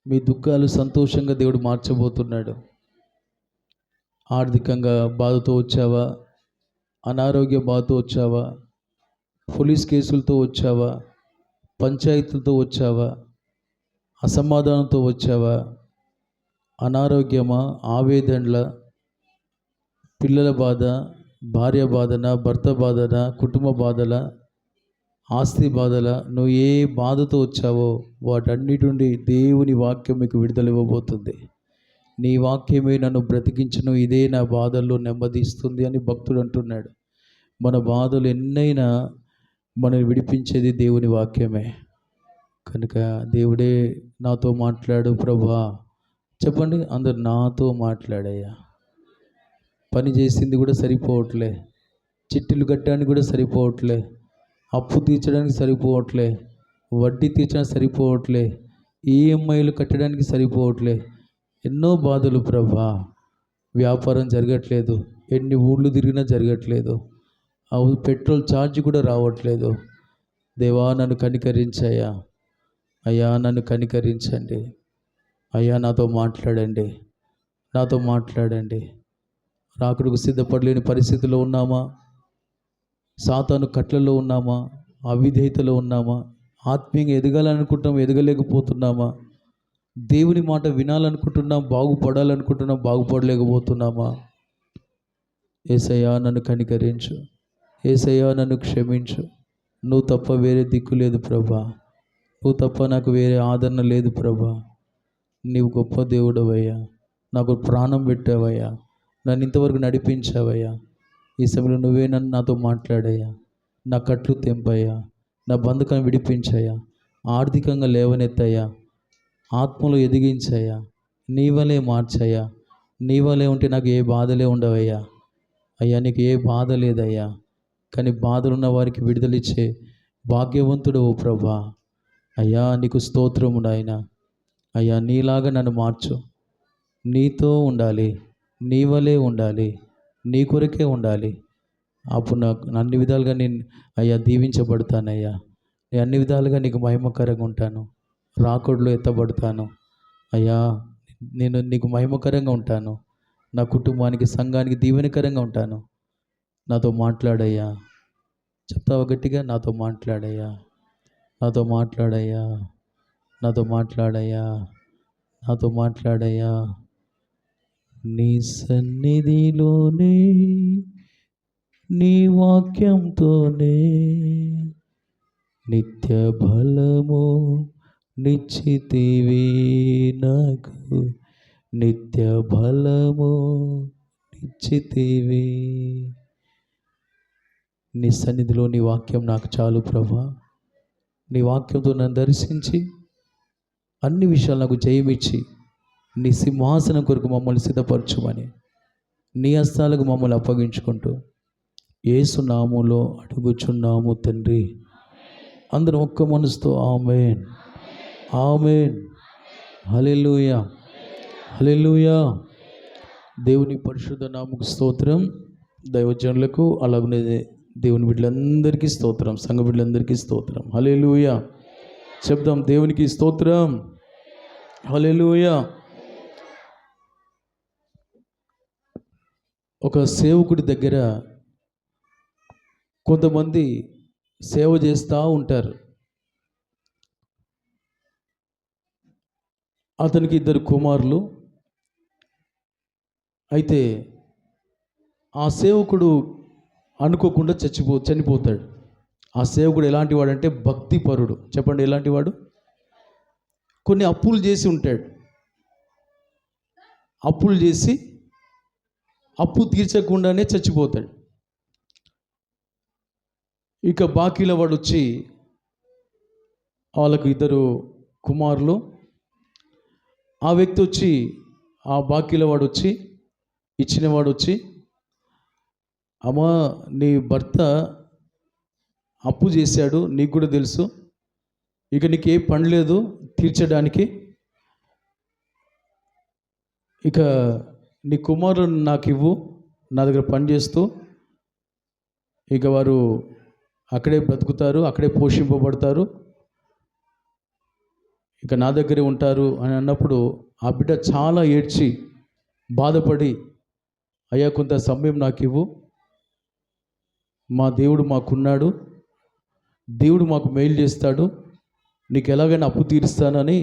మీ దుఃఖాలు సంతోషంగా దేవుడు మార్చబోతున్నాడు. ఆర్థికంగా బాధతో వచ్చావా, అనారోగ్య బాధతో వచ్చావా, పోలీస్ కేసులతో వచ్చావా, పంచాయతీలతో వచ్చావా, అసమాధానంతో వచ్చావా, అనారోగ్యమా, ఆవేదనల, పిల్లల బాధ, భార్య బాధన, భర్త బాధన, కుటుంబ బాధల, ఆస్తి బాధల, నువ్వు ఏ బాధతో వచ్చావో వాటన్నిటి నుండి దేవుని వాక్యం మీకు విడుదల ఇవ్వబోతుంది. నీ వాక్యమే నన్ను బ్రతికించును, ఇదే నా బాధల్లో నెమ్మదిస్తుంది అని భక్తుడు అంటున్నాడు. మన బాధలు ఎన్నైనా మనల్ని విడిపించేది దేవుని వాక్యమే. కనుక దేవుడే నాతో మాట్లాడు ప్రభువా, చెప్పండి అందరు, నాతో మాట్లాడయ్యా. పని చేసింది కూడా సరిపోవట్లే, చిట్టులు కట్టడానికి కూడా సరిపోవట్లే, అప్పు తీర్చడానికి సరిపోవట్లే, వడ్డీ తీర్చడానికి సరిపోవట్లే, ఈఎంఐలు కట్టడానికి సరిపోవట్లే, ఎన్నో బాధలు ప్రభా. వ్యాపారం జరగట్లేదు, ఎన్ని ఊళ్ళు తిరిగినా జరగట్లేదు, పెట్రోల్ ఛార్జ్ కూడా రావట్లేదు. దేవా నన్ను కనికరించయ్యా, అయ్యా నన్ను కనికరించండి, అయ్యా నాతో మాట్లాడండి, నాతో మాట్లాడండి. రాకడకు సిద్ధపడలేని పరిస్థితిలో ఉన్నామా, సాతాను కట్లలో ఉన్నామా, అవిధేయతలో ఉన్నామా, ఆత్మీయంగా ఎదగాలనుకుంటున్నాం ఎదగలేకపోతున్నామా, దేవుని మాట వినాలనుకుంటున్నాం బాగుపడాలనుకుంటున్నాం బాగుపడలేకపోతున్నామా. యేసయ్యా నన్ను కనికరించు, యేసయ్యా నన్ను క్షమించు. నువ్వు తప్ప వేరే దిక్కు లేదు ప్రభా, నువ్వు తప్ప నాకు వేరే ఆదరణ లేదు ప్రభా. నీవు గొప్ప దేవుడవయ్యా, నాకు ప్రాణం పెట్టావయ్యా, నన్ను ఇంతవరకు నడిపించావయ్యా. ఈ సమయంలో నువ్వే నాతో మాట్లాడయ్యా, నా కట్లు తెంపయ్యా, నా బంధకాన్ని విడిపించయ్యా, ఆర్థికంగా లేవనెత్తయ్యా, ఆత్మలో ఎదిగించయ్యా, నీ వలే మార్చయ్యా. నీ వలే ఉంటే నాకు ఏ బాధలే ఉండవయ్యా. అయ్యా నీకు ఏ బాధ లేదయ్యా, కానీ బాధలున్న వారికి విడుదలిచ్చే భాగ్యవంతుడు ఓ ప్రభా. అయ్యా నీకు స్తోత్రము నాయనా. అయ్యా నీలాగా నన్ను మార్చు, నీతో ఉండాలి, నీ వలే ఉండాలి, నీ కొరకే ఉండాలి. అప్పుడు నాకు అన్ని విధాలుగా నేను అయ్యా దీవించబడతానయ్యా. నేను అన్ని విధాలుగా నీకు మహిమకరంగా ఉంటాను, రాకడలో ఎత్తబడతాను అయ్యా. నేను నీకు మహిమకరంగా ఉంటాను, నా కుటుంబానికి సంఘానికి దీవెనకరంగా ఉంటాను. నాతో మాట్లాడయ్యా, చెప్తావా గట్టిగా? నాతో మాట్లాడయ్యా, నాతో మాట్లాడయ్యా, నాతో మాట్లాడయ్యా, నాతో మాట్లాడయ్యా. నీ సన్నిధిలోనే నీ వాక్యంతోనే నిత్య బలము నిశ్చితివి, నాకు నిత్య బలము నిశ్చితివి. నీ సన్నిధిలో నీ వాక్యం నాకు చాలు ప్రభా. నీ వాక్యంతో నన్ను దర్శించి అన్ని విషయాలు నాకు జయమిచ్చి నీ సింహాసనం కొరకు మమ్మల్ని సిద్ధపరచుమని నీ హస్తాలకు మమ్మల్ని అప్పగించుకుంటూ యేసు నామములో అడుగుచున్నాము తండ్రి. అందరం ఒక్క మనసుతో ఆమేన్, ఆమేన్, హల్లెలూయా, హల్లెలూయా. దేవుని పరిశుద్ధ నామముకు స్తోత్రం. దైవజనులకు అలాగనే దేవుని బిడ్డలందరికీ స్తోత్రం, సంఘ బిడ్డలందరికీ స్తోత్రం. హల్లెలూయా చెప్దాం, దేవునికి స్తోత్రం, హల్లెలూయా. ఒక సేవకుడి దగ్గర కొంతమంది సేవ చేస్తూ ఉంటారు. అతనికి 2 కుమారులు. అయితే ఆ సేవకుడు అనుకోకుండా చనిపోతాడు. ఆ సేవకుడు ఎలాంటి వాడంటే భక్తిపరుడు. చెప్పండి ఎలాంటి వాడు? కొన్ని అప్పులు చేసి ఉంటాడు. అప్పులు చేసి అప్పు తీర్చకుండానే చచ్చిపోతాడు. ఇక బాకీల వాడు వచ్చి, వాళ్ళకు 2 కుమారులు, ఆ వ్యక్తి వచ్చి, ఆ బాకీల వాడు వచ్చి, ఇచ్చినవాడు వచ్చి, అమ్మా నీ భర్త అప్పు చేశాడు, నీకు కూడా తెలుసు, ఇక నీకు ఏ పని లేదు తీర్చడానికి, ఇక నీ కుమారుడు నాకు ఇవ్వు, నా దగ్గర పని చేస్తూ ఇక వారు అక్కడే బ్రతుకుతారు, అక్కడే పోషింపబడతారు, ఇక నా దగ్గరే ఉంటారు అని అన్నప్పుడు ఆ బిడ్డ చాలా ఏడ్చి బాధపడి, అయ్యా కొంత సమయం నాకు ఇవ్వు, మా దేవుడు మాకున్నాడు, దేవుడు మాకు మేలు చేస్తాడు, నీకు ఎలాగైనా అప్పు తీరుస్తానని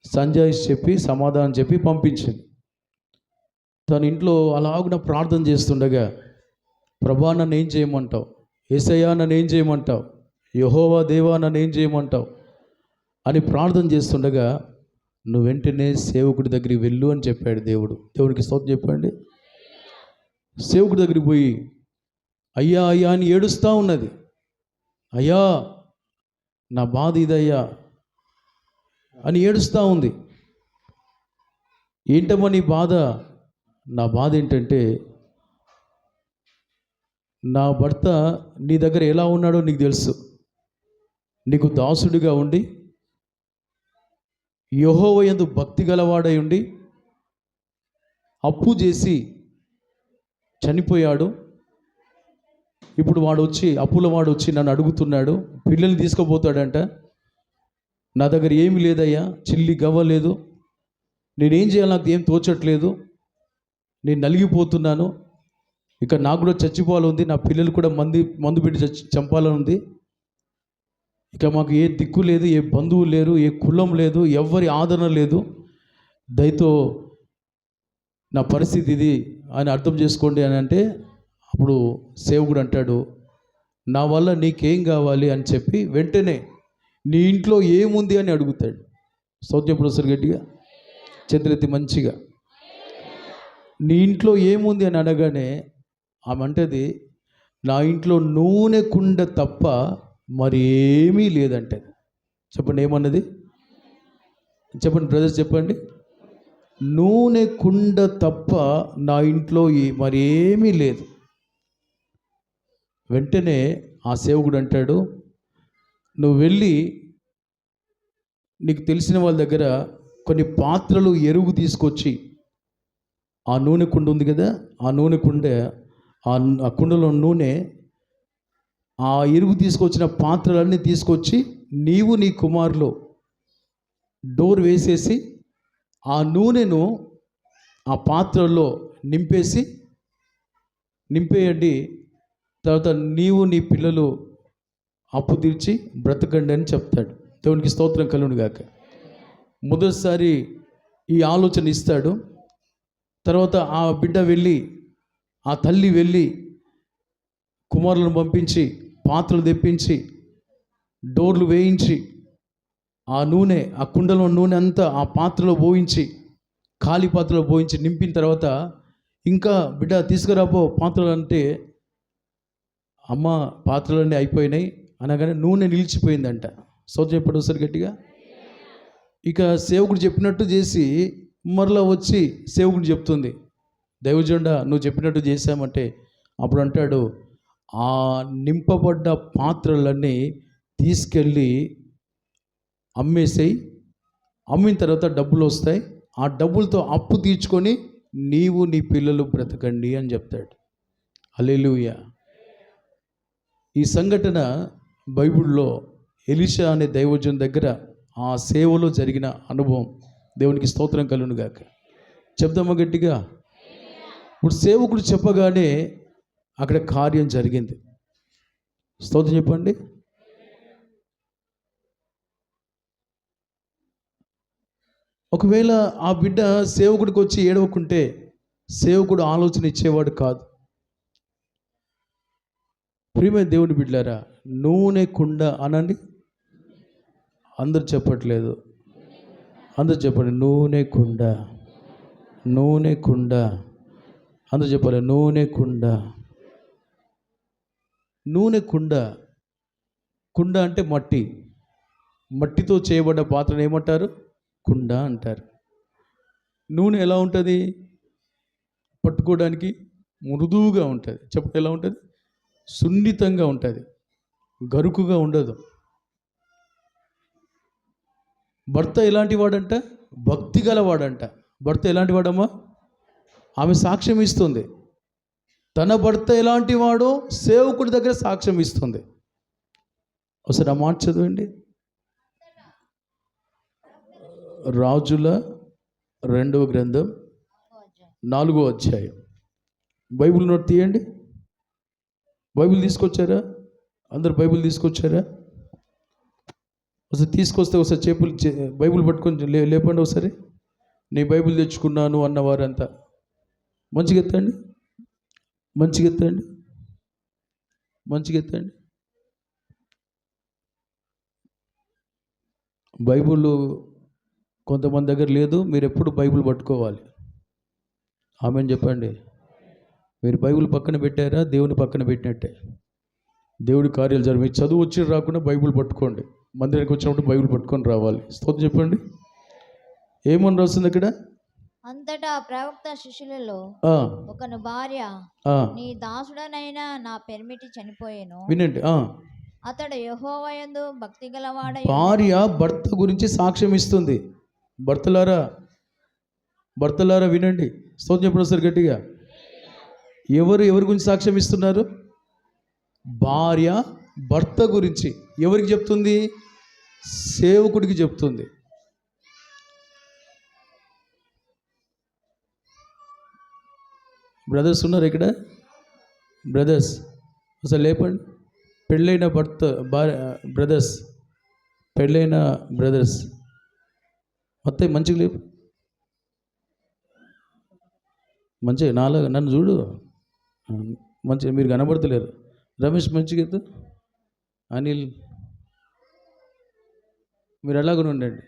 సంజాయిషి చెప్పి సమాధానం చెప్పి పంపించింది. తన ఇంట్లో అలాగున ప్రార్థన చేస్తుండగా, ప్రభా నన్ను ఏం చేయమంటావు, యేసయ్యా నన్ను ఏం చేయమంటావు, యెహోవా దేవా నన్ను ఏం చేయమంటావు అని ప్రార్థన చేస్తుండగా, నువ్వు వెంటనే సేవకుడి దగ్గరికి వెళ్ళు అని చెప్పాడు దేవుడు. దేవునికి స్తోత్రం చెప్పండి. సేవకుడి దగ్గరికి పోయి అయ్యా అయ్యా అని ఏడుస్తూ ఉన్నది. అయ్యా నా బాధ ఇదయ్యా అని ఏడుస్తూ ఉంది. ఏంటమ్మా నీ బాధ? నా బాధ ఏంటంటే, నా భర్త నీ దగ్గర ఎలా ఉన్నాడో నీకు తెలుసు. నీకు దాసుడిగా ఉండి, యెహోవా యందు భక్తి గలవాడై ఉండి, అప్పు చేసి చనిపోయాడు. ఇప్పుడు అప్పుల వాడు వచ్చి నన్ను అడుగుతున్నాడు, పిల్లల్ని తీసుకుపోతాడంట. నా దగ్గర ఏమీ లేదయ్యా, చిల్లి గవ్వ లేదు, నేనేం చేయాలి నాకు ఏం తోచట్లేదు, నేను నలిగిపోతున్నాను, ఇక నాకు కూడా చచ్చిపోవాలని, నా పిల్లలు కూడా మందు పెట్టి చంపాలని ఉంది, ఇక మాకు ఏ దిక్కు లేదు, ఏ బంధువు లేరు, ఏ కులం లేదు, ఎవ్వరి ఆదరణ లేదు, దయతో నా పరిస్థితి ఇది అని అర్థం చేసుకోండి అని అంటే, అప్పుడు సేవకుడు అంటాడు, నా వల్ల నీకేం కావాలి అని చెప్పి వెంటనే నీ ఇంట్లో ఏముంది అని అడుగుతాడు. సౌత్యం ప్రొఫెసర్ గట్టిగా చేతులెత్తి మంచిగా, నీ ఇంట్లో ఏముంది అని అనగానే ఆమె అంటది, నా ఇంట్లో నూనె కుండ తప్ప మరి ఏమీ లేదంటే. చెప్పండి ఏమన్నది? చెప్పండి బ్రదర్స్, చెప్పండి. నూనె కుండ తప్ప నా ఇంట్లో మరి ఏమీ లేదు. వెంటనే ఆ సేవకుడు అంటాడు, నువ్వు వెళ్ళి నీకు తెలిసిన వాళ్ళ దగ్గర కొన్ని పాత్రలు ఎరువు తీసుకొచ్చి, ఆ నూనె కుండ ఉంది కదా, ఆ నూనె కుండ, ఆ కుండలో నూనె, ఆ ఎరువు తీసుకొచ్చిన పాత్రలన్నీ తీసుకొచ్చి నీవు నీ కుమారులు డోర్ వేసేసి ఆ నూనెను ఆ పాత్రలో నింపేయండి, తర్వాత నీవు నీ పిల్లలు అప్పు తీర్చి బ్రతకండి అని చెప్తాడు. దేవునికి స్తోత్రం కలుగును గాక. మొదటిసారి ఈ ఆలోచన ఇస్తాడు. తర్వాత ఆ బిడ్డ వెళ్ళి, ఆ తల్లి వెళ్ళి కుమారులను పంపించి పాత్రలు తెప్పించి డోర్లు వేయించి ఆ నూనె, ఆ కుండలో నూనె అంతా ఆ పాత్రలో పోయించి, ఖాళీ పాత్రలో పోయించి నింపిన తర్వాత, ఇంకా బిడ్డ తీసుకురాపో పాత్రలు అంటే, అమ్మ పాత్రలన్నీ అయిపోయినాయి అనగానే నూనె నిలిచిపోయిందంట. సోదరు చెప్పండి ఒకసారి గట్టిగా. ఇక సేవకుడు చెప్పినట్టు చేసి మరలా వచ్చి సేవకుడు చెప్తుంది, దైవజనుడా నువ్వు చెప్పినట్టు చేశామంటే, అప్పుడు అంటాడు, ఆ నింపబడ్డ పాత్రలన్నీ తీసుకెళ్ళి అమ్మేసేయి, అమ్మిన తర్వాత డబ్బులు వస్తాయి, ఆ డబ్బులతో అప్పు తీర్చుకొని నీవు నీ పిల్లలు బ్రతకండి అని చెప్తాడు. హల్లెలూయా. ఈ సంఘటన బైబిల్లో ఎలీషా అనే దైవజనుని దగ్గర ఆ సేవలో జరిగిన అనుభవం. దేవునికి స్తోత్రం కలుగును గాక. చెప్దామా గట్టిగా? ఇప్పుడు సేవకుడు చెప్పగానే అక్కడ కార్యం జరిగింది. స్తోత్రం చెప్పండి. ఒకవేళ ఆ బిడ్డ సేవకుడికి వచ్చి ఏడవకుంటే సేవకుడు ఆలోచన ఇచ్చేవాడు కాదు. ప్రియమైన దేవుని బిడ్డలారా, నూనె కుండ అనండి. అందరు చెప్పట్లేదు, అందరు చెప్పండి, నూనె కుండ, నూనె కుండ. అందరు చెప్పాలి, నూనె కుండ. నూనె కుండ. కుండ అంటే మట్టి, మట్టితో చేయబడ్డ పాత్రను ఏమంటారు? కుండ అంటారు. నూనె ఎలా ఉంటుంది? పట్టుకోవడానికి మృదువుగా ఉంటుంది. చెప్పండి ఎలా ఉంటుంది? సున్నితంగా ఉంటుంది, గరుకుగా ఉండదు. భర్త ఎలాంటి వాడంట? భక్తి గలవాడంట. భర్త ఎలాంటి వాడమ్మా? ఆమె సాక్ష్యం ఇస్తుంది. తన భర్త ఎలాంటి వాడో సేవకుడి దగ్గర సాక్ష్యం ఇస్తుంది. ఒకసారి ఆ మాట చదవండి. రాజుల 2వ గ్రంథం 4వ అధ్యాయం. బైబిల్ నోట్ తీయండి. బైబిల్ తీసుకొచ్చారా? అందరు బైబిల్ తీసుకొచ్చారా? ఒకసారి తీసుకొస్తే ఒకసారి బైబిల్ పట్టుకొని లేపండి ఒకసారి. నీ బైబిల్ తెచ్చుకున్నాను అన్నవారంతా మంచిగా ఎత్తండి, మంచిగా ఎత్తండి, మంచిగా ఎత్తండి. బైబిల్ కొంతమంది దగ్గర లేదు. మీరు ఎప్పుడు బైబిల్ పట్టుకోవాలి. ఆమెను చెప్పండి. మీరు బైబిల్ పక్కన పెట్టారా? దేవుని పక్కన పెట్టినట్టే. దేవుడి కార్యాలు జరిగి మీకు చదువు వచ్చి రాకుండా బైబిల్ పట్టుకోండి. మందిరానికి వచ్చినప్పుడు బైబిల్ పట్టుకొని రావాలి. స్తోత్రం చెప్పండి. ఏమని రాస్తుంది అక్కడ? అంతటా ప్రవక్త శిష్యులలో ఒకను భార్య, నీ దాసుడనైనా నా పెర్మిటి చనిపోయాను. వినండి. అతడు యెహోవా యందు భక్తి గలవాడై. భార్య భర్త గురించి సాక్ష్యం ఇస్తుంది. భర్తలారా వినండి. స్తోత్రం చెప్పండి సార్ గట్టిగా. ఎవరి గురించి సాక్ష్యం ఇస్తున్నారు? భార్య భర్త గురించి. ఎవరికి చెప్తుంది? సేవకుడికి చెప్తుంది. బ్రదర్స్ ఉన్నారు ఇక్కడ? బ్రదర్స్ అసలు లేపండి. పెళ్ళైన భర్త భార్య బ్రదర్స్, పెళ్ళైన బ్రదర్స్ మొత్తం మంచిగా లేపు. మంచిగా నాలుగు నన్ను చూడు. మంచిగా మీరు కనబడతలేరు. రమేష్ మంచిగా ఎత్తు. అనిల్ మీరు అలాగనే ఉండండి.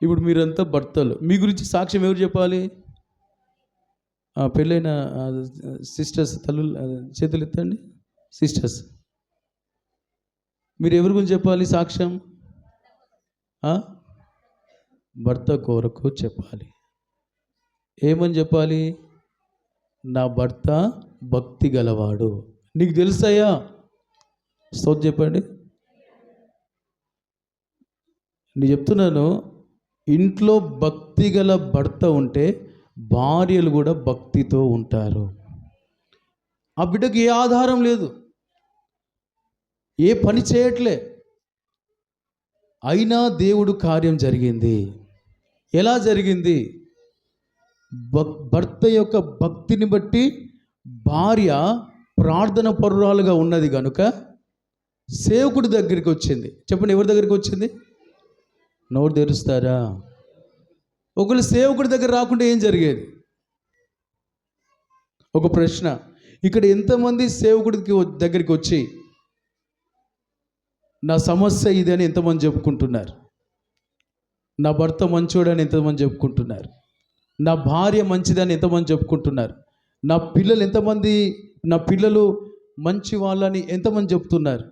ఇప్పుడు మీరంతా భర్తలు. మీ గురించి సాక్ష్యం ఎవరు చెప్పాలి? పెళ్ళైన సిస్టర్స్ తల్లులు చేతులు ఎత్తండి. సిస్టర్స్ మీరు ఎవరి గురించి చెప్పాలి సాక్ష్యం? భర్త కొరకు చెప్పాలి. ఏమని చెప్పాలి? నా భర్త భక్తి గలవాడు. నీకు తెలుసాయా? స్తోత్రం చెప్పండి. నేను చెప్తున్నాను, ఇంట్లో భక్తి గల భర్త ఉంటే భార్యలు కూడా భక్తితో ఉంటారు. ఆ బిడ్డకు ఏ ఆధారం లేదు, ఏ పని చేయట్లే, అయినా దేవుడు కార్యం జరిగింది. ఎలా జరిగింది? భర్త యొక్క భక్తిని బట్టి భార్య ప్రార్థన పరురాలుగా ఉన్నది కనుక సేవకుడి దగ్గరికి వచ్చింది. చెప్పండి, ఎవరి దగ్గరికి వచ్చింది? నోరు తెరుస్తారా? ఒకవేళ సేవకుడి దగ్గర రాకుండా ఏం జరిగేది? ఒక ప్రశ్న. ఇక్కడ ఎంతమంది సేవకుడికి దగ్గరికి వచ్చి నా సమస్య ఇది అని ఎంతమంది చెప్పుకుంటున్నారు? నా భర్త మంచోడని ఎంతమంది చెప్పుకుంటున్నారు? నా భార్య మంచిదని ఎంతమంది చెప్పుకుంటున్నారు? నా పిల్లలు మంచి వాళ్ళని ఎంతమంది చెప్తున్నారు?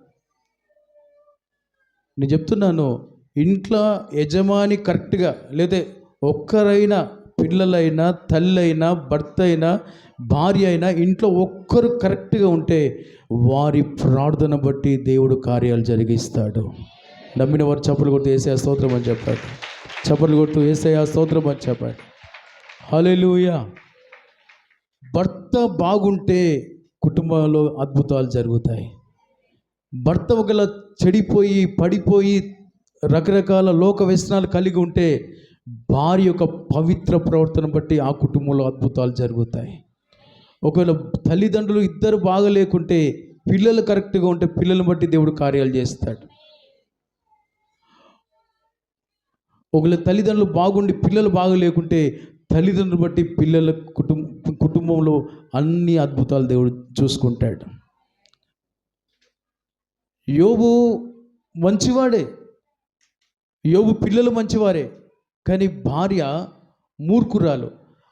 నేను చెప్తున్నాను, ఇంట్లో యజమాని కరెక్ట్గా లేదా ఒక్కరైనా, పిల్లలైనా, తల్లి అయినా, భర్త అయినా, భార్య అయినా, ఇంట్లో ఒక్కరు కరెక్ట్గా ఉంటే వారి ప్రార్థన బట్టి దేవుడు కార్యాలు జరిగిస్తాడు. నమ్మిన వారు చప్పలు కొడుతూ యేసయ్య స్తోత్రం అని చెప్పాడు. చప్పలు కొడుతూ యేసయ్య స్తోత్రం అని చెప్పాడు. హల్లెలూయా. భర్త బాగుంటే కుటుంబంలో అద్భుతాలు జరుగుతాయి. భర్త ఒకవేళ చెడిపోయి పడిపోయి రకరకాల లోక వ్యసనాలు కలిగి ఉంటే భార్య యొక్క పవిత్ర ప్రవర్తన బట్టి ఆ కుటుంబంలో అద్భుతాలు జరుగుతాయి. ఒకవేళ తల్లిదండ్రులు ఇద్దరు బాగా లేకుంటే, పిల్లలు కరెక్ట్గా ఉంటే పిల్లలను బట్టి దేవుడు కార్యాలు చేస్తాడు. ఒకవేళ తల్లిదండ్రులు బాగుండి పిల్లలు బాగా లేకుంటే తల్లిదండ్రులు బట్టి పిల్లల కుటుంబంలో అన్ని అద్భుతాలు దేవుడు చూసుకుంటాడు. యోబు మంచివాడే, యోబు పిల్లలు మంచివారే, కానీ భార్య మూర్ఖురాలు.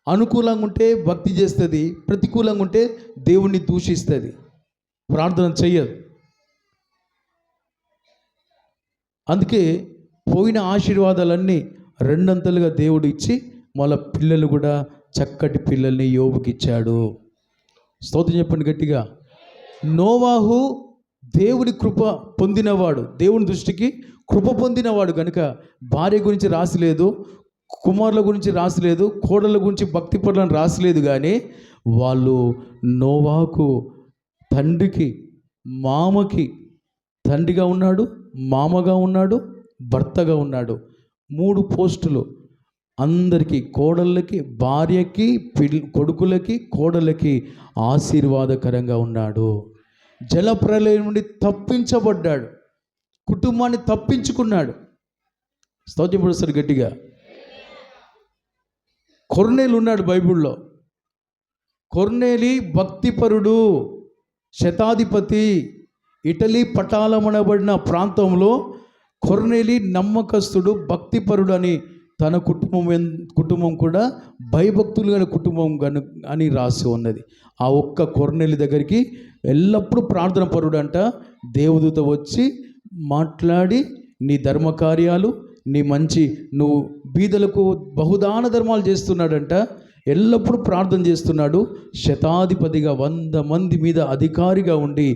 అనుకూలంగా ఉంటే భక్తి చేస్తుంది, ప్రతికూలంగా ఉంటే దేవుణ్ణి దూషిస్తుంది, ప్రార్థన చెయ్యదు. అందుకే పోయిన ఆశీర్వాదాలన్నీ రెండంతలుగా దేవుడు ఇచ్చి మళ్ళీ పిల్లలు కూడా చక్కటి పిల్లల్ని యోబుకి ఇచ్చాడు. స్తోత్రం చెప్పండి గట్టిగా. నోవాహు దేవుని కృప పొందినవాడు, దేవుని దృష్టికి కృప పొందినవాడు కనుక భార్య గురించి రాసిలేదు, కుమారుల గురించి రాసిలేదు, కోడళ్ళ గురించి భక్తి పరులను రాసిలేదు. కానీ వాళ్ళు నోవాహుకు తండ్రికి మామకి తండ్రిగా ఉన్నాడు, మామగా ఉన్నాడు, భర్తగా ఉన్నాడు. 3 పోస్టులు అందరికీ, కోడళ్ళకి, భార్యకి, కొడుకులకి, కోడళ్ళకి ఆశీర్వాదకరంగా ఉన్నాడు. జలప్రలయం నుండి తప్పించబడ్డాడు, కుటుంబాన్ని తప్పించుకున్నాడు. స్తోత్రం పడుస్తారు గట్టిగా. కొర్నేలు ఉన్నాడు బైబిల్లో. కొర్నేలి భక్తిపరుడు, శతాధిపతి. ఇటలీ పటాలమనబడిన ప్రాంతంలో కొర్నేలి నమ్మకస్తుడు, భక్తిపరుడు అని తన కుటుంబం కూడా భయభక్తులు గల కుటుంబం అని రాసి ఉన్నది. ఆ ఒక్క కొర్నేలి దగ్గరికి ఎల్లప్పుడూ ప్రార్థన పరుడు అంట. దేవదూత వచ్చి మాట్లాడి, నీ ధర్మకార్యాలు, నీ మంచి, నువ్వు బీదలకు బహుదాన ధర్మాలు చేస్తున్నాడంట, ఎల్లప్పుడూ ప్రార్థన చేస్తున్నాడు. శతాధిపతిగా 100 మంది మీద అధికారిగా ఉండి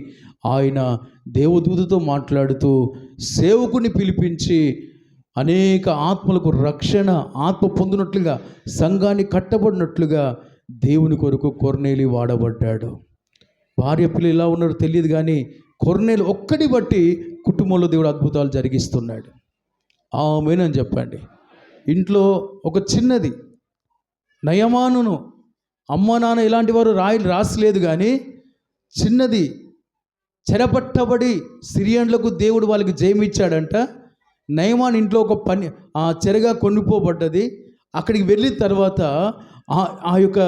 ఆయన దేవదూతతో మాట్లాడుతూ సేవకుని పిలిపించి అనేక ఆత్మలకు రక్షణ, ఆత్మ పొందినట్లుగా, సంఘాన్ని కట్టబడినట్లుగా దేవుని కొరకు కొర్నేలి వాడబడ్డాడు. భార్య పిల్లలు ఎలా ఉన్నారో తెలియదు కానీ కొర్నేలి ఒక్కటి బట్టి కుటుంబంలో దేవుడు అద్భుతాలు జరిగిస్తున్నాడు. ఆమేనని చెప్పండి. ఇంట్లో ఒక చిన్నది, నయమానును అమ్మ నాన్న ఇలాంటి వారు రాసలేదు కానీ చిన్నది చెరపట్టబడి సిరియన్లకు దేవుడు వాళ్ళకి జయమిచ్చాడంట. నయమాన్ ఇంట్లో ఒక చెరగా కొనిపోబడ్డది. అక్కడికి వెళ్ళిన తర్వాత ఆ యొక్క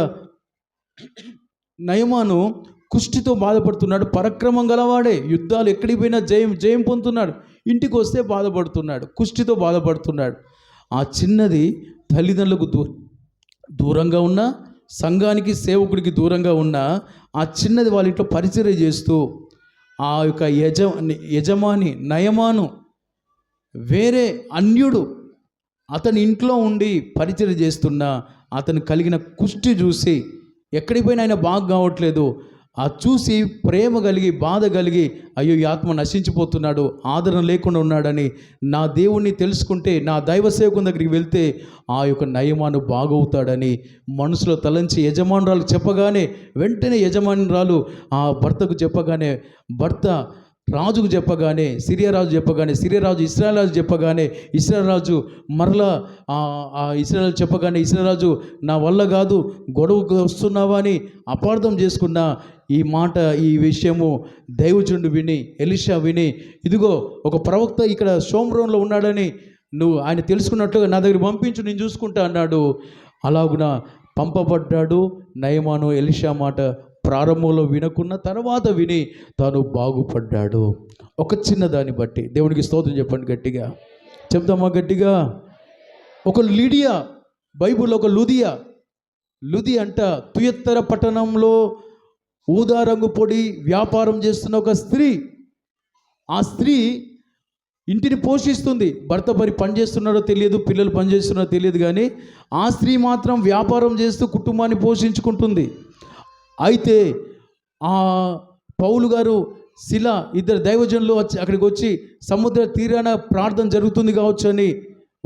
నయమాను కుష్టితో బాధపడుతున్నాడు. పరాక్రమం గలవాడే, యుద్ధాలు ఎక్కడికి పోయినా జయం పొందుతున్నాడు. ఇంటికి వస్తే బాధపడుతున్నాడు, కుష్టితో బాధపడుతున్నాడు. ఆ చిన్నది తల్లిదండ్రులకు దూరంగా ఉన్న, సంఘానికి సేవకుడికి దూరంగా ఉన్న ఆ చిన్నది వాళ్ళ ఇంట్లో పరిచర్య చేస్తూ, ఆ యొక్క యజమాని నయమాను వేరే అన్యుడు అతని ఇంట్లో ఉండి పరిచర్య చేస్తున్నా అతను కలిగిన కుష్టి చూసి ఎక్కడికి పోయినా ఆయన బాగా కావట్లేదు. ఆ చూసి ప్రేమ కలిగి, బాధ కలిగి, అయ్యో ఈ ఆత్మ నశించిపోతున్నాడు, ఆదరణ లేకుండా ఉన్నాడని నా దేవుణ్ణి తెలుసుకుంటే, నా దైవ సేవకుని దగ్గరికి వెళ్తే ఆ యొక్క నయమాను బాగవుతాడని మనసులో తలంచి యజమానురాలు చెప్పగానే, వెంటనే యజమానురాలు ఆ భర్తకు చెప్పగానే, భర్త రాజుకు చెప్పగానే, సిరియరాజు చెప్పగానే, సిరియరాజు ఇశ్రాయేల్ రాజు చెప్పగానే, ఇశ్రాయేల్ రాజు మరలా ఇశ్రాయేల్ చెప్పగానే, ఇశ్రాయేల్ రాజు నా వల్ల కాదు, గొడవకు వస్తున్నావా అని అపార్థం చేసుకున్న ఈ మాట, ఈ విషయము దైవజనుడు విని, ఎలీషా విని, ఇదిగో ఒక ప్రవక్త ఇక్కడ షోమ్రోన్లో ఉన్నాడని నువ్వు ఆయన తెలుసుకున్నట్లుగా నా దగ్గర పంపించు, నేను చూసుకుంటా అన్నాడు. అలాగున పంపబడ్డాడు. నయమాను ఎలీషా మాట ప్రారంభంలో వినకున్న తర్వాత విని తాను బాగుపడ్డాడు. ఒక చిన్న దాన్ని బట్టి దేవునికి స్తోత్రం చెప్పండి గట్టిగా. చెప్తామా గట్టిగా? ఒక లిడియా, బైబిల్లో ఒక లుది అంట తుయత్తర పట్టణంలో ఊదా రంగు పొడి వ్యాపారం చేస్తున్న ఒక స్త్రీ. ఆ స్త్రీ ఇంటిని పోషిస్తుంది. భర్త పని చేస్తున్నాడో తెలియదు, పిల్లలు పని చేస్తున్నారో తెలియదు, కానీ ఆ స్త్రీ మాత్రం వ్యాపారం చేస్తూ కుటుంబాన్ని పోషించుకుంటుంది. అయితే ఆ పౌలు గారు, శిల, ఇద్దరు దైవజనులు అక్కడికి వచ్చి సముద్ర తీరాన ప్రార్థన జరుగుతుంది కావచ్చు అని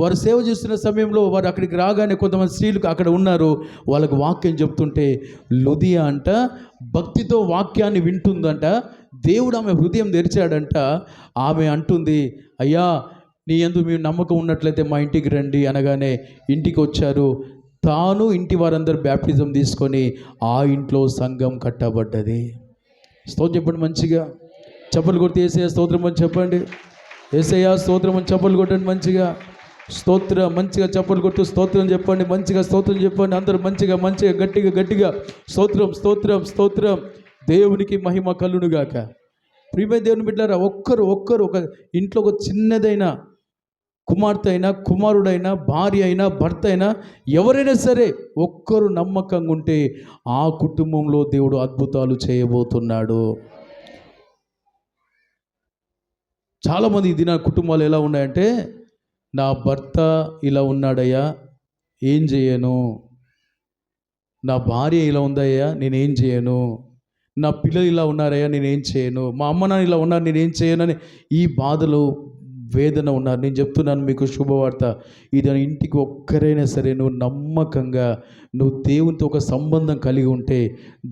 వారు సేవ చేస్తున్న సమయంలో వారు అక్కడికి రాగానే కొంతమంది స్త్రీలు అక్కడ ఉన్నారు. వాళ్ళకు వాక్యం చెప్తుంటే లుదియా అంట భక్తితో వాక్యాన్ని వింటుందంట. దేవుడు ఆమె హృదయం తెరిచాడంట. ఆమె అంటుంది, అయ్యా నీ యందు మేము నమ్మకం ఉన్నట్లయితే మా ఇంటికి రండి అనగానే ఇంటికి వచ్చారు. తాను ఇంటి వారందరూ బ్యాప్టిజం తీసుకొని ఆ ఇంట్లో సంఘం కట్టబడ్డది. స్తోత్రం చెప్పండి మంచిగా, చప్పలు కొట్టి యేసయ్య స్తోత్రం అని చెప్పండి. యేసయ్య స్తోత్రం అని చప్పలు కొట్టండి మంచిగా. స్తోత్రం మంచిగా చప్పలు కొట్టు స్తోత్రం చెప్పండి మంచిగా, స్తోత్రం చెప్పండి అందరూ మంచిగా గట్టిగా స్తోత్రం స్తోత్రం స్తోత్రం. దేవునికి మహిమ కలుగునుగాక. ప్రియమైన దేవుని బిడ్డలారా, ఒక్కరు ఒక ఇంట్లో ఒక చిన్నదైన కుమార్తె అయినా, కుమారుడైనా, భార్య అయినా, భర్త అయినా, ఎవరైనా సరే ఒక్కరు నమ్మకంగా ఉంటే ఆ కుటుంబంలో దేవుడు అద్భుతాలు చేయబోతున్నాడు. చాలామంది ఇది నా కుటుంబాలు ఎలా ఉన్నాయంటే, నా భర్త ఇలా ఉన్నాడయ్యా ఏం చేయను, నా భార్య ఇలా ఉందయ్యా నేనేం చేయను, నా పిల్లలు ఇలా ఉన్నారయ్యా నేనేం చేయను, మా అమ్మ నాన్న ఇలా ఉన్నారు నేనేం చేయను అని ఈ బాధలు, వేదన ఉన్నారు. నేను చెప్తున్నాను మీకు శుభవార్త, ఇది ఇంటికి ఒక్కరైనా సరే నువ్వు నమ్మకంగా, నువ్వు దేవునితో ఒక సంబంధం కలిగి ఉంటే,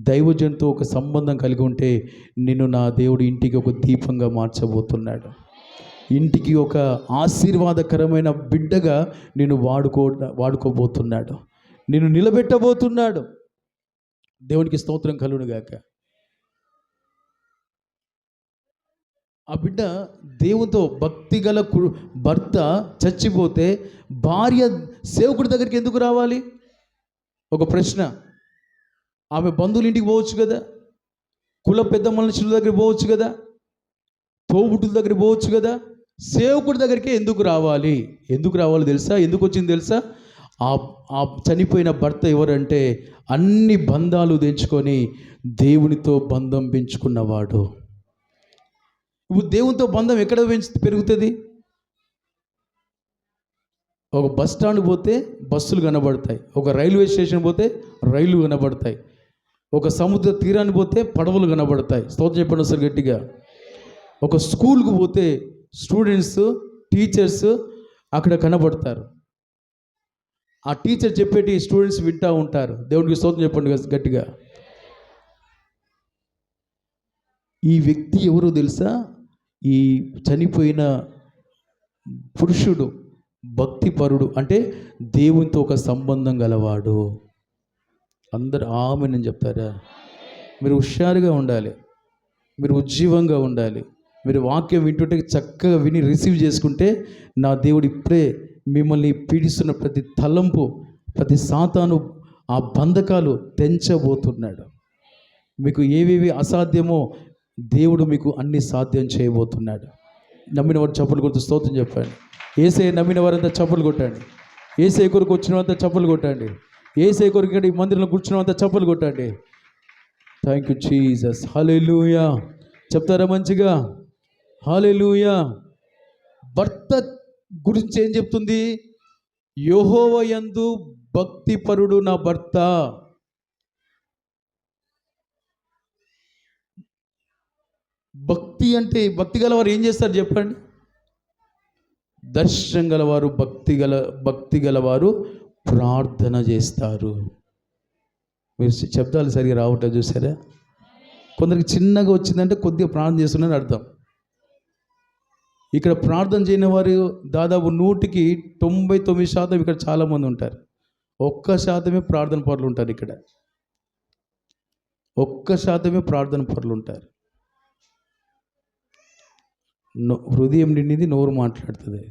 దైవజనుతో ఒక సంబంధం కలిగి ఉంటే, నిన్ను నా దేవుడు ఇంటికి ఒక దీపంగా మార్చబోతున్నాడు. ఇంటికి ఒక ఆశీర్వాదకరమైన బిడ్డగా నేను వాడుకోబోతున్నాడు, నేను నిలబెట్టబోతున్నాడు. దేవునికి స్తోత్రం కలుగును గాక. ఆ బిడ్డ దేవునితో భక్తి గల భర్త చచ్చిపోతే భార్య సేవకుడి దగ్గరికి ఎందుకు రావాలి? ఒక ప్రశ్న. ఆమె బంధువుల ఇంటికి పోవచ్చు కదా, కుల పెద్ద మనుషుల దగ్గరికి పోవచ్చు కదా, తోబుట్టుల దగ్గరికి పోవచ్చు కదా, సేవకుడి దగ్గరికి ఎందుకు రావాలి? ఎందుకు రావాలి తెలుసా? ఎందుకు వచ్చింది తెలుసా? ఆ చనిపోయిన భర్త ఎవరంటే అన్ని బంధాలు తెంచుకొని దేవునితో బంధం పెంచుకున్నవాడు. ఇప్పుడు దేవునితో బంధం ఎక్కడ పెరుగుతుంది? ఒక బస్ స్టాండ్ పోతే బస్సులు కనబడతాయి, ఒక రైల్వే స్టేషన్ పోతే రైళ్లు కనబడతాయి, ఒక సముద్ర తీరాన్ని పోతే పడవలు కనబడతాయి. స్తోత్రం చెప్పండి ఒకసారి గట్టిగా. ఒక స్కూల్కి పోతే స్టూడెంట్స్, టీచర్స్ అక్కడ కనబడతారు. ఆ టీచర్ చెప్పేటి స్టూడెంట్స్ వింటూ ఉంటారు. దేవుడికి స్తోత్రం చెప్పండి గట్టిగా. ఈ వ్యక్తి ఎవరో తెలుసా? ఈ చనిపోయిన పురుషుడు భక్తిపరుడు, అంటే దేవునితో ఒక సంబంధం గలవాడు. అందరు ఆమెను చెప్తారా? మీరు హుషారుగా ఉండాలి, మీరు ఉజ్జీవంగా ఉండాలి. మీరు వాక్యం వింటుంటే చక్కగా విని రిసీవ్ చేసుకుంటే, నా దేవుడు ఇప్పుడే మిమ్మల్ని పీడిస్తున్న ప్రతి తలంపు, ప్రతి సాతాను ఆ బంధకాలు తెంచబోతున్నాడు. మీకు ఏవేవి అసాధ్యమో దేవుడు మీకు అన్ని సాధ్యం చేయబోతున్నాడు. నమ్మిన వారు చప్పలు కొడుతూ స్తోత్రం చెప్పండి. ఏసే నమ్మిన వారంతా చప్పలు కొట్టండి. ఏసే కొరకు వచ్చినవంతా చప్పలు కొట్టండి. ఏసే కొరకు ఇక్కడ ఈ మందిరంలో కూర్చున్నవంతా చప్పలు కొట్టండి. Thank you Jesus. హల్లెలూయా. చెప్తారా మంచిగా? హల్లెలూయా. భర్త గురించి ఏం చెప్తుంది? యెహోవా యందు భక్తిపరుడు నా భర్త. భక్తి అంటే, భక్తి గలవారు ఏం చేస్తారు చెప్పండి? దర్శనం గలవారు, భక్తి గలవారు ప్రార్థన చేస్తారు. మీరు శబ్దాలు సరిగా రావటం చూసారా? కొందరికి చిన్నగా వచ్చిందంటే కొద్దిగా ప్రార్థన చేస్తున్నారని అర్థం. ఇక్కడ ప్రార్థన చేయని వారు దాదాపు 99% ఇక్కడ చాలామంది ఉంటారు. 1% ప్రార్థన పరులు ఉంటారు. ఇక్కడ 1% ప్రార్థన పరులు ఉంటారు. హృదయం నిండింది నోరు మాట్లాడుతుంది.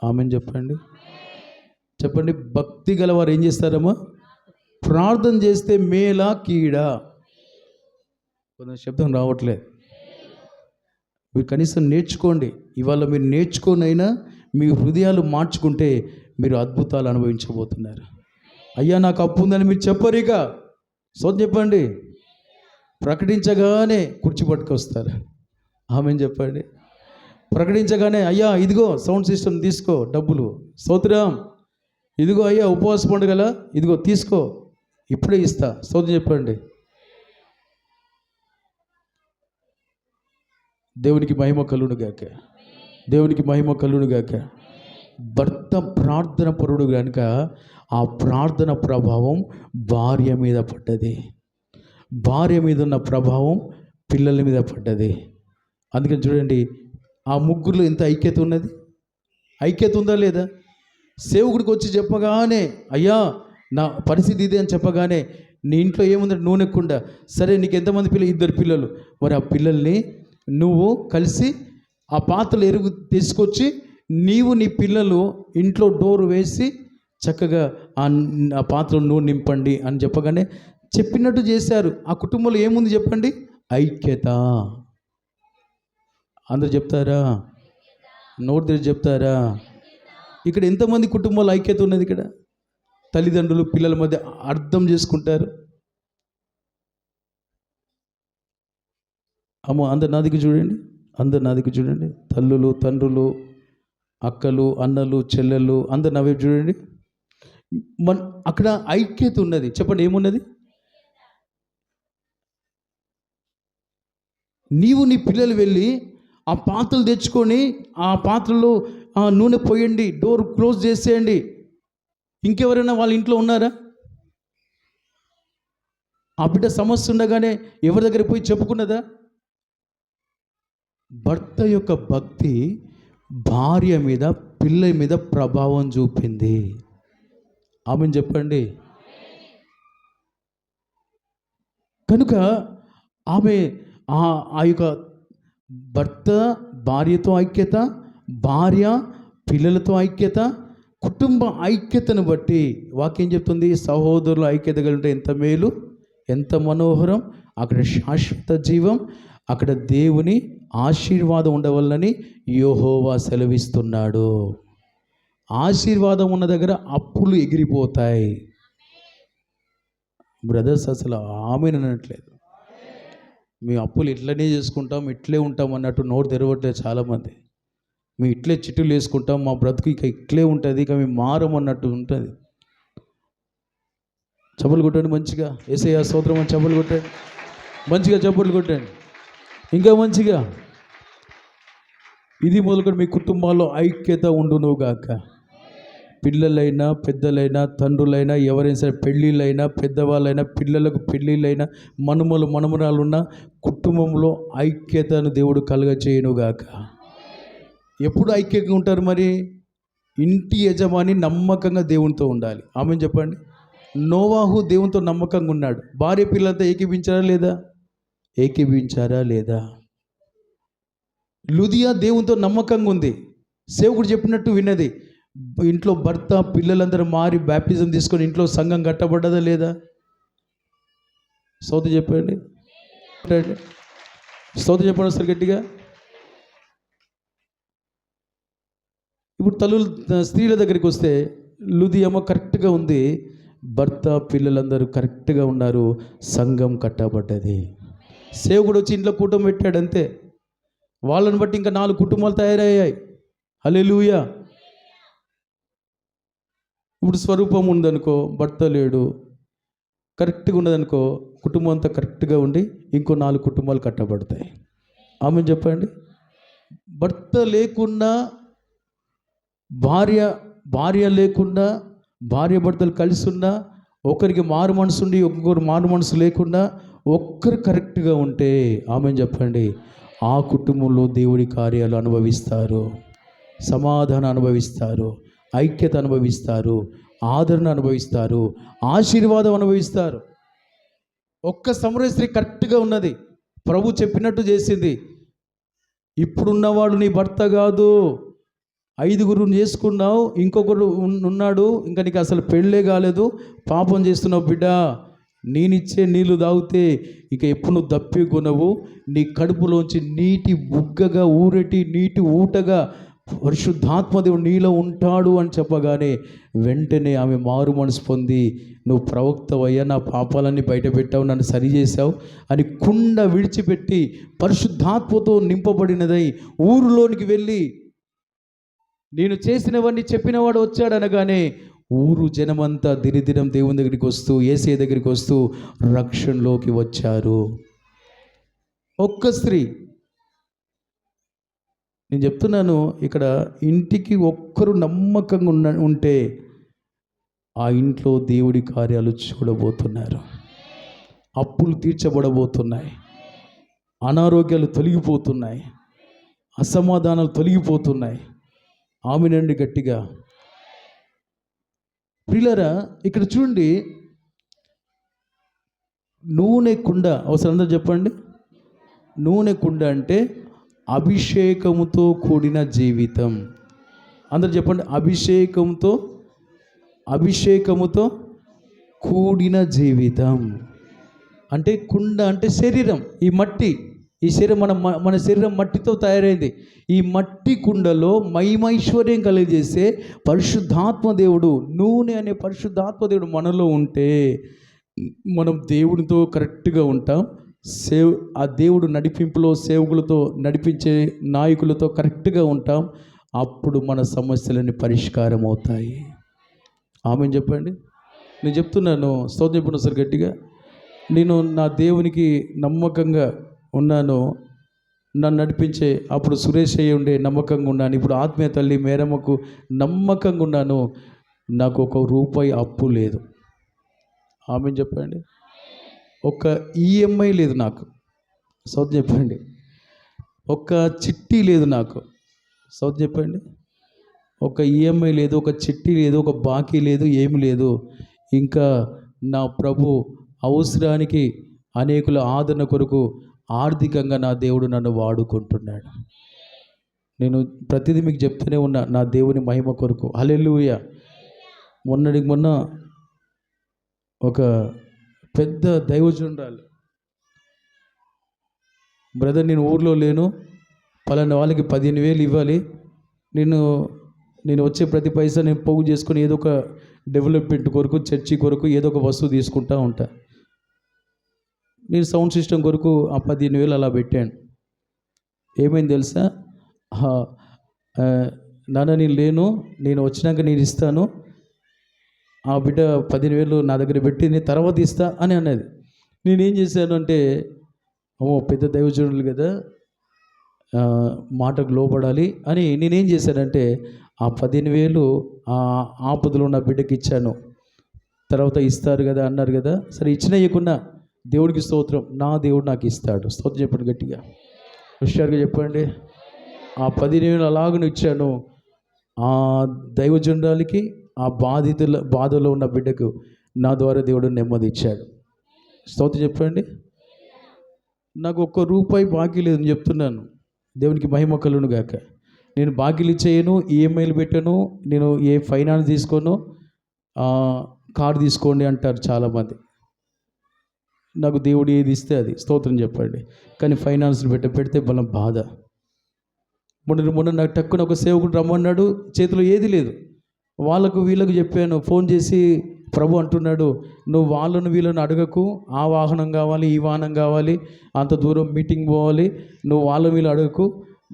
ఆమెను చెప్పండి, చెప్పండి. భక్తి గలవారు ఏం చేస్తారమ్మా? ప్రార్థన చేస్తే మేలా కీడా? కొంచెం శబ్దం రావట్లేదు. మీరు కనీసం నేర్చుకోండి. ఇవాళ మీరు నేర్చుకోనైనా మీ హృదయాలు మార్చుకుంటే మీరు అద్భుతాలు అనుభవించబోతున్నారు. అయ్యా నాకు అప్పు ఉందని మీరు చెప్పరు. ఇక సోదం చెప్పండి. ప్రకటించగానే కుర్చీ పట్టుకొస్తారు. ఆమెను చెప్పండి. ప్రకటించగానే అయ్యా ఇదిగో సౌండ్ సిస్టమ్ తీసుకో, డబ్బులు స్తోత్రం, ఇదిగో అయ్యా ఉపవాస పండుగల ఇదిగో తీసుకో, ఇప్పుడే ఇస్తా. స్తోత్రం చెప్పండి. దేవునికి మహిమ కలుగును గాక. దేవునికి మహిమ కలుగును గాక. భర్త ప్రార్థన పరుడు కనుక ఆ ప్రార్థన ప్రభావం భార్య మీద పడ్డది. భార్య మీద ఉన్న ప్రభావం పిల్లల మీద పడ్డది. అందుకని చూడండి, ఆ ముగ్గురులో ఎంత ఐక్యత ఉన్నది? ఐక్యత ఉందా లేదా? సేవకుడికి వచ్చి చెప్పగానే అయ్యా నా పరిస్థితి ఇదే అని చెప్పగానే, నీ ఇంట్లో ఏముందంటే నూనె కుండ. సరే నీకు ఎంతమంది పిల్లలు? 2 పిల్లలు. మరి ఆ పిల్లల్ని నువ్వు కలిసి ఆ పాత్రలు ఎరుగు తీసుకొచ్చి నీవు నీ పిల్లలు ఇంట్లో డోరు వేసి చక్కగా ఆ పాత్రలు నూనె నింపండి అని చెప్పగానే చెప్పినట్టు చేశారు. ఆ కుటుంబంలో ఏముంది చెప్పండి? ఐక్యత. అందరు చెప్తారా? నోరు తెరిచి చెప్తారా? ఇక్కడ ఎంతమంది కుటుంబాలు ఐక్యత ఉన్నది? ఇక్కడ తల్లిదండ్రులు పిల్లల మధ్య అర్థం చేసుకుంటారు. అమ్మో అందరు నాదికి చూడండి, అందరు నాదికి చూడండి. తల్లులు, తండ్రులు, అక్కలు, అన్నలు, చెల్లెళ్ళు అందరు నా వైపు చూడండి. అక్కడ ఐక్యత ఉన్నది. చెప్పండి ఏమున్నది? నీవు నీ పిల్లలు వెళ్ళి ఆ పాత్రలు తెచ్చుకొని ఆ పాత్రలో ఆ నూనె పోయండి, డోర్ క్లోజ్ చేసేయండి. ఇంకెవరైనా వాళ్ళ ఇంట్లో ఉన్నారా? ఆ బిడ్డ సమస్య ఉండగానే ఎవరి దగ్గర పోయి చెప్పుకున్నదా? భర్త యొక్క భక్తి భార్య మీద, పిల్ల మీద ప్రభావం చూపింది. ఆమెను చెప్పండి. కనుక ఆమె ఆ యొక్క భర్త భార్యతో ఐక్యత, భార్య పిల్లలతో ఐక్యత, కుటుంబ ఐక్యతను బట్టి వాక్యం చెప్తుంది, సహోదరుల ఐక్యత కలిగితే ఎంత మేలు, ఎంత మనోహరం. అక్కడ శాశ్వత జీవం, అక్కడ దేవుని ఆశీర్వాదం ఉండవల్లని యెహోవా సెలవిస్తున్నాడు. ఆశీర్వాదం ఉన్న దగ్గర అప్పులు ఎగిరిపోతాయి. బ్రదర్స్ అసలు ఆమెను అనట్లేదు. మేము అప్పులు ఇట్లనే చేసుకుంటాం, ఇట్లే ఉంటాం అన్నట్టు నోరు తెరవట్లేదు చాలామంది. మేము ఇట్లే చిట్టులు వేసుకుంటాం, మా బ్రతుకు ఇక ఇట్లే ఉంటుంది, ఇక మేము మారం అన్నట్టు ఉంటుంది. చప్పలు కొట్టండి మంచిగా, యేసయ్య స్తోత్రం అని చప్పలు కొట్టండి మంచిగా, చప్పలు కొట్టండి ఇంకా మంచిగా. ఇది మొదలుకొని మీ కుటుంబాల్లో ఐక్యత ఉండునుగాక. పిల్లలైనా పెద్దలైనా తండ్రులైనా ఎవరైనా సరే, పెళ్ళిళ్ళైనా పెద్దవాళ్ళైనా, పిల్లలకు పెళ్ళిళ్ళైనా, మనుమలు మనుమరాలున్న కుటుంబంలో ఐక్యతను దేవుడు కలుగజేయునుగాక. ఎప్పుడు ఐక్యంగా ఉంటారు మరి? ఇంటి యజమాని నమ్మకంగా దేవునితో ఉండాలి. ఆమెను చెప్పండి. నోవాహు దేవునితో నమ్మకంగా ఉన్నాడు. భార్య పిల్లలతో ఏకీభించారా లేదా? ఏకీభించారా లేదా? లుదియా దేవునితో నమ్మకంగా ఉంది, సేవకుడు చెప్పినట్టు విన్నది. ఇంట్లో భర్త పిల్లలందరూ మారి బ్యాప్టిజం తీసుకొని ఇంట్లో సంఘం కట్టబడ్డదా లేదా? స్తోత్రం చెప్పండి, స్తోత్రం చెప్పండి అసలు గట్టిగా. ఇప్పుడు స్త్రీల దగ్గరికి వస్తే లుదియమ్మ కరెక్ట్గా ఉంది, భర్త పిల్లలందరూ కరెక్ట్గా ఉన్నారు, సంఘం కట్టబడ్డది. సేవకుడు వచ్చి ఇంట్లో కూటం పెట్టాడు అంతే. వాళ్ళని బట్టి ఇంకా 4 కుటుంబాలు తయారయ్యాయి. హల్లెలూయా. ఇప్పుడు స్వరూపం ఉందనుకో, భర్త లేడు, కరెక్ట్గా ఉన్నదనుకో, కుటుంబం అంతా కరెక్ట్గా ఉండి ఇంకో 4 కుటుంబాలు కట్టబడతాయి. ఆమె చెప్పండి. భర్త లేకుండా, భార్య లేకుండా, భార్య భర్తలు కలిసి ఉన్నా, ఒకరికి మారు మనసు ఉండి ఒక్కొక్కరు మారు మనసు లేకుండా ఒక్కరు కరెక్ట్గా ఉంటే, ఆమె చెప్పండి, ఆ కుటుంబంలో దేవుడి కార్యాలు అనుభవిస్తారు, సమాధానం అనుభవిస్తారు, ఐక్యత అనుభవిస్తారు, ఆదరణ అనుభవిస్తారు, ఆశీర్వాదం అనుభవిస్తారు. ఒక్క సమరయ స్త్రీ కరెక్ట్గా ఉన్నది, ప్రభు చెప్పినట్టు చేసింది. ఇప్పుడున్నవాడు నీ భర్త కాదు, 5 చేసుకున్నావు, ఇంకొకరు ఉన్నాడు, ఇంకా నీకు అసలు పెళ్ళే కాలేదు, పాపం చేస్తున్నావు బిడ్డ. నేనిచ్చే నీళ్లు తాగితే ఇక ఎప్పుడు నువ్వు దప్పికొనవు, నీ కడుపులోంచి నీటి బుగ్గగా ఊరటి నీటి ఊటగా పరిశుద్ధాత్మదేవుడు నీలో ఉంటాడు అని చెప్పగానే వెంటనే ఆమె మారు మనసు పొంది, నువ్వు ప్రవక్తవయ్యా, నా పాపాలన్నీ బయటపెట్టావు, నన్ను సరిచేసావు అని కుండ విడిచిపెట్టి పరిశుద్ధాత్మతో నింపబడినదై ఊరిలోనికి వెళ్ళి నేను చేసినవన్నీ చెప్పినవాడు వచ్చాడు అనగానే ఊరు జనమంతా దినదినం దేవుని దగ్గరికి వస్తూ, యేసయ్య దగ్గరికి వస్తూ రక్షణలోకి వచ్చారు. ఒక్క స్త్రీ. నేను చెప్తున్నాను, ఇక్కడ ఇంటికి ఒక్కరు నమ్మకంగా ఉంటే ఆ ఇంట్లో దేవుడి కార్యాలు చూడబోతున్నారు, అప్పులు తీర్చబడబోతున్నాయి, అనారోగ్యాలు తొలగిపోతున్నాయి, అసమాధానాలు తొలగిపోతున్నాయి. ఆమెనండి గట్టిగా. ప్రియులారా, ఇక్కడ చూడండి, నూనె కుండ అవసరం. అందరూ చెప్పండి. నూనె కుండ అంటే అభిషేకముతో కూడిన జీవితం. అందరూ చెప్పండి. అభిషేకముతో కూడిన జీవితం అంటే కుండ అంటే శరీరం. ఈ శరీరం మన శరీరం మట్టితో తయారైంది. ఈ మట్టి కుండలో మహిమైశ్వర్యం కలిగజేసే పరిశుద్ధాత్మ దేవుడు, నూనె అనే పరిశుద్ధాత్మ దేవుడు మనలో ఉంటే మనం దేవునితో కరెక్ట్గా ఉంటాం. ఆ దేవుడు నడిపింపులో సేవకులతో నడిపించే నాయకులతో కరెక్ట్గా ఉంటాం. అప్పుడు మన సమస్యలన్నీ పరిష్కారం అవుతాయి. ఆమెను చెప్పండి. నేను చెప్తున్నాను, స్తోత్రం చెప్పండి సార్ గట్టిగా. నేను నా దేవునికి నమ్మకంగా ఉన్నాను, నన్ను నడిపించే అప్పుడు సురేష్ అయ్యి ఉండే నమ్మకంగా ఉన్నాను, ఇప్పుడు ఆత్మీయ తల్లి మేరమ్మకు నమ్మకంగా ఉన్నాను, నాకు ₹1 అప్పు లేదు. ఆమె చెప్పండి. ఒక ఈఎంఐ లేదు నాకు. స్తోత్రం చెప్పండి. ఒక చిట్టి లేదు నాకు. సౌత్ చెప్పండి. ఒక ఈఎంఐ లేదు, ఒక చిట్టి లేదు, ఒక బాకీ లేదు, ఏమి లేదు. ఇంకా నా ప్రభు అవసరానికి అనేకుల ఆదరణ కొరకు ఆర్థికంగా నా దేవుడు నన్ను వాడుకుంటున్నాడు. నేను ప్రతిదీ మీకు చెప్తూనే ఉన్నా, నా దేవుని మహిమ కొరకు. హల్లెలూయా. మొన్నటికి మొన్న ఒక పెద్ద దైవజనురాలు, బ్రదర్ నేను ఊర్లో లేను, పలానా వాళ్ళకి 15,000 ఇవ్వాలి, నేను నేను వచ్చే ప్రతి పైసా నేను పోగు చేసుకొని ఏదో ఒక డెవలప్మెంట్ కొరకు, చర్చి కొరకు ఏదో ఒక వస్తువు తీసుకుంటా ఉంటా. నేను సౌండ్ సిస్టమ్ కొరకు ఆ 15,000 అలా పెట్టాను. ఏమైంది తెలుసా? ఆ, ఆ, నాన్న నేను లేను, నేను వచ్చినాక నేను ఇస్తాను, ఆ బిడ్డ 15,000 నా దగ్గర పెట్టి నేను తర్వాత ఇస్తా అని అన్నది. నేనేం చేశాను అంటే, పెద్ద దైవజనులు కదా, మాటకు లోపడాలి అని నేనేం చేశానంటే ఆ 15,000 ఆ ఆపదలో ఉన్న బిడ్డకి ఇచ్చాను. తర్వాత ఇస్తారు కదా అన్నారు కదా, సరే ఇచ్చినా ఇవ్వకున్నా దేవుడికి స్తోత్రం, నా దేవుడు నాకు ఇస్తాడు. స్తోత్రం చెప్పండి గట్టిగా, హుషారుగా చెప్పండి. ఆ 15,000 అలాగనే ఇచ్చాను. ఆ దైవజనురాలికి, ఆ బాధలో ఉన్న బిడ్డకు నా ద్వారా దేవుడు నెమ్మది ఇచ్చాడు. స్తోత్రం చెప్పండి. నాకు ఒక్క రూపాయి బాకీ లేదని చెప్తున్నాను. దేవునికి మహిమ కలుగును గాక. నేను బాకీలు చేయను, ఈఎంఐలు పెట్టను, నేను ఏ ఫైనాన్స్ తీసుకోను. కారు తీసుకోండి అంటారు చాలామంది. నాకు దేవుడు ఏది ఇస్తే అది, స్తోత్రం చెప్పండి. కానీ ఫైనాన్స్లు పెడితే బలం బాధ. మొన్న నాకు టక్కున ఒక సేవకుడు రమ్మన్నాడు, చేతిలో ఏది లేదు. వాళ్ళకు వీళ్ళకు చెప్పాను, ఫోన్ చేసి ప్రభు అంటున్నాడు, నువ్వు వాళ్ళను వీళ్ళను అడగకు, ఆ వాహనం కావాలి, ఈ వాహనం కావాలి, అంత దూరం మీటింగ్ పోవాలి, నువ్వు వాళ్ళ వీళ్ళు అడగకు,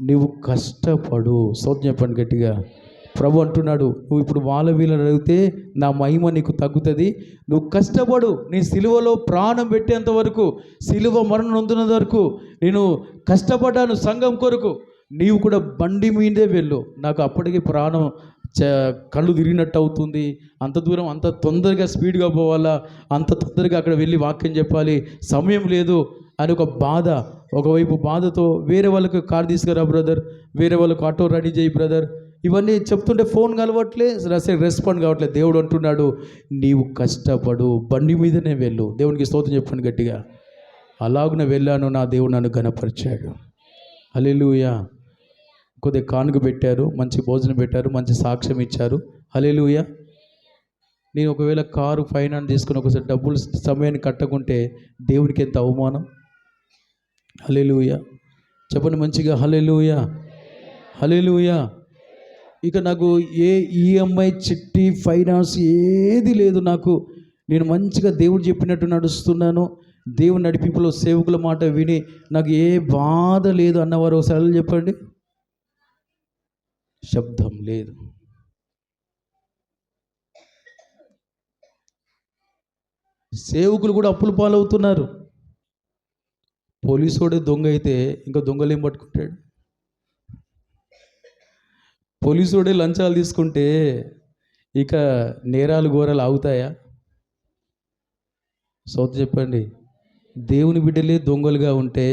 నువ్వు కష్టపడు. స్తోత్రం చెప్పండి గట్టిగా. ప్రభు అంటున్నాడు, నువ్వు ఇప్పుడు వాళ్ళ వీళ్ళని అడిగితే నా మహిమ నీకు తగ్గుతుంది, నువ్వు కష్టపడు. నేను సిలువలో ప్రాణం పెట్టేంత వరకు, సిలువ మరణం నొందినంత వరకు నేను కష్టపడ్డాను సంఘం కొరకు. నీవు కూడా బండి మీదే వెళ్ళు. నాకు అప్పటికి ప్రాణం కళ్ళు తిరిగినట్టు అవుతుంది. అంత దూరం అంత తొందరగా స్పీడ్గా పోవాలా, అంత తొందరగా అక్కడ వెళ్ళి వాక్యం చెప్పాలి, సమయం లేదు అని ఒక బాధ. ఒకవైపు బాధతో వేరే వాళ్ళకి కార్ తీసుకురా బ్రదర్, వేరే వాళ్ళకు ఆటో రెడీ చేయి బ్రదర్, ఇవన్నీ చెప్తుంటే ఫోన్ కలవట్లే, రెస్పాండ్ కావట్లేదు. దేవుడు అంటున్నాడు, నీవు కష్టపడు, బండి మీదనే వెళ్ళు. దేవునికి స్తోత్రం చెప్పండి గట్టిగా. అలాగున వెళ్ళాను, నా దేవుడు నన్ను ఘనపరిచాడు. హల్లెలూయా. కొద్దిగా కానుక పెట్టారు, మంచి భోజనం పెట్టారు, మంచి సాక్ష్యం ఇచ్చారు. హల్లెలూయా. నేను ఒకవేళ కారు ఫైనాన్స్ తీసుకుని ఒకసారి డబ్బులు సమయాన్ని కట్టకుంటే దేవునికి ఎంత అవమానం. హల్లెలూయా. చెప్పండి మంచిగా, హల్లెలూయా, హల్లెలూయా. ఇక నాకు ఏ ఈఎంఐ, చిట్టి, ఫైనాన్స్ ఏది లేదు నాకు. నేను మంచిగా దేవుడు చెప్పినట్టు నడుస్తున్నాను. దేవుని నడిపింపులో సేవకుల మాట విని నాకు ఏ బాధ లేదు అన్నవారు ఒకసారి చెప్పండి. శబ్దం లేదు. సేవకులు కూడా అప్పులు పాలవుతున్నారు. పోలీసోడే దొంగ అయితే ఇంకా దొంగలు ఏం పట్టుకుంటాడు? పోలీసోడే లంచాలు తీసుకుంటే ఇక నేరాలు ఘోరాలు ఆగుతాయా? సోత చెప్పండి. దేవుని బిడ్డలే దొంగలుగా ఉంటే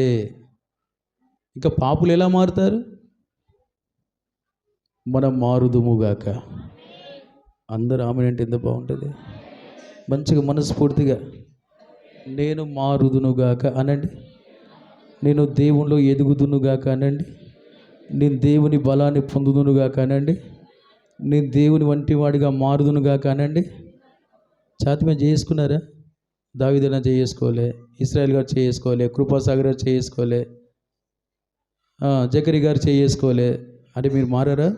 ఇక పాపులు ఎలా మారుతారు? మనం మారుదుముగాక. అందరూ ఆమె అంటే ఎంత బాగుంటుంది. మంచిగా మనస్ఫూర్తిగా నేను మారుదునుగాక అనండి. నేను దేవునిలో ఎదుగుదునుగాక అనండి. నేను దేవుని బలాన్ని పొందుదునుగాక అనండి. నేను దేవుని వంటి వాడిగా మారుదునుగాక అనండి. చాతిమే చేసుకున్నారా? దావీదైనా చేసుకోలే, ఇశ్రాయేల్ గారు చేసుకోలే, కృపాసాగర్ గారు చేసుకోలే, జకరి గారు చేసుకోలే. అంటే మీరు మారారా?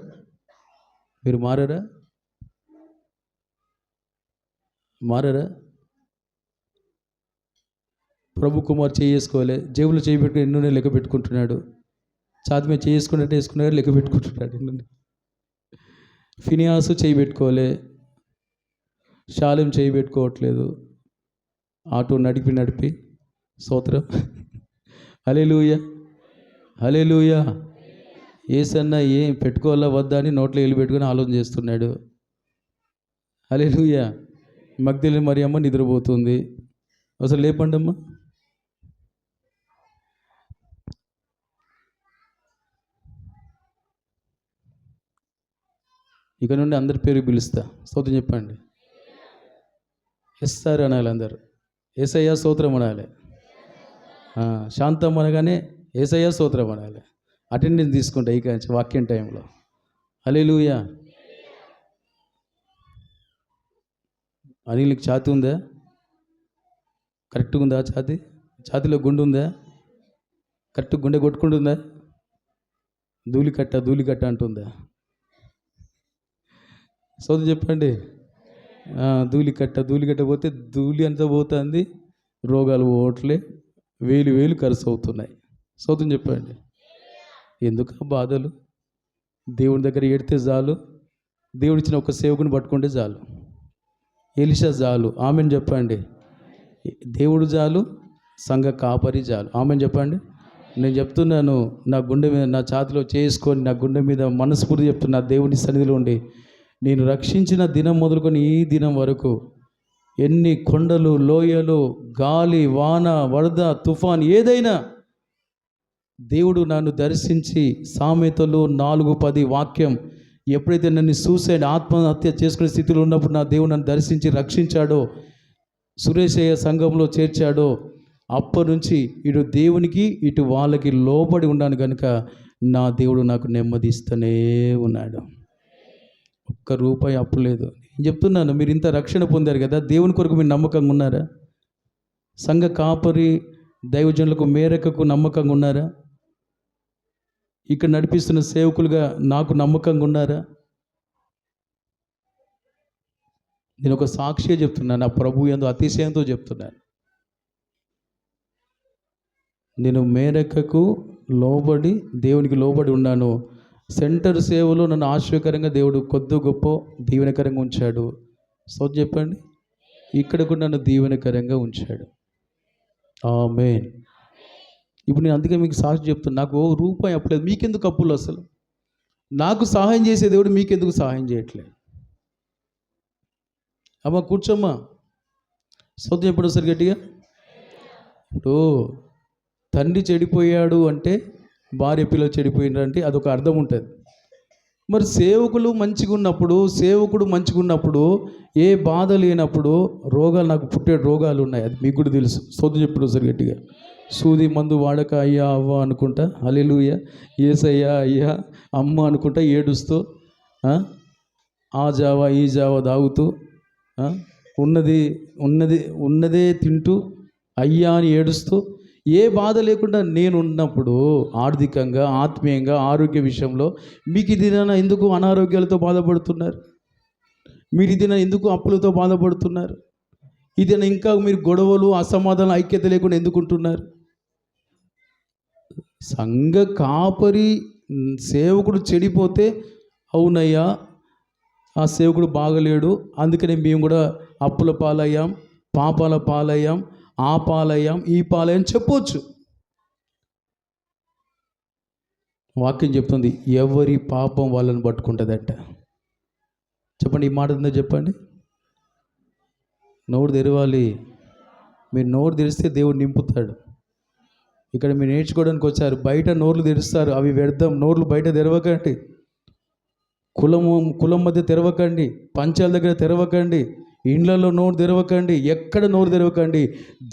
మీరు మారారా? మారారా? ప్రభు కుమార్ చేసుకోలే, జేబులు చేయబెట్టుకుని ఎన్నోనే లెక్క పెట్టుకుంటున్నాడు. చాతిమే చేసుకున్నట్టు వేసుకున్నాడు, లెక్క పెట్టుకుంటున్నాడు. ఫినియాసు చేయబెట్టుకోలే, షాలేం చేయబెట్టుకోవట్లేదు. ఆటో నడిపి స్తోత్రం. హల్లెలూయా, హల్లెలూయా. ఏసన్నా ఏం పెట్టుకోవాలా వద్దా అని నోట్లో వెళ్ళి పెట్టుకొని ఆలోచన చేస్తున్నాడు. హల్లెలూయా. మగ్దలేనే మరియమ్మ నిద్రపోతుంది. అసలు లేపండి అమ్మా. ఇక నుండి అందరి పేరు పిలుస్తా. స్తోత్రం చెప్పండి. ఎస్సారు అనాలి అందరు. ఏసయ్య స్తోత్రం అనాలి. శాంతం అనగానే ఏసయ్య స్తోత్రం అనాలి. అటెండెన్స్ తీసుకుంటా ఇక వాక్యం టైంలో. హల్లెలూయా. అనిల్కి ఛాతి ఉందా? కరెక్ట్గా ఉందా ఛాతి? ఛాతిలో గుండె ఉందా? కరెక్ట్ గుండె కొట్టుకుంటుందా? ధూళికట్ట అంటుందా? సోదరు చెప్పండి. ధూళికట్ట పోతే ధూళి అంతా పోతుంది, రోగాలు పోవట్లే, వేలు ఖర్చు అవుతున్నాయి. సోదరు చెప్పండి. ఎందుకు ఆ బాధలు? దేవుని దగ్గర ఏడితే చాలు, దేవుడిచ్చిన ఒక సేవకుని పట్టుకుంటే చాలు. ఎలిషా చాలు. ఆమెను చెప్పండి. దేవుడు చాలు, సంఘ కాపరి చాలు. ఆమెను చెప్పండి. నేను చెప్తున్నాను, నా గుండె మీద, నా ఛాతిలో చేసుకొని, నా గుండె మీద మనస్ఫూర్తి చెప్తున్నా, దేవుని సన్నిధిలో ఉండి నేను రక్షించిన దినం మొదలుకొని ఈ దినం వరకు ఎన్ని కొండలు, లోయలు, గాలి, వాన, వరద, తుఫాన్ ఏదైనా దేవుడు నన్ను దర్శించి, సామెతలు 4:10 వాక్యం, ఎప్పుడైతే నన్ను సూసైడ్ ఆత్మహత్య చేసుకునే స్థితిలో ఉన్నప్పుడు నా దేవుడు నన్ను దర్శించి రక్షించాడో, సురేశయ్య సంఘంలో చేర్చాడో, అప్పటి నుంచి ఇటు దేవునికి ఇటు వాళ్ళకి లోబడి ఉన్నాను కనుక నా దేవుడు నాకు నెమ్మదిస్తూనే ఉన్నాడు. ఒక్క రూపాయి అప్పు లేదు. నేను చెప్తున్నాను, మీరు ఇంత రక్షణ పొందారు కదా, దేవుని కొరకు మీరు నమ్మకంగా ఉన్నారా? సంఘ కాపరి దైవజనులకు మేరకకు నమ్మకంగా ఉన్నారా? ఇక్కడ నడిపిస్తున్న సేవకులుగా నాకు నమ్మకంగా ఉన్నారా? నేను ఒక సాక్షిగా చెప్తున్నాను, నా ప్రభు యందు అతిశయంతో చెప్తున్నాను. నేను మేరకకు లోబడి, దేవునికి లోబడి ఉన్నాను. సెంటర్ సేవలో నన్ను ఆశ్చర్యకరంగా దేవుడు కొద్ది గొప్ప దీవెనకరంగా ఉంచాడు. సో చెప్పండి, ఇక్కడ కూడా నన్ను దీవెనకరంగా ఉంచాడు. ఆమేన్. ఇప్పుడు నేను అందుకే మీకు సాక్షి చెప్తాను, నాకు రూపాయి అప్పలేదు. మీకెందుకు అప్పులు? అసలు నాకు సహాయం చేసే దేవుడు మీకెందుకు సహాయం చేయట్లేదు? అమ్మ కూర్చోమ్మా. సోదం ఎప్పుడు ఒకసారి గట్టిగా. ఇప్పుడు తండ్రి చెడిపోయాడు అంటే, భార్య పిల్లలు చెడిపోయినారు అంటే అదొక అర్థం ఉంటుంది. మరి సేవకుడు మంచిగా ఉన్నప్పుడు, ఏ బాధ లేనప్పుడు రోగాలు, నాకు పుట్టే రోగాలు ఉన్నాయి, అది మీకు కూడా తెలుసు. సోదం చెప్పుడు ఒకసారి గట్టిగా. సూది మందు వాడక అయ్యా అవ్వ అనుకుంటా, హల్లెలూయా, యేసయ్యా అయ్యా అమ్మ అనుకుంటా ఏడుస్తూ, ఆ జావా ఈ జావా తాగుతూ, ఉన్నదే తింటూ అయ్యా అని ఏడుస్తూ, ఏ బాధ లేకుండా నేను ఉన్నప్పుడు, ఆర్థికంగా, ఆత్మీయంగా, ఆరోగ్య విషయంలో మీకు ఇదినా ఎందుకు అనారోగ్యాలతో బాధపడుతున్నారు? మీరు ఇదినా ఎందుకు అప్పులతో బాధపడుతున్నారు? ఇదినా ఇంకా మీరు గొడవలు, అసమాధానం, ఐక్యత లేకుండా ఎందుకు ఉంటున్నారు? సంఘ కాపరి సేవకుడు చెడిపోతే, అవునయ్యా ఆ సేవకుడు బాగలేడు, అందుకనే మేము కూడా అప్పుల పాలయ్యాం, పాపాల పాలయ్యాం, ఆ పాలయ్యాం, ఈ పాలయ్యాం చెప్పొచ్చు. వాక్యం చెప్తుంది, ఎవరి పాపం వాళ్ళని పట్టుకుంటుందట. చెప్పండి, ఈ మాట ఉందో చెప్పండి. నోరు తెరవాలి. మీరు నోరు తెరిస్తే దేవుడు నింపుతాడు. ఇక్కడ మీరు నేర్చుకోవడానికి వచ్చారు, బయట నోర్లు తెరుస్తారు, అవి వ్యర్థం. నోర్లు బయట తెరవకండి. కులం మధ్య తెరవకండి, పంచాల దగ్గర తెరవకండి, ఇండ్లలో నోరు తెరవకండి, ఎక్కడ నోరు తెరవకండి.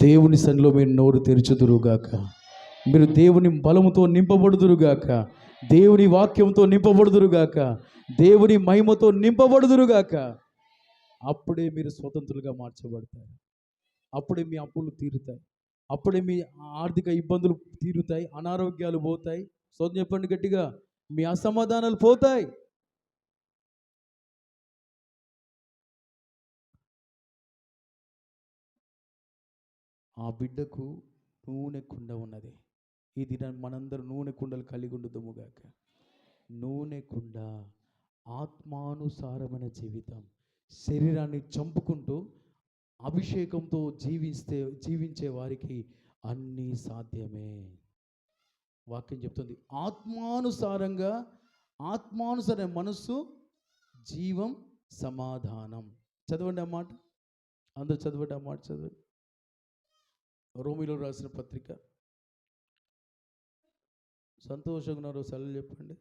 దేవుని సన్నిధిలో మీరు నోరు తెరుచుదురుగాక. మీరు దేవుని బలముతో నింపబడుదురుగాక, దేవుని వాక్యంతో నింపబడుదురుగాక, దేవుని మహిమతో నింపబడుదురుగాక. అప్పుడే మీరు స్వతంత్రులుగా మార్చబడతారు. అప్పుడే మీ అప్పులు తీరుతాయి. అప్పుడే మీ ఆర్థిక ఇబ్బందులు తీరుతాయి, అనారోగ్యాలు పోతాయి. సో చెప్పండి గట్టిగా, మీ అసమాధానాలు పోతాయి. ఆ బిడ్డకు నూనె కుండ ఉన్నది. ఈ దినం మనందరూ నూనె కుండలు కలిగి ఉండుదుముగాక. నూనె కుండ, ఆత్మానుసారమైన జీవితం. శరీరాన్ని చంపుకుంటూ అభిషేకంతో జీవించే వారికి అన్నీ సాధ్యమే. వాక్యం చెప్తుంది, ఆత్మానుసారమైన మనస్సు, జీవం, సమాధానం. చదవండి ఆ మాట, అందరూ చదవండి ఆ మాట. చదవండి. రోమిలో రాసిన పత్రిక. సంతోషంగా ఉన్నారు, సెలవు చెప్పండి.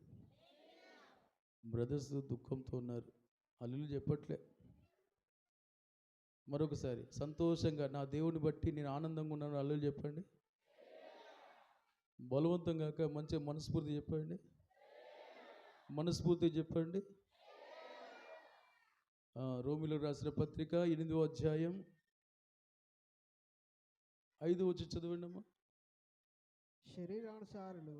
బ్రదర్స్ దుఃఖంతో ఉన్నారు, అల్లులు చెప్పట్లే. మరొకసారి సంతోషంగా నా దేవుని బట్టి నేను ఆనందంగా ఉన్నాను అల్లులు చెప్పండి. బలవంతం కాక మంచిగా మనస్ఫూర్తి చెప్పండి, మనస్ఫూర్తి చెప్పండి. రోమిలకు రాసిన పత్రిక 8వ అధ్యాయం 5 వచ్చి చదవండి అమ్మా. శరీరానుసారులు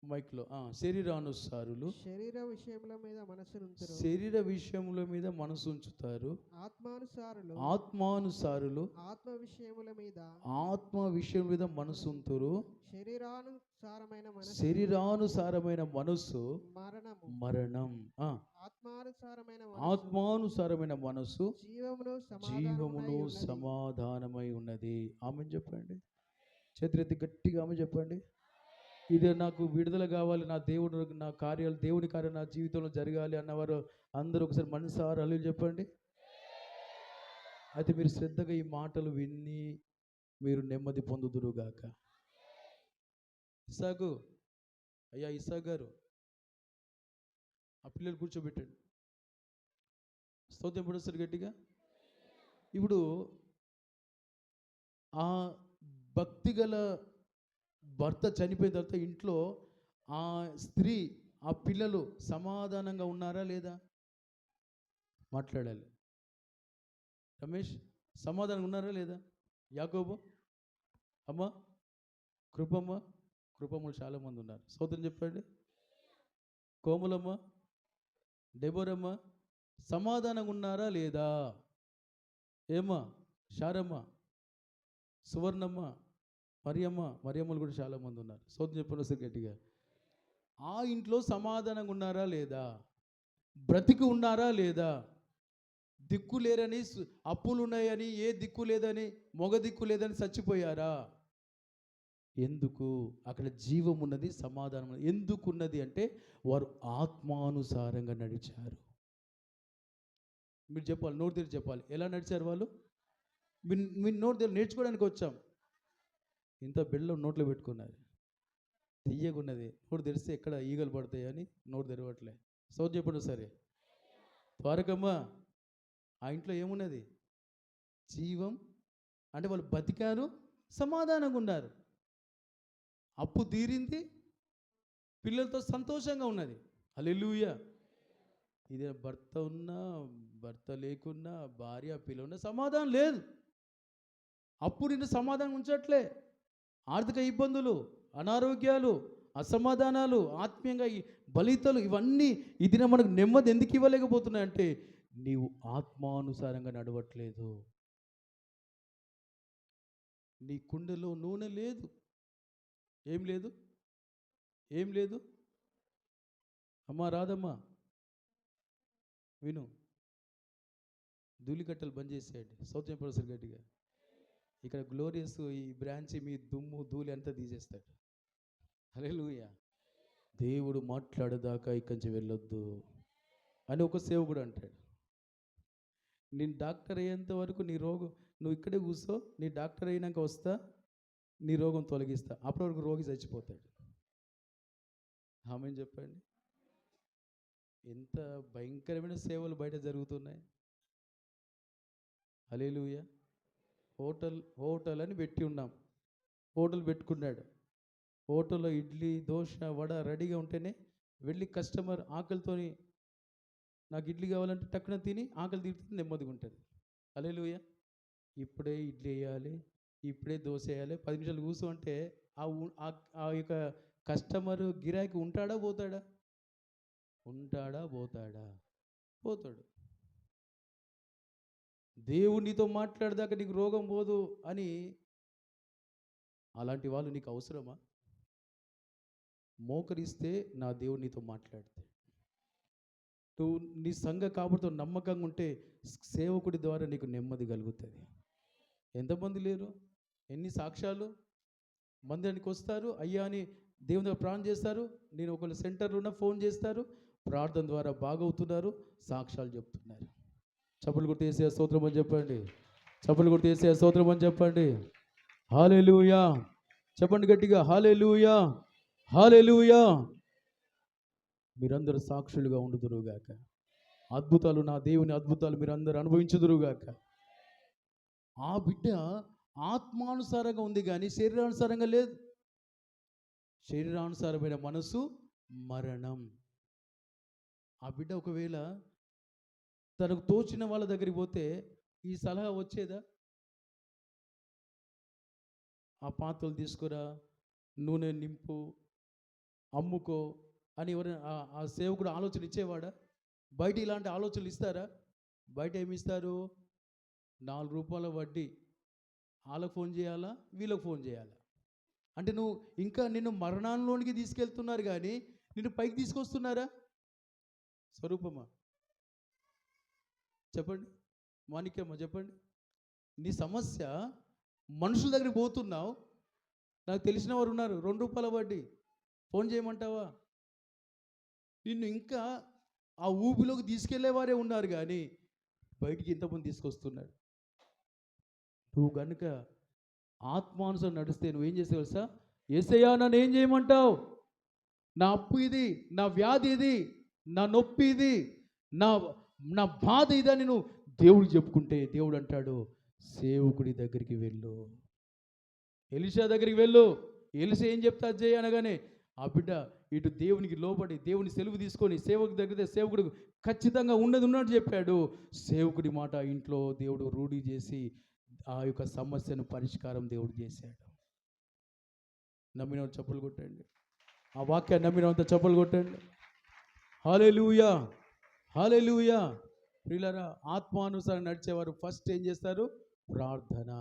మైక్లో శరీరానుసారులు శరీర విషయముల మీద మనసునుంచురు, శరీర విషయముల మీద మనసు ఉంచుతారు. ఆత్మానుసారులు ఆత్మానుసారులు ఆత్మ విషయముల మీద ఆత్మ విషయం మీద మనసు ఉంతురు. శరీరానుసారమైన మనసు శరీరానుసారమైన మనసు మరణము, మరణం. ఆత్మానుసారమైన ఆత్మానుసారమైన మనసు జీవమును జీవమును సమాధానమై ఉన్నది. ఆమె చెప్పండి, చేతులెత్తి గట్టిగా ఆమె చెప్పండి. ఇది నాకు విడుదల కావాలి, నా దేవుడు నా కార్యాలు దేవుని కార్యాలు నా జీవితంలో జరగాలి అన్నవారు అందరూ ఒకసారి మనసారా హల్లెలూయా చెప్పండి. అయితే మీరు శ్రద్ధగా ఈ మాటలు విని మీరు నెమ్మది పొందుదురుగాక. ఇసాకు, అయ్యా ఇసాక్ గారు, ఆ పిల్లలు కూర్చోబెట్టండి. స్తోత్రం పడుస్తారు గట్టిగా. ఇప్పుడు ఆ భక్తి గల భర్త చనిపోయిన తర్వాత ఇంట్లో ఆ స్త్రీ ఆ పిల్లలు సమాధానంగా ఉన్నారా లేదా మాట్లాడాలి. రమేష్, సమాధానంగా ఉన్నారా లేదా? యాకోబు, అమ్మ కృపమ్మ, కృపమ్మలు చాలామంది ఉన్నారు, స్తోత్రం చెప్పండి. కోమలమ్మ, డెబోరమ్మ సమాధానంగా ఉన్నారా లేదా? ఏమ్మా శారమ్మ, సువర్ణమ్మ, మరియమ్మలు కూడా చాలామంది ఉన్నారు, స్తోత్రం చెప్పండి వస్తే గట్టిగా. ఆ ఇంట్లో సమాధానంగా ఉన్నారా లేదా? బ్రతికి ఉన్నారా లేదా? దిక్కు లేరని, అప్పులు ఉన్నాయని, ఏ దిక్కు లేదని, మొగ దిక్కు లేదని చచ్చిపోయారా? ఎందుకు? అక్కడ జీవం ఉన్నది, సమాధానం ఉన్నది. ఎందుకు ఉన్నది అంటే వారు ఆత్మానుసారంగా నడిచారు. మీరు చెప్పాలి, నోరు తెరిచి చెప్పాలి. ఎలా నడిచారు వాళ్ళు? మీరు నోరు తెరి నేర్చుకోవడానికి వచ్చాం. ఇంత బెల్లం నోట్లో పెట్టుకున్నారు, తీయగున్నది. నోరు తెరిస్తే ఎక్కడ ఈగలు పడతాయని నోరు తెరవట్లే. సౌత్ చెప్పండి సరే. ద్వారకమ్మ, ఆ ఇంట్లో ఏమున్నది? జీవం. అంటే వాళ్ళు బతికారు, సమాధానంగా ఉన్నారు, అప్పు తీరింది, పిల్లలతో సంతోషంగా ఉన్నది. హల్లెలూయా. ఇదే భర్త ఉన్నా, భర్త లేకున్నా, భార్య పిల్ల ఉన్నా సమాధానం లేదు. అప్పు నిన్ను సమాధానం ఉంచట్లే. ఆర్థిక ఇబ్బందులు, అనారోగ్యాలు, అసమాధానాలు, ఆత్మీయంగా ఈ బలితలు, ఇవన్నీ ఈ దినం మనకు నెమ్మది ఎందుకు ఇవ్వలేకపోతున్నాయంటే నీవు ఆత్మానుసారంగా నడవట్లేదు. నీ కుండలో నూనె లేదు. ఏం లేదు? ఏం లేదు? అమ్మా రాదమ్మా విను, ధూళికట్టలు బంద్ చేసేయండి. సౌత్యం ప్రొఫెసర్ గట్టిగా. ఇక్కడ గ్లోరియస్ ఈ బ్రాంచ్ మీ దుమ్ము ధూళి అంతా తీసేస్తాడు. హల్లెలూయా. దేవుడు మాట్లాడేదాకా ఇక్కడి నుంచి వెళ్ళొద్దు అని ఒక సేవకుడు అంటాడు. నేను డాక్టర్ అయ్యేంత వరకు నీ రోగం, నువ్వు ఇక్కడే కూర్చో, నీ డాక్టర్ అయినాక వస్తా, నీ రోగం తొలగిస్తా. అప్పటి వరకు రోగి చచ్చిపోతాడు. ఆమెను చెప్పండి. ఎంత భయంకరమైన సేవలు బయట జరుగుతున్నాయి. హల్లెలూయా. హోటల్ అని పెట్టి ఉన్నాం, హోటల్ పెట్టుకున్నాడు. హోటల్లో ఇడ్లీ, దోశ, వడ రెడీగా ఉంటేనే వెళ్ళి కస్టమర్ ఆకలితోని నాకు ఇడ్లీ కావాలంటే టక్కున తిని ఆకలి తీరుతుంది, నెమ్మదిగా ఉంటుంది. హల్లెలూయా. ఇప్పుడే ఇడ్లీ వేయాలి, ఇప్పుడే దోశ వేయాలి, 10 నిమిషాలు కూర్చో అంటే ఆ యొక్క కస్టమరు గిరాకీ ఉంటాడా పోతాడా? ఉంటాడా పోతాడా? పోతాడు. దేవుడు నీతో మాట్లాడదాకా నీకు రోగం పోదు అని అలాంటి వాళ్ళు నీకు అవసరమా? మోకరిస్తే నా దేవుడు నీతో మాట్లాడితే, నువ్వు నీ సంఘ కాబడితో నమ్మకంగా ఉంటే సేవకుడి ద్వారా నీకు నెమ్మది కలుగుతుంది. ఎంతమంది లేరు? ఎన్ని సాక్ష్యాలు! మందిరానికి వస్తారు, అయ్యా అని దేవుని దగ్గర ప్రార్థన చేస్తారు. నేను ఒకళ్ళు సెంటర్లో ఉన్న ఫోన్ చేస్తారు, ప్రార్థన ద్వారా బాగవుతున్నారు, సాక్ష్యాలు చెప్తున్నారు. చప్పలు కొట్టి యేసయ్య స్తోత్రం అని చెప్పండి. చప్పలు కొట్టి యేసయ్య స్తోత్రం అని చెప్పండి. హల్లెలూయా. చెప్పండి గట్టిగా, హల్లెలూయా, హల్లెలూయా. మీరందరూ సాక్షులుగా ఉండుదురుగాక. అద్భుతాలు, నా దేవుని అద్భుతాలు మీరందరూ అనుభవించుదురుగాక. ఆ బిడ్డ ఆత్మానుసారంగా ఉంది కానీ శరీరానుసారంగా లేదు. శరీరానుసారమైన మనసు మరణం. ఆ బిడ్డ ఒకవేళ తనకు తోచిన వాళ్ళ దగ్గరికి పోతే ఈ సలహా వచ్చేదా? ఆ పాత్రలు తీసుకురా, నూనె నింపు, అమ్ముకో అని ఎవరైనా ఆ సేవకుడు ఆలోచన ఇచ్చేవాడా? బయట ఇలాంటి ఆలోచనలు ఇస్తారా? బయట ఏమి ఇస్తారు? 4 రూపాయల వడ్డీ, వాళ్ళకు ఫోన్ చేయాలా, వీళ్ళకి ఫోన్ చేయాలా. అంటే నువ్వు ఇంకా నిన్ను మరణంలోనికి తీసుకెళ్తున్నారు కానీ నిన్ను పైకి తీసుకొస్తున్నారా? స్వరూపమా చెప్పండి, మాణిక్యమ్మ చెప్పండి. నీ సమస్య, మనుషుల దగ్గరికి పోతున్నావు, నాకు తెలిసిన వారు ఉన్నారు, 2 రూపాయల వడ్డీ, ఫోన్ చేయమంటావా? నిన్ను ఇంకా ఆ ఊపిలోకి తీసుకెళ్లేవారే ఉన్నారు కానీ బయటికి ఇంతమంది తీసుకొస్తున్నాడు. నువ్వు కనుక ఆత్మానుసారం నడిస్తే నువ్వేం చేస్తావు తెలుసా? యేసయ్యా నన్ను ఏం చేయమంటావు? నా అప్పు ఇది, నా వ్యాధి ఇది, నా నొప్పి ఇది, నా నా బాధ ఇదని నువ్వు దేవుడికి చెప్పుకుంటే దేవుడు అంటాడు, సేవకుడి దగ్గరికి వెళ్ళు, ఎలీషా దగ్గరికి వెళ్ళు. ఎలీషా ఏం చెప్తా చేయి అనగానే ఆ బిడ్డ ఇటు దేవునికి లోబడి దేవుని సెలవు తీసుకొని సేవకు దగ్గర సేవకుడు ఖచ్చితంగా ఉన్నట్టు చెప్పాడు. సేవకుడి మాట ఇంట్లో దేవుడు రూఢి చేసి ఆ యొక్క సమస్యను పరిష్కారం దేవుడు చేశాడు. నమ్మిన చప్పలు కొట్టండి. ఆ వాక్యాన్ని నమ్మినంత చప్పలు కొట్టండి. హల్లెలూయా, హల్లెలూయా. ప్రియులారా, ఆత్మానుసారం నడిచేవారు ఫస్ట్ ఏం చేస్తారు? ప్రార్థన.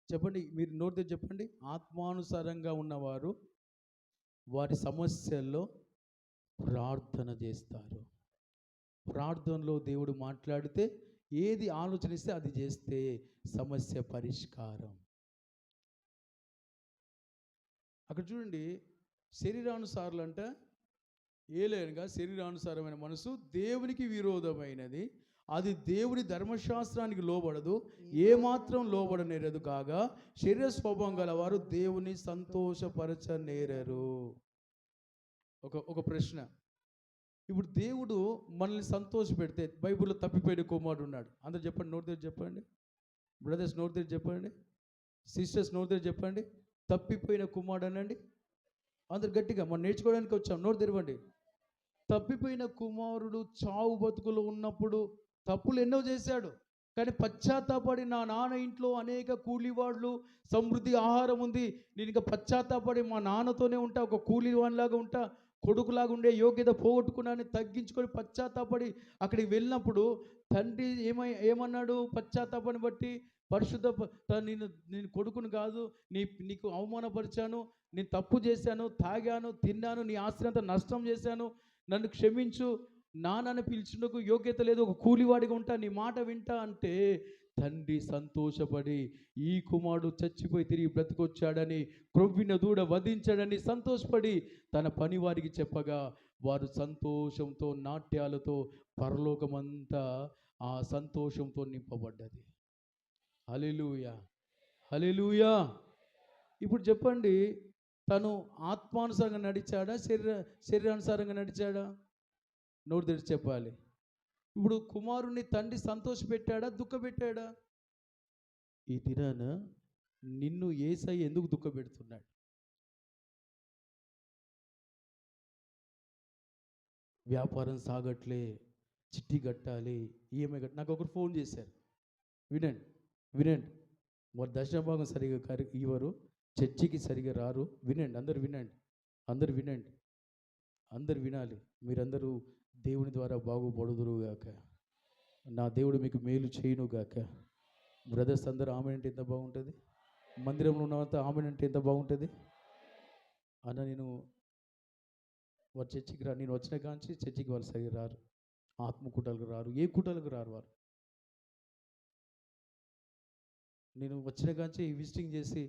చెప్పండి, మీరు నోటితో చెప్పండి. ఆత్మానుసారంగా ఉన్నవారు వారి సమస్యల్లో ప్రార్థన చేస్తారు. ప్రార్థనలో దేవుడు మాట్లాడితే ఏది ఆలోచనిస్తే అది చేస్తే సమస్య పరిష్కారం. అక్కడ చూడండి, శరీరానుసారులు అంట ఏలేనగా శరీరానుసారమైన మనసు దేవునికి విరోధమైనది, అది దేవుని ధర్మశాస్త్రానికి లోబడదు, ఏమాత్రం లోబడనేరదు కాగా శరీర స్వభావం గలవారు దేవుని సంతోషపరచనేరరు. ఒక ప్రశ్న. ఇప్పుడు దేవుడు మనల్ని సంతోష పెడితే, బైబిల్లో తప్పిపోయిన కుమారుడు ఉన్నాడు. అందరు చెప్పండి, నోటి దగ్గర చెప్పండి. బ్రదర్స్ నోటి దగ్గర చెప్పండి. సిస్టర్స్ నోటి దగ్గర చెప్పండి. తప్పిపోయిన కుమారుడు అనండి. అందరు గట్టిగా, మనం నేర్చుకోవడానికి వచ్చాం, నోటి తెరవండి. తప్పిపోయిన కుమారుడు చావు బతుకులు ఉన్నప్పుడు తప్పులు ఎన్నో చేశాడు, కానీ పశ్చాత్తాపడి నా నాన్న ఇంట్లో అనేక కూలివాళ్ళు, సమృద్ధి ఆహారం ఉంది, నేను ఇంకా పశ్చాత్తాపడి మా నాన్నతోనే ఉంటా, ఒక కూలివాడిలాగా ఉంటా, కొడుకులాగా ఉండే యోగ్యత పోగొట్టుకున్నాను తగ్గించుకొని పశ్చాత్తాపడి అక్కడికి వెళ్ళినప్పుడు తండ్రి ఏమన్నాడు? పశ్చాత్తాపని బట్టి పరిశుద్ధ నేను కొడుకును కాదు, నీకు అవమానపరిచాను, నేను తప్పు చేశాను, తాగాను, తిన్నాను, నీ ఆస్తి అంతా నష్టం చేశాను, నన్ను క్షమించు, నాన్నని పిలిచినకు యోగ్యత లేదు, ఒక కూలివాడిగా ఉంటా, నీ మాట వింటా అంటే తండ్రి సంతోషపడి ఈ కుమారుడు చచ్చిపోయి తిరిగి బ్రతికొచ్చాడని, క్రొవ్విన దూడ వధించాడని సంతోషపడి తన పని వారికి చెప్పగా వారు సంతోషంతో నాట్యాలతో పరలోకమంతా ఆ సంతోషంతో నింపబడ్డది. హల్లెలూయా, హల్లెలూయా. ఇప్పుడు చెప్పండి, తను ఆత్మానుసారంగా నడిచాడా, శరీరానుసారంగా నడిచాడా? నోరు తెరిచి చెప్పాలి. ఇప్పుడు కుమారుణ్ణి తండ్రి సంతోషపెట్టాడా, దుఃఖపెట్టాడా? ఈ దినాన నిన్ను యేసయ్య ఎందుకు దుఃఖపెడుతున్నాడు? వ్యాపారం సాగట్లే, చిట్టి కట్టాలి, ఈఎంఐ కట్టాలి. నాకు ఒకరు ఫోన్ చేశారు, వినండి వినండి, వారు దశభాగం సరిగా ఇవ్వరు, చర్చికి సరిగా రారు, వినండి, అందరు వినండి, అందరు వినండి, అందరు వినాలి. మీరందరూ దేవుని ద్వారా బాగుపడుదురుగాక, నా దేవుడు మీకు మేలు చేయునుగాక. బ్రదర్స్ అందరూ ఆమె అంటే ఎంత బాగుంటుంది, మందిరంలో ఉన్నంత ఆమె అంటే ఎంత బాగుంటుంది అన్న. నేను వారు చర్చికి నేను వచ్చిన కాంచి చర్చికి వాళ్ళు సరిగా రారు, ఆత్మ కూటాలకు రారు, ఏ కూటాలకు రారు వారు. నేను వచ్చిన కాంచి విజిటింగ్ చేసి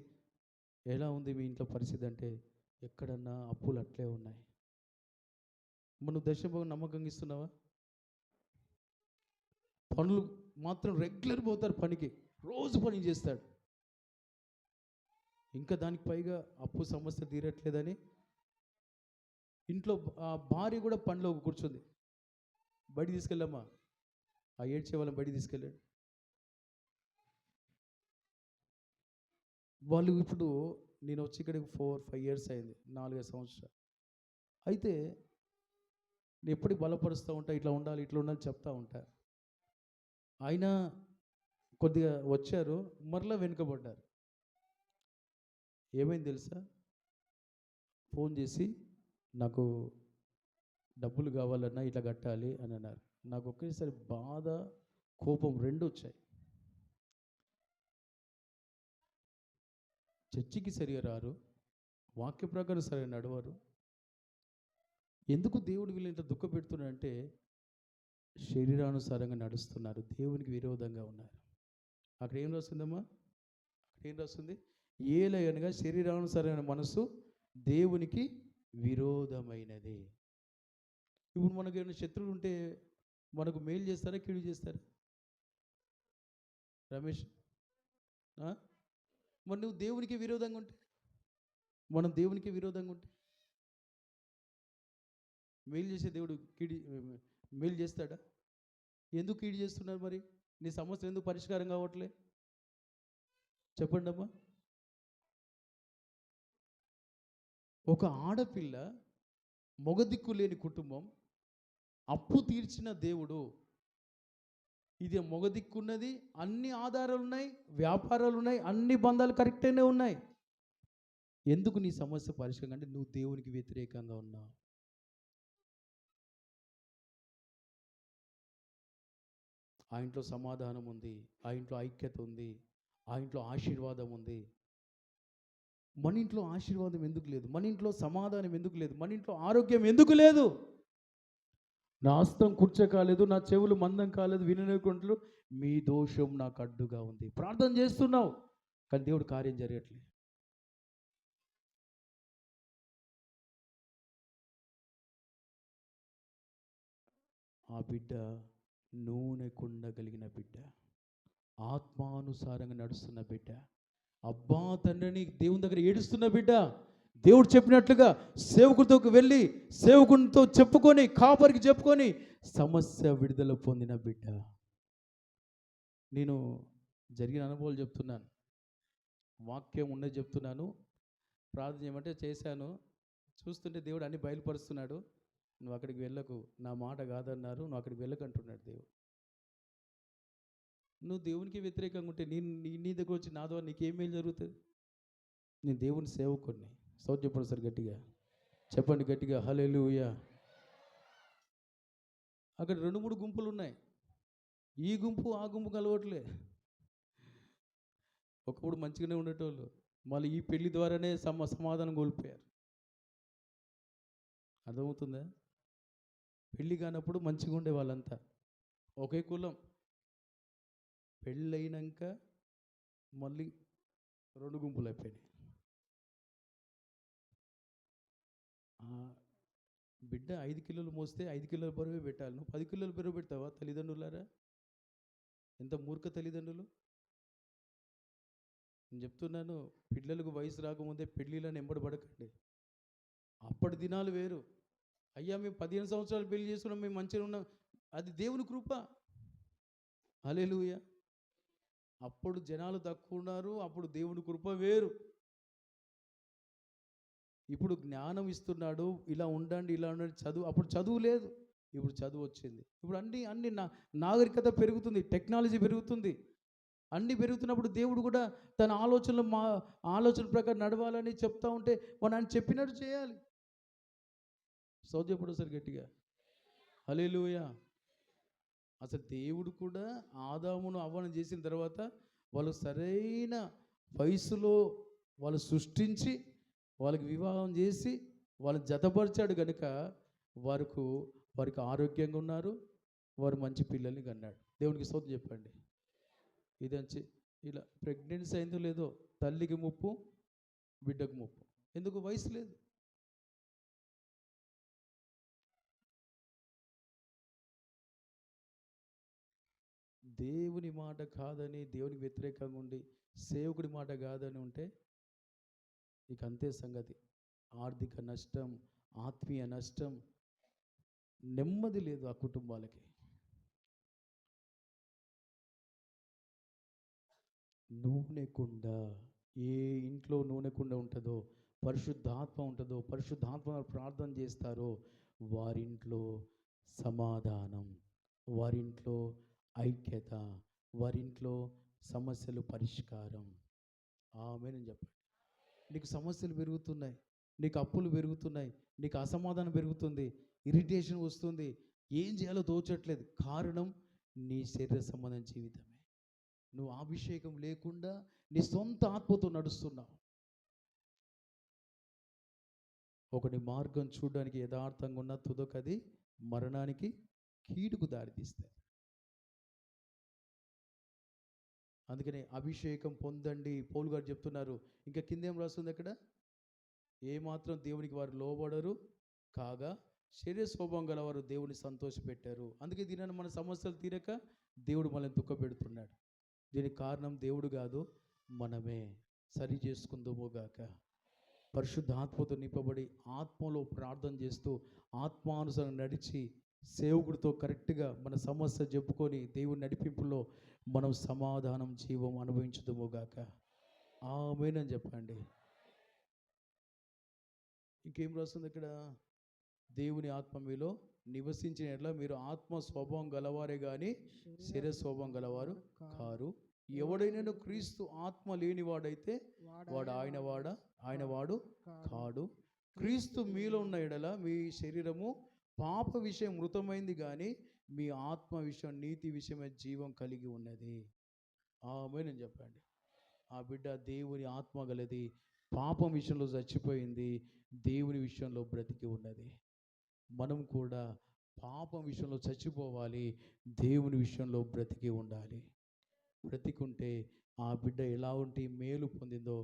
ఎలా ఉంది మీ ఇంట్లో పరిస్థితి అంటే, ఎక్కడన్నా అప్పులు అట్లే ఉన్నాయి. మనం దశభాగం నమ్మకంగా ఇస్తున్నావా? పనులు మాత్రం రెగ్యులర్ పోతారు పనికి, రోజు పని చేస్తాడు, ఇంకా దానికి పైగా అప్పు సమస్య తీరట్లేదని ఇంట్లో ఆ భార్య కూడా పనిలో కూర్చుంది. బయట తీసుకెళ్ళమ్మా, ఆ ఏడ్చే వాళ్ళని బయట తీసుకెళ్ళాడు. వాళ్ళు ఇప్పుడు నేను వచ్చి ఇక్కడికి 4-5 ఇయర్స్ అయింది, 4-5 సంవత్సరాలు. అయితే నేను ఎప్పటికి బలపరుస్తూ ఉంటా, ఇట్లా ఉండాలి ఇట్లా ఉండాలి చెప్తా ఉంటా. అయినా కొద్దిగా వచ్చారు, మరలా వెనుకబడ్డారు. ఏమైంది తెలుసా? ఫోన్ చేసి నాకు డబ్బులు కావాలన్నా ఇట్లా కట్టాలి అని అన్నారు. నాకు ఒకేసారి బాధ, కోపం రెండు వచ్చాయి. చర్చికి సరిగా రారు, వాక్య ప్రకారం సరిగా నడవరు. ఎందుకు దేవుడు వీళ్ళు ఇంత దుఃఖ పెడుతున్నాడంటే శరీరానుసారంగా నడుస్తున్నారు, దేవునికి విరోధంగా ఉన్నారు. అక్కడ ఏం రాస్తుందమ్మా? అక్కడ ఏం రాస్తుంది? ఏలయనగా శరీరానుసారమైన మనసు దేవునికి విరోధమైనది. ఇప్పుడు మనకు ఏమైనా శత్రువులు ఉంటే మనకు మేలు చేస్తారా, కీడు చేస్తారా? రమేష్, మరి నువ్వు దేవునికి విరోధంగా ఉంటే, మనం దేవునికి విరోధంగా ఉంటే మేలు చేసే దేవుడు మేలు చేస్తాడా? ఎందుకు కీడు చేస్తున్నారు? మరి నీ సమస్య ఎందుకు పరిష్కారం కావట్లే? చెప్పండి అమ్మా. ఒక ఆడపిల్ల, మొగదిక్కు లేని కుటుంబం, అప్పు తీర్చిన దేవుడు. ఇది మొగదిక్కున్నది, అన్ని ఆధారాలు ఉన్నాయి, వ్యాపారాలు ఉన్నాయి, అన్ని బంధాలు కరెక్ట్గానే ఉన్నాయి. ఎందుకు నీ సమస్య పరిష్కారం అంటే నువ్వు దేవునికి వ్యతిరేకంగా ఉన్నావు. ఆ ఇంట్లో సమాధానం ఉంది, ఆ ఇంట్లో ఐక్యత ఉంది, ఆ ఇంట్లో ఆశీర్వాదం ఉంది. మన ఇంట్లో ఆశీర్వాదం ఎందుకు లేదు? మన ఇంట్లో సమాధానం ఎందుకు లేదు? మన ఇంట్లో ఆరోగ్యం ఎందుకు లేదు? నా హస్తం కూర్చో కాలేదు, నా చెవులు మందం కాలేదు, వినలేకుంటూ మీ దోషం నాకు అడ్డుగా ఉంది. ప్రార్థన చేస్తున్నావు కానీ దేవుడు కార్యం జరగట్లేదు. ఆ బిడ్డ నూనె కుండ కలిగిన బిడ్డ, ఆత్మానుసారంగా నడుస్తున్న బిడ్డ, అబ్బా తండ్రిని దేవుని దగ్గర ఏడుస్తున్న బిడ్డ, దేవుడు చెప్పినట్లుగా సేవకుడితో వెళ్ళి సేవకునితో చెప్పుకొని, కాపరికి చెప్పుకొని సమస్య విడుదల పొందిన బిడ్డ. నేను జరిగిన అనుభవాలు చెప్తున్నాను, వాక్యం ఉన్నది చెప్తున్నాను. ప్రార్థన చేయమంటే చేశాను. చూస్తుంటే దేవుడు అన్ని బయలుపరుస్తున్నాడు. నువ్వు అక్కడికి వెళ్ళకు, నా మాట కాదన్నారు, నువ్వు అక్కడికి వెళ్ళకు అంటున్నాడు దేవుడు. నువ్వు దేవునికి వ్యతిరేకంగా ఉంటే నీ దగ్గర వచ్చి నా ద్వారా నీకేం మేలు జరుగుతుంది? నేను దేవుని సేవకుడిని. సౌత్ చెప్పండి సార్ గట్టిగా, చెప్పండి గట్టిగా హల్లెలూయా. అక్కడ 2-3 గుంపులు ఉన్నాయి, ఈ గుంపు ఆ గుంపు కలవట్లే. ఒకప్పుడు మంచిగానే ఉండేటోళ్ళు మళ్ళీ ఈ పెళ్లి ద్వారానే సమాధానం కోల్పోయారు. అర్థమవుతుందా? పెళ్ళి కానప్పుడు మంచిగా ఉండే వాళ్ళంతా ఒకే కులం, పెళ్ళైనాక మళ్ళీ 2 గుంపులు అయిపోయినాయి. బిడ్డ 5 కిలోలు మోస్తే 5 కిలోల బరువే పెట్టాలి. నువ్వు 10 కిలోల బరువు పెడతావా? తల్లిదండ్రులారా, ఎంత మూర్ఖ తల్లిదండ్రులు. నేను చెప్తున్నాను, పిల్లలకు వయసు రాకముందే పెళ్ళిళ్ళని ఎంబడబడకండి. అప్పటి దినాలు వేరు. అయ్యా మేము 15 సంవత్సరాలు పెళ్లి చేసుకున్నాం, మేము మంచిగా ఉన్నాం, అది దేవుని కృప. హల్లెలూయా. అప్పుడు జనాలు తక్కువ ఉన్నారు, అప్పుడు దేవుని కృప వేరు. ఇప్పుడు జ్ఞానం ఇస్తున్నాడు, ఇలా ఉండండి ఇలా ఉండండి. చదువు, అప్పుడు చదువు లేదు, ఇప్పుడు చదువు వచ్చింది. ఇప్పుడు అన్ని నాగరికత పెరుగుతుంది, టెక్నాలజీ పెరుగుతుంది. అన్నీ పెరుగుతున్నప్పుడు దేవుడు కూడా తన ఆలోచన ప్రకారం నడవాలని చెప్తా ఉంటే మనం ఆయన చెప్పినట్టు చేయాలి. సౌజన్యపడు సార్ గట్టిగా హల్లెలూయా. అసలు దేవుడు కూడా ఆదామును అవ్వను చేసిన తర్వాత వాళ్ళు సరైన వయసులో వాళ్ళు సృష్టించి వాళ్ళకి వివాహం చేసి వాళ్ళని జతపరిచాడు కనుక వారికి ఆరోగ్యంగా ఉన్నారు, వారు మంచి పిల్లల్ని కన్నాడు. దేవునికి స్తోత్రం చెప్పండి. ఇదంచి ఇలా ప్రెగ్నెన్సీ అయిందో లేదో తల్లికి ముప్పు, బిడ్డకు ముప్పు. ఎందుకు? వయసు లేదు. దేవుని మాట కాదని, దేవునికి వ్యతిరేకంగా ఉండి సేవకుడి మాట కాదని ఉంటే ఇక అంతే సంగతి. ఆర్థిక నష్టం, ఆత్మీయ నష్టం, నెమ్మది లేదు ఆ కుటుంబాలకి. నూనె కుండ, ఏ ఇంట్లో నూనె కుండ ఉంటుందో, పరిశుద్ధాత్మ ఉంటుందో, పరిశుద్ధాత్మ ప్రార్థన చేస్తారో వారింట్లో సమాధానం, వారింట్లో ఐక్యత, వారింట్లో సమస్యలు పరిష్కారం. ఆమేన్ చెప్పండి. నీకు సమస్యలు పెరుగుతున్నాయి, నీకు అప్పులు పెరుగుతున్నాయి, నీకు అసమాధానం పెరుగుతుంది, ఇరిటేషన్ వస్తుంది, ఏం చేయాలో తోచట్లేదు. కారణం నీ శరీర సంబంధం జీవితమే. నువ్వు అభిషేకం లేకుండా నీ సొంత ఆత్మతో నడుస్తున్నావు. ఒకటి మార్గం చూడడానికి యథార్థంగా ఉన్న తుదకది మరణానికి, కీడుకు దారితీస్తాయి. అందుకనే అభిషేకం పొందండి. పౌలు గారు చెప్తున్నారు. ఇంకా కిందేం రాస్తుంది అక్కడ? ఏమాత్రం దేవునికి వారు లోబడరు కాగా శరీర స్వభావం గల వారు దేవుని సంతోషపెట్టారు. అందుకే దీనిని మన సమస్యలు తీరక దేవుడు మనల్ని దుఃఖపెడుతున్నాడు. దీనికి కారణం దేవుడు కాదు, మనమే. సరి చేసుకుందాముగాక. పరిశుద్ధాత్మతో నింపబడి ఆత్మలో ప్రార్థన చేస్తూ ఆత్మానుసారం నడిచి సేవకుడితో కరెక్ట్గా మన సమస్య చెప్పుకొని దేవుని నడిపింపులో మనం సమాధానం, జీవం అనుభవించుదాముగాక. ఆమేన్ అని చెప్పండి. ఇంకేం రాస్తుంది ఇక్కడ? దేవుని ఆత్మ మీలో నివసించిన ఎడల మీరు ఆత్మ స్వభావం గలవారే కానీ శరీర స్వభావం గలవారు కారు. ఎవడైనా క్రీస్తు ఆత్మ లేనివాడైతే వాడు ఆయన వాడు కాడు. క్రీస్తు మీలో ఉన్న ఎడల మీ శరీరము పాప విషయం మృతమైంది కానీ మీ ఆత్మ విషయం, నీతి విషయమే జీవం కలిగి ఉన్నది. ఆమేన్ అని చెప్పండి. ఆ బిడ్డ దేవుని ఆత్మ గలది, పాపం విషయంలో చచ్చిపోయింది, దేవుని విషయంలో బ్రతికి ఉన్నది. మనం కూడా పాపం విషయంలో చచ్చిపోవాలి, దేవుని విషయంలో బ్రతికి ఉండాలి. బ్రతికుంటే ఆ బిడ్డ ఎలా ఉంటే మేలు పొందిందో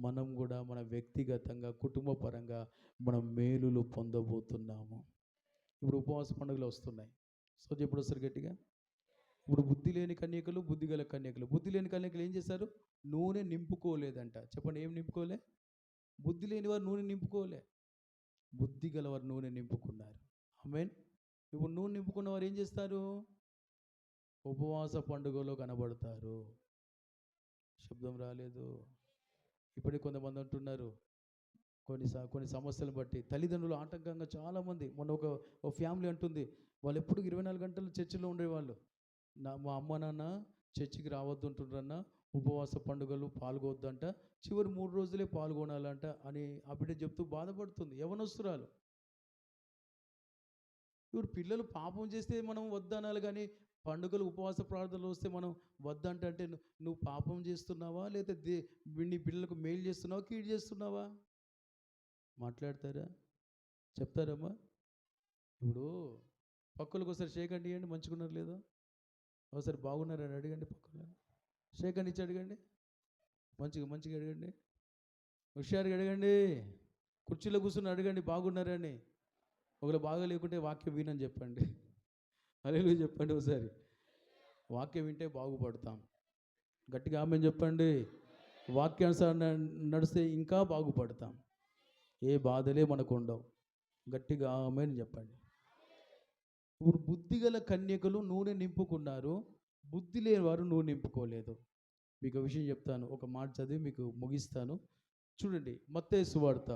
మనం కూడా మన వ్యక్తిగతంగా, కుటుంబ పరంగా మనం మేలులు పొందబోతున్నాము. ఇప్పుడు ఉపవాస పండుగలు వస్తున్నాయి. సో ఎప్పుడు వస్తారు గట్టిగా? ఇప్పుడు బుద్ధి లేని కన్యకలు, బుద్ధి గల కన్యకలు. బుద్ధి లేని కన్యకలు ఏం చేశారు? నూనె నింపుకోలేదంట. చెప్పండి, ఏం నింపుకోలే? బుద్ధి లేని వారు నూనె నింపుకోలే, బుద్ధి గలవారు నూనె నింపుకున్నారు. ఆమేన్. ఇప్పుడు నూనె నింపుకున్న వారు ఏం చేస్తారు? ఉపవాస పండుగలో కనబడతారు. శబ్దం రాలేదు. ఇప్పటికి కొంతమంది అంటున్నారు, కొన్ని సమస్యలు బట్టి తల్లిదండ్రులు ఆటంకంగా చాలామంది. మొన్న ఒక ఫ్యామిలీ అంటుంది, వాళ్ళు ఎప్పుడు 24 గంటలు చర్చిలో ఉండేవాళ్ళు. మా అమ్మ నాన్న చర్చికి రావద్దు అంటుండ్రన్న, ఉపవాస పండుగలు పాల్గొవద్దంట, చివరి 3 రోజులే పాల్గొనాలంట అని ఆ బిడ్డ చెప్తూ బాధపడుతుంది. యవనస్తురాలు. ఇప్పుడు పిల్లలు పాపం చేస్తే మనం వద్దనాలి, కానీ పండుగలు, ఉపవాస ప్రార్థనలు వస్తే మనం వద్దంటే నువ్వు పాపం చేస్తున్నావా, లేదా నీ పిల్లలకు మేలు చేస్తున్నావా, కీడు చేస్తున్నావా? మాట్లాడతారా? చెప్తారమ్మా? ఇప్పుడు పక్కలకు ఒకసారి షేక్ హ్యాండ్ ఇవ్వండి, మంచిగున్నారు లేదో ఒకసారి బాగున్నారని అడగండి. పక్కన షేక్ హ్యాండ్ ఇచ్చి అడగండి, మంచిగా అడగండి, హుషారుగా అడగండి, కుర్చీలో కూర్చుని అడగండి బాగున్నారని. ఒకవేళ బాగా లేకుంటే వాక్యం వినని చెప్పండి. హల్లెలూయా చెప్పండి ఒకసారి. వాక్యం వింటే బాగుపడతాం. గట్టిగా ఆమేన్ చెప్పండి. వాక్యానుసారం నడిస్తే ఇంకా బాగుపడతాం. ఏ బాధలే మనకు ఉండవు. గట్టిగా ఆమేన్ చెప్పండి. ఇప్పుడు బుద్ధిగల కన్యకలు నూనె నింపుకున్నారు, బుద్ధి లేని వారు నూనె నింపుకోలేదు. మీకు ఒక విషయం చెప్తాను, ఒక మాట చదివి మీకు ముగిస్తాను. చూడండి, మత్తయి సువార్త.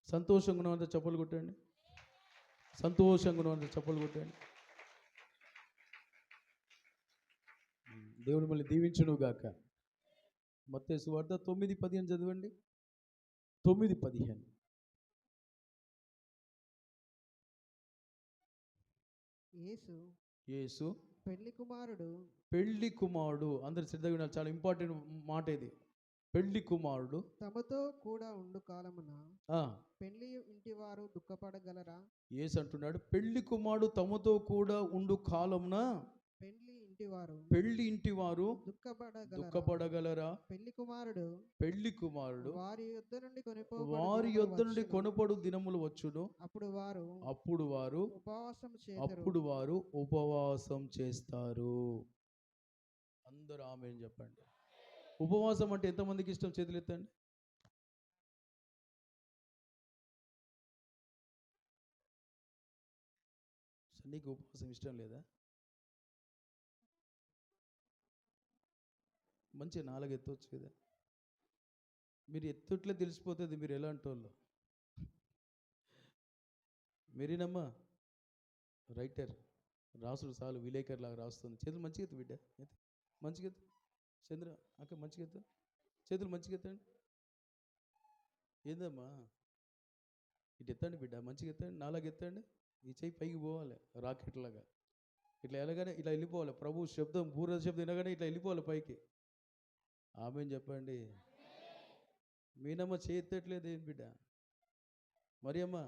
సంతోషంగా ఉన్నంత చప్పలు కొట్టండి. సంతోషంగా ఉన్నంత చప్పలు కొట్టండి. దేవుడు మళ్ళీ దీవించును గాక. మత్తయి సువార్త 9:15 చదవండి. 9:15. యేసు పెళ్లి కుమారుడు. అందరు శ్రద్ధగా వినాలి, చాలా ఇంపార్టెంట్ మాట ఇది. పెళ్లి కుమారుడు తమతో కూడా ఉండు కాలమున పెళ్లి ఇంటి వారు దుఃఖపడగలరా? యేసు అంటున్నాడు, పెళ్లి కుమారుడు తమతో కూడా ఉండు కాలమున పెళ్లి ఇంటి వారు దుఃఖపడగలరా? పెళ్లి కుమారుడు వారి యొద్ద నుండి కొనపడు దినములు వచ్చును, అప్పుడు వారు ఉపవాసం చేస్తారు. అందరూ ఆమేన్ చెప్పండి. ఉపవాసం అంటే ఎంతమందికి ఇష్టం? చేతులు ఎత్తండి. నీకు ఉపవాసం ఇష్టం లేదా? మంచిగా 4 ఎత్తవచ్చు కదా. మీరు ఎత్తుట్లే తెలిసిపోతుంది మీరు ఎలాంటి వాళ్ళు. మీరేనమ్మా రైటర్, రాసుడు చాలు, విలేకర్ లాగా రాస్తుంది. చేతులు మంచిగా ఎత్తు బిడ్డ, ఎత్తు మంచిగా ఎత్తు. చంద్ర అక్క మంచిగా ఎత్తు, చేతులు మంచిగా ఎత్తండి. ఏందమ్మా ఇటు ఎత్తండి బిడ్డ, మంచిగా ఎత్తండి, 4 ఎత్తండి. ఈ చెయ్యి పైకి పోవాలి రాకెట్ లాగా. ఇట్లా వెళ్ళగానే ఇట్లా వెళ్ళిపోవాలి. ప్రభు శబ్దం, బూర శబ్దం వినగానే ఇట్లా వెళ్ళిపోవాలి పైకి. ఆమెన్ చెప్పండి. మీనమ్మ చేయట్లేదు ఏం బిడ్డ? మరి అమ్మ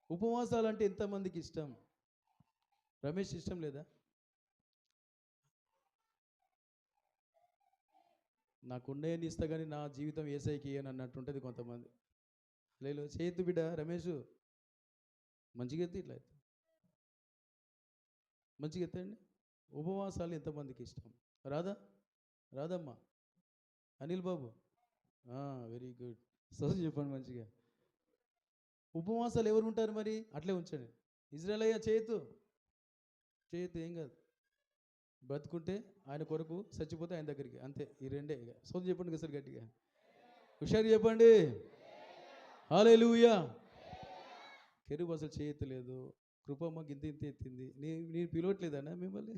ఉపవాసాలు అంటే ఎంతమందికి ఇష్టం? రమేష్ ఇష్టం లేదా? నాకున్నాయని ఇస్తా కానీ నా జీవితం ఏసైకి ఇయ్యను అన్నట్టుంటుంది కొంతమంది. లేదు చేయొద్దు బిడ్డ. రమేష్ మంచిగా ఎత్తి, ఇట్లా ఎత్తి, మంచిగా ఎత్తండి. ఉపవాసాలు ఎంతమందికి ఇష్టం? రాదా? రాదమ్మా. అనిల్ బాబు వెరీ గుడ్. సోది చెప్పండి మంచిగా. ఉపవాసాలు ఎవరు ఉంటారు మరి? అట్లే ఉంచండి. ఇజ్రాయల్ అయ్యా చేయొద్దు, ఏం కాదు. బ్రతుకుంటే ఆయన కొరకు, చచ్చిపోతే ఆయన దగ్గరికి, అంతే. ఈ రెండే. ఇక సోది చెప్పండి కదా సార్ గట్టిగా, హుషారు చెప్పండి. హల్లెలూయా. కెరూబు అసలు చేయెత్తలేదు. కృపమ్మ ఇంత ఎత్తింది. నేను పిలవట్లేదన్నా మిమ్మల్ని?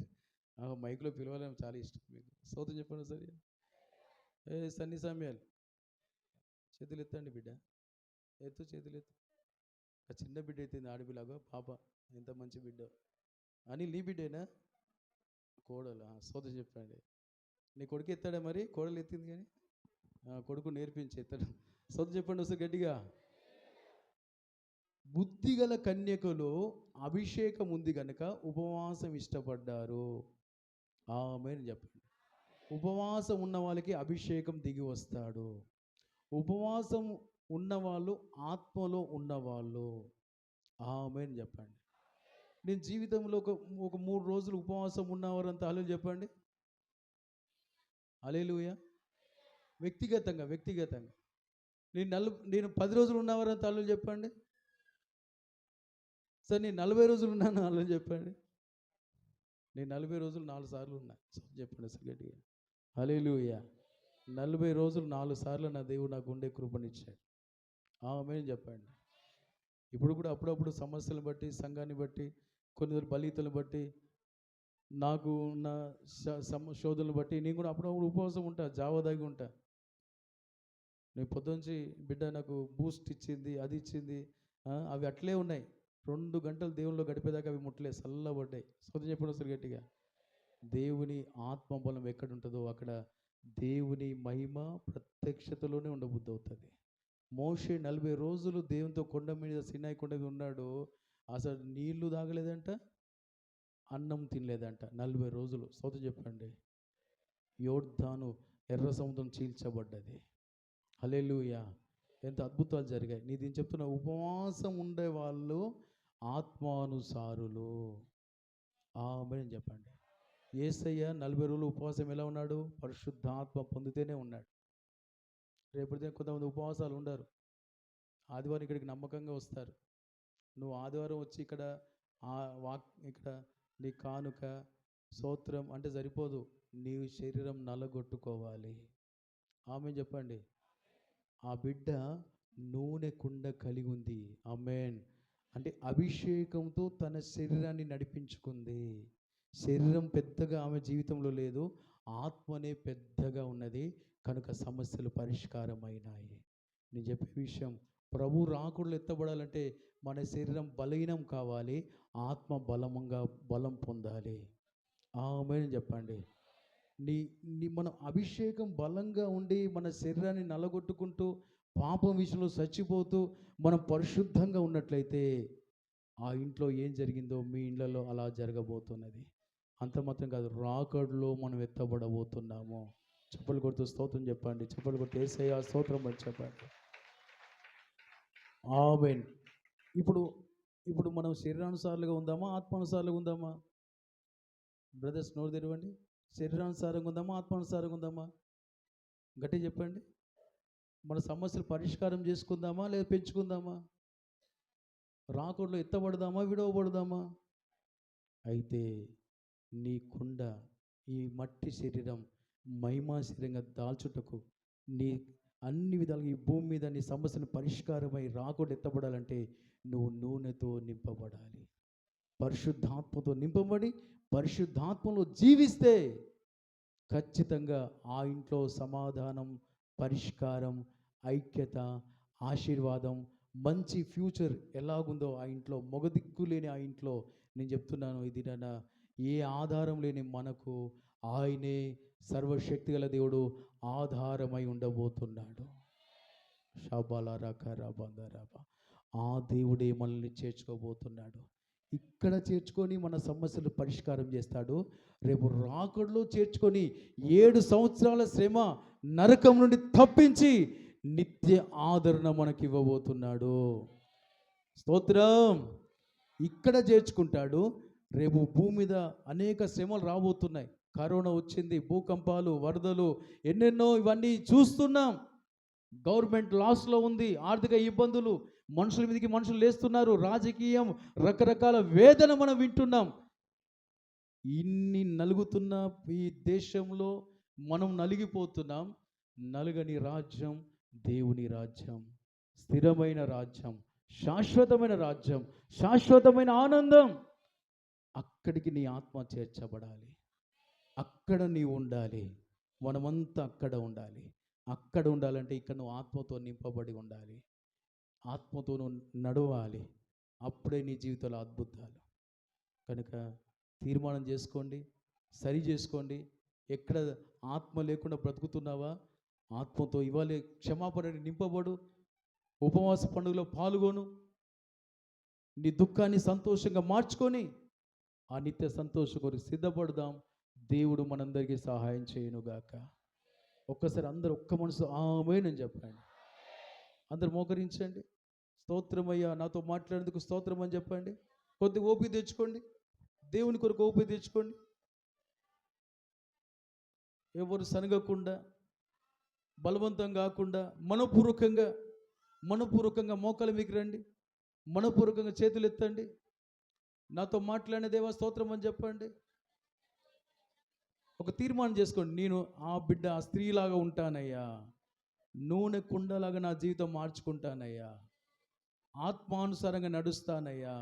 మైక్లో పిలవాలని చాలా ఇష్టం మీకు. సోదం చెప్పండి సరే. సన్ని సామ్యాలు చేతులు ఎత్తండి బిడ్డ, ఎత్తు చేతులు ఎత్తు. ఆ చిన్న బిడ్డ ఎత్తింది, ఆడపిల్లగా పాప, ఎంత మంచి బిడ్డ. అని నీ బిడ్డేనా? కోడలు. సోదం చెప్పండి. నీ కొడుకు ఎత్తాడా మరి? కోడలు ఎత్తింది కానీ కొడుకు నేర్పించి ఎత్తాడు. సోదం చెప్పండి వస్తే గట్టిగా. బుద్ధిగల కన్యకలో అభిషేకం ఉంది కనుక ఉపవాసం ఇష్టపడ్డారు. ఆమేన్ చెప్పండి. ఉపవాసం ఉన్న వాళ్ళకి అభిషేకం దిగి వస్తాడు. ఉపవాసం ఉన్నవాళ్ళు ఆత్మలో ఉన్నవాళ్ళు. ఆమేన్ చెప్పండి. నేను జీవితంలో ఒక 3 రోజులు ఉపవాసం ఉన్నవారంతా హల్లెలూయా చెప్పండి. హల్లెలూయా. వ్యక్తిగతంగా నేను 10 రోజులు ఉన్నవారంతా హల్లెలూయా చెప్పండి. సార్ నేను 40 రోజులు ఉన్నాను, హల్లెలూయా చెప్పండి. నేను 40 రోజులు 4 సార్లు ఉన్నా. చెప్పండి సార్ గట్టిగా. హల్లెలూయా. 40 రోజులు 4 సార్లు నా దేవుడు నాకు ఉండే కృపనిచ్చాడు. ఆమేన్ చెప్పండి. ఇప్పుడు కూడా అప్పుడప్పుడు సమస్యలు బట్టి, సంఘాన్ని బట్టి, కొన్ని బలితలు బట్టి, నాకు ఉన్న శోధనలు బట్టి నేను కూడా అప్పుడప్పుడు ఉపవాసం ఉంటా, జావదాగి ఉంటా. నేను పొద్దుంచి బిడ్డ నాకు బూస్ట్ ఇచ్చింది, అది ఇచ్చింది, అవి అట్లే ఉన్నాయి. 2 గంటలు దేవుళ్ళు గడిపేదాకా అవి ముట్టలే, చల్లబడ్డాయి. సోదం చెప్పండి అసలు గట్టిగా. దేవుని ఆత్మబలం ఎక్కడ ఉంటుందో అక్కడ దేవుని మహిమ ప్రత్యక్షతలోనే ఉండబుద్ధి అవుతుంది. మోషే 40 రోజులు దేవునితో కొండ మీద, సినాయి కొండ మీద ఉన్నాడు. అసలు నీళ్లు తాగలేదంట, అన్నం తినలేదంట 40 రోజులు. సోదం చెప్పండి. యోర్దాను ఎర్ర సముద్రం చీల్చబడ్డది. హల్లెలూయా. ఎంత అద్భుతాలు జరిగాయి. నేను చెప్తున్నా, ఉపవాసం ఉండే వాళ్ళు ఆత్మానుసారులు. ఆమేన్ చెప్పండి. యేసయ్య 40 రోజులు ఉపవాసం ఎలా ఉన్నాడు? పరిశుద్ధాత్మ పొందితేనే ఉన్నాడు. రేపటిదే కొంతమంది ఉపవాసాలు ఉండరు. ఆదివారం ఇక్కడికి నమ్మకంగా వస్తారు. నువ్వు ఆదివారం వచ్చి ఇక్కడ ఇక్కడ నీ కానుక స్తోత్రం అంటే సరిపోదు, నీ శరీరం నలగొట్టుకోవాలి. ఆమేన్ చెప్పండి. ఆ బిడ్డ నూనె కుండ కలిగి ఉంది. ఆమేన్. అంటే అభిషేకంతో తన శరీరాన్ని నడిపించుకుంది. శరీరం పెద్దగా ఆమె జీవితంలో లేదు, ఆత్మనే పెద్దగా ఉన్నది కనుక సమస్యలు పరిష్కారమైనాయి. నేను చెప్పే విషయం, ప్రభు రాకుడులు ఎత్తబడాలంటే మన శరీరం బలహీనం కావాలి, ఆత్మ బలం పొందాలి. ఆమేన్ చెప్పండి. మనం అభిషేకం బలంగా ఉండి మన శరీరాన్ని నలగొట్టుకుంటూ పాపం విషయంలో చచ్చిపోతూ మనం పరిశుద్ధంగా ఉన్నట్లయితే ఆ ఇంట్లో ఏం జరిగిందో మీ ఇళ్ళలో అలా జరగబోతున్నది. అంత మాత్రం కాదు, రాకడలో మనం ఎత్తబడబోతున్నాము. చప్పలు కొడుతూ స్తోత్రం చెప్పండి. చప్పలు కొడుతూ యేసయ్యా స్తోత్రం అని చెప్పండి. ఆమేన్. ఇప్పుడు మనం శరీరానుసారులుగా ఉందామా, ఆత్మానుసారులుగా ఉందామా? బ్రదర్స్ నోరు తెరవండి. శరీరానుసారంగా ఉందామా, ఆత్మానుసారంగా ఉందామా? గట్టిగా చెప్పండి. మన సమస్యలు పరిష్కారం చేసుకుందామా లేదా పెంచుకుందామా? రాకడలో ఎత్తబడదామా, విడవబడదామా? అయితే నీ కుండ, ఈ మట్టి శరీరం మహిమా శరీరంగా దాల్చుటకు, నీ అన్ని విధాలుగా ఈ భూమి మీద నీ సమస్యను పరిష్కారమై రాకడ ఎత్తబడాలంటే నువ్వు నూనెతో నింపబడాలి. పరిశుద్ధాత్మతో నింపబడి పరిశుద్ధాత్మలో జీవిస్తే ఖచ్చితంగా ఆ ఇంట్లో సమాధానం, పరిష్కారం, ఐక్యత, ఆశీర్వాదం, మంచి ఫ్యూచర్ ఎలాగుందో ఆ ఇంట్లో, మొగదిక్కు లేని ఆ ఇంట్లో, నేను చెప్తున్నాను ఇది ఏ ఆధారం లేని మనకు ఆయనే సర్వశక్తి గల దేవుడు ఆధారమై ఉండబోతున్నాడు. షాబాలారాకారాబందారాబా, ఆ దేవుడే మనల్ని చేర్చుకోబోతున్నాడు. ఇక్కడ చేర్చుకొని మన సమస్యలు పరిష్కారం చేస్తాడు. రేపు రాకడలో చేర్చుకొని 7 సంవత్సరాల శ్రమ నరకం నుండి తప్పించి నిత్య ఆదరణ మనకి ఇవ్వబోతున్నాడు. స్తోత్రం. ఇక్కడ చేర్చుకుంటాడు. రేపు భూమి మీద అనేక శ్రమలు రాబోతున్నాయి. కరోనా వచ్చింది, భూకంపాలు, వరదలు, ఎన్నెన్నో ఇవన్నీ చూస్తున్నాం. గవర్నమెంట్ లాస్లో ఉంది, ఆర్థిక ఇబ్బందులు, మనుషుల మీదకి మనుషులు లేస్తున్నారు, రాజకీయం, రకరకాల వేదన మనం వింటున్నాం. ఇన్ని నలుగుతున్న ఈ దేశంలో మనం నలిగిపోతున్నాం. నలుగని రాజ్యం దేవుని రాజ్యం, స్థిరమైన రాజ్యం, శాశ్వతమైన రాజ్యం, శాశ్వతమైన ఆనందం. అక్కడికి నీ ఆత్మ చేర్చబడాలి. అక్కడ నీవు ఉండాలి. మనమంతా అక్కడ ఉండాలి. అక్కడ ఉండాలంటే ఇక్కడ నువ్వు ఆత్మతో నింపబడి ఉండాలి. ఆత్మతో నువ్వు నడవాలి. అప్పుడే నీ జీవితంలో అద్భుతాలు. కనుక తీర్మానం చేసుకోండి, సరి చేసుకోండి. ఎక్కడ ఆత్మ లేకుండా బ్రతుకుతున్నావా, ఆత్మతో ఇవ్వాలి. క్షమాపణని నింపబడు. ఉపవాస పండుగలో పాల్గొను. నీ దుఃఖాన్ని సంతోషంగా మార్చుకొని ఆ నిత్య సంతోషం కొరకు సిద్ధపడదాం. దేవుడు మనందరికీ సహాయం చేయనుగాక. ఒక్కసారి అందరూ ఒక్క మనసు ఆమేన్ అని చెప్పండి. అందరు మోకరించండి. స్తోత్రమయ్యా, నాతో మాట్లాడేందుకు స్తోత్రం అని చెప్పండి. కొద్దిగా ఓపిక తెచ్చుకోండి. దేవుని కొరకు ఓపిక తెచ్చుకోండి. ఎవరు సనగకుండా, బలవంతం కాకుండా మనపూర్వకంగా మోకాలు మీకు రండి. మనపూర్వకంగా చేతులు ఎత్తండి. నాతో మాట్లాడిన దేవా స్తోత్రం అని చెప్పండి. ఒక తీర్మానం చేసుకోండి. నేను ఆ బిడ్డ, ఆ స్త్రీలాగా ఉంటానయ్యా. నూనె కుండలాగా నా జీవితం మార్చుకుంటానయ్యా. ఆత్మానుసారంగా నడుస్తానయ్యా.